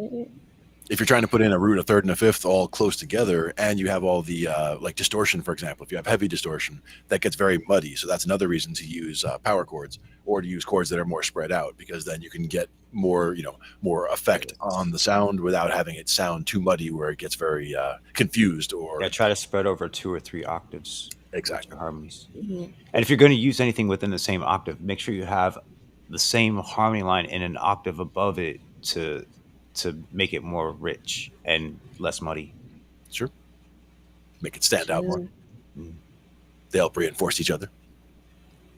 if you're trying to put in a root, a third, and a fifth all close together, and you have all the like distortion, for example, if you have heavy distortion, that gets very muddy. So that's another reason to use power chords or to use chords that are more spread out, because then you can get more, more effect on the sound without having it sound too muddy where it gets very confused. Or Yeah, try to spread over 2 or 3 octaves. Exactly. With your harmonies. Mhm. And if you're going to use anything within the same octave, make sure you have the same harmony line in an octave above it to make it more rich and less muddy. Sure. Make it stand out more. Mm. They help reinforce each other.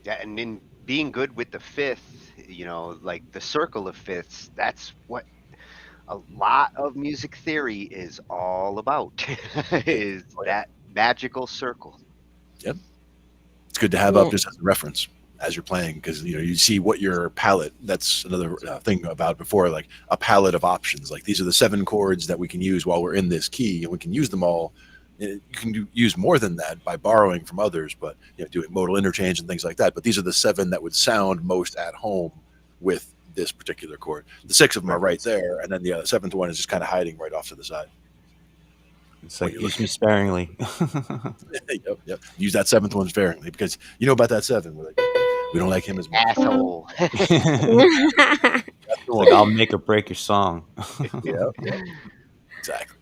Yeah, and in being good with the fifth, like the circle of fifths, that's what a lot of music theory is all about, is that magical circle. Yep. It's good to have up just as a reference as you're playing, because you see what your palette. That's another thing about before, like a palette of options. Like these are the 7 chords that we can use while we're in this key, and we can use them all. You can use more than that by borrowing from others, but doing modal interchange and things like that. But these are the 7 that would sound most at home with this particular chord. The 6 of them are right there, and then the 7th one is just kind of hiding right off to the side. It's like, use me sparingly. Yep. Use that 7th one sparingly, because you know about that 7. We're like, we don't like him as much. Asshole. Like, I'll make or break your song. Yeah. Exactly.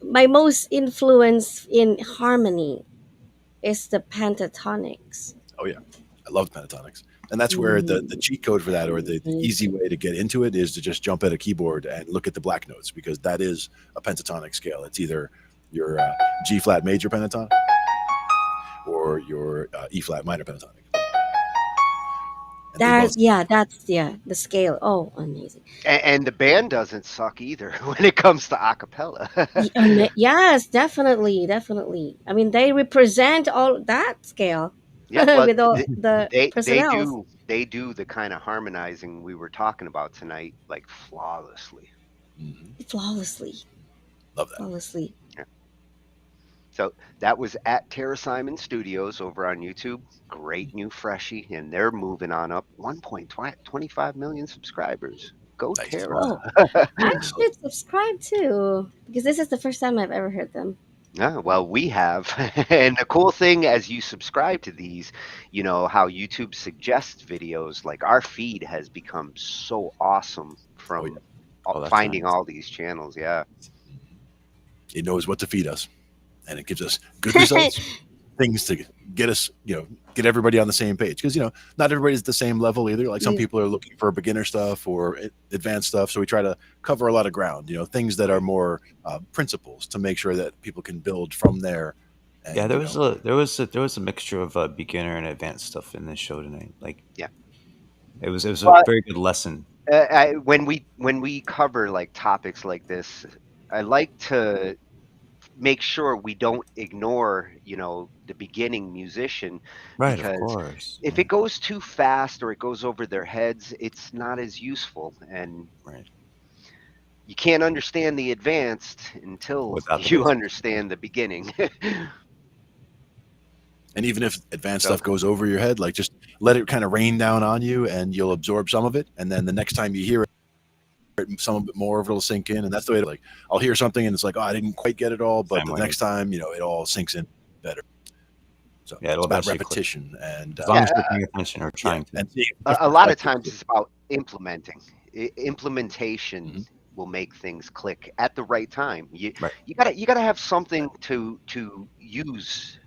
My most influence in harmony is the pentatonics. Oh yeah, I love pentatonics, and that's where the cheat code for that, or the easy way to get into it, is to just jump at a keyboard and look at the black notes, because that is a pentatonic scale. It's either your G flat major pentatonic or your E flat minor pentatonic. That's the scale. Oh, amazing. And the band doesn't suck either when it comes to acapella. Yes, definitely. I mean, they represent all that scale. Yeah, well, with all the they personnel. do the kind of harmonizing we were talking about tonight, like flawlessly. Flawlessly. Love that. Flawlessly. Yeah. So that was at Tara Simon Studios over on YouTube. Great new freshie, and they're moving on up. 1.25 million subscribers. Go Tara. Oh, I should subscribe too, because this is the first time I've ever heard them. Yeah, well, we have. And the cool thing, as you subscribe to these, how YouTube suggests videos, like our feed has become so awesome from finding all these channels. Yeah. It knows what to feed us, and it gives us good results, things to get us, get everybody on the same page. Because, not everybody's at the same level either. Like some people are looking for beginner stuff or advanced stuff. So we try to cover a lot of ground, things that are more principles, to make sure that people can build from there. And, yeah, there was a mixture of beginner and advanced stuff in this show tonight. Like, yeah, it was a very good lesson. When we cover like topics like this, I like to make sure we don't ignore, the beginning musician, Right, because of course. if it goes too fast or it goes over their heads, it's not as useful, and you can't understand the advanced until you understand the beginning. And even if advanced stuff goes over your head, like just let it kind of rain down on you, and you'll absorb some of it. And then the next time you hear it, some of it more of it'll sink in. And that's the way to, I'll hear something and it's like, oh, I didn't quite get it all, but the next time, it all sinks in better. So yeah, it's about repetition, and as long as you're paying attention or trying to. And a lot of times it's about implementing. Implementation will make things click at the right time. You gotta have something to use.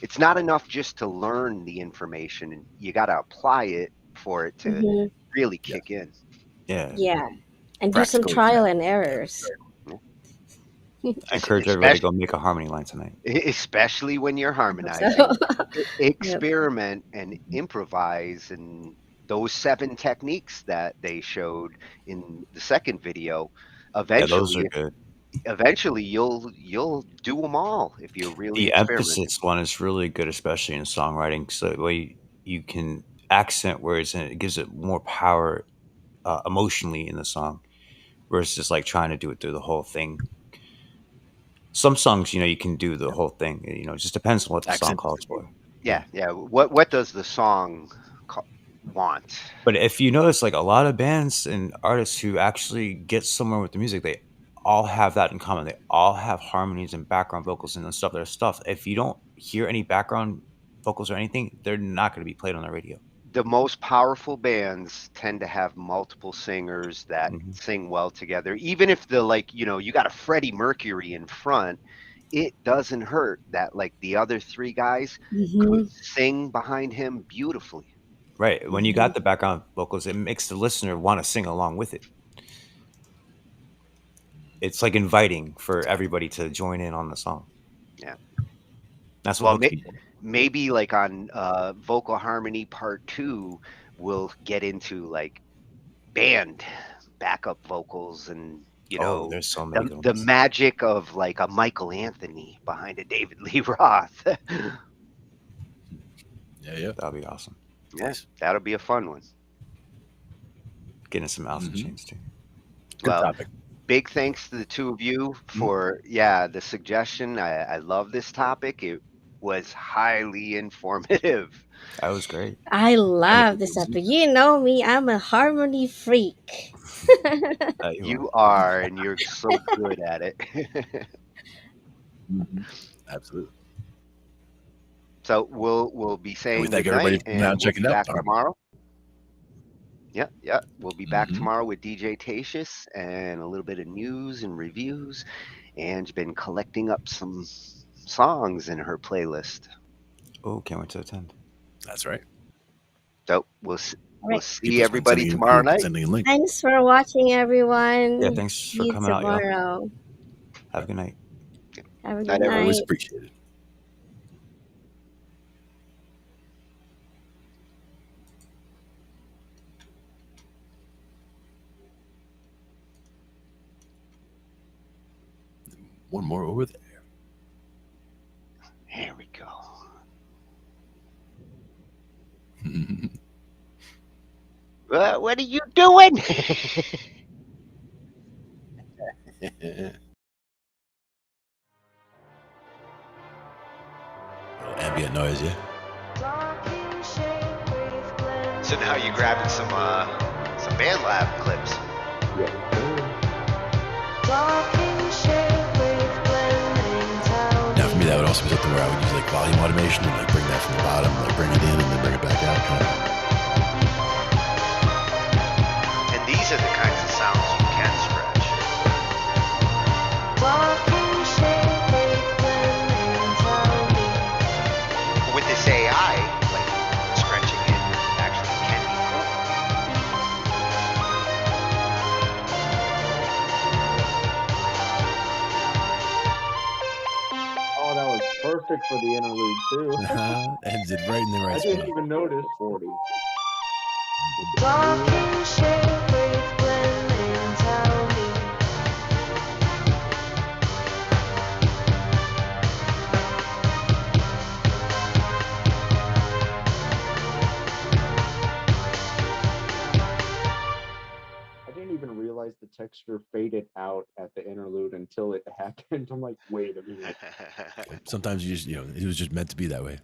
It's not enough just to learn the information. You gotta apply it for it to really kick in. Yeah, and do some trial and errors. I encourage everybody to go make a harmony line tonight. Especially when you're harmonizing. Experiment and improvise, and those 7 techniques that they showed in the second video, those are good. Eventually you'll do them all if you're really The emphasis one is really good, especially in songwriting, so the way you can accent words and it gives it more power emotionally in the song, versus just like trying to do it through the whole thing. Some songs, you can do the whole thing. It just depends on what the song Accent. calls for. Yeah. What does the song want? But if you notice, like a lot of bands and artists who actually get somewhere with the music, they all have that in common. They all have harmonies and background vocals and stuff. Their stuff. If you don't hear any background vocals or anything, they're not going to be played on the radio. The most powerful bands tend to have multiple singers that sing well together. Even if you got a Freddie Mercury in front, it doesn't hurt that like the other three guys could sing behind him beautifully. Right. When you got the background vocals, it makes the listener want to sing along with it. It's like inviting for everybody to join in on the song. Yeah. That's what hooks people. Maybe like on Vocal Harmony Part 2, we'll get into like band backup vocals and there's so many good the ones. magic of like a Michael Anthony behind a David Lee Roth. Yeah. That'll be awesome. Yes, that'll be a fun one. Getting some Alice in Chains too. Good topic. Big thanks to the two of you for the suggestion. I love this topic. It was highly informative. That was great. I love this episode. You know me, I'm a harmony freak. You are, and you're so good at it. Absolutely. So we'll be saying we thank good everybody night, for and now we'll checking be it back out. tomorrow. Yeah. We'll be back tomorrow with DJ Tatius and a little bit of news and reviews. Anne's been collecting up some songs in her playlist. Oh, can't wait to attend. That's right. So we'll Right. see everybody tomorrow night. Thanks for watching, everyone. Yeah, thanks See for you coming out, y'all. tomorrow. Have a good night. Have a good Night, night. everyone. Always appreciate it. One more over there. Here we go. What are you doing? Ambient noise, yeah. So now you're grabbing some band lab clips. Now for me, that would also be something where I would use like volume automation and like bring that from the bottom, like bring it in and then bring it back out. And these are the kinds of sounds you can stretch. With this AI, like stretching it actually can be cool. Oh, that was perfect for the interlude too. Ends it right in the right I didn't spot. even notice 40. I didn't even realize the texture faded out at the interlude until it happened. I'm like, wait a minute. Sometimes you just, it was just meant to be that way.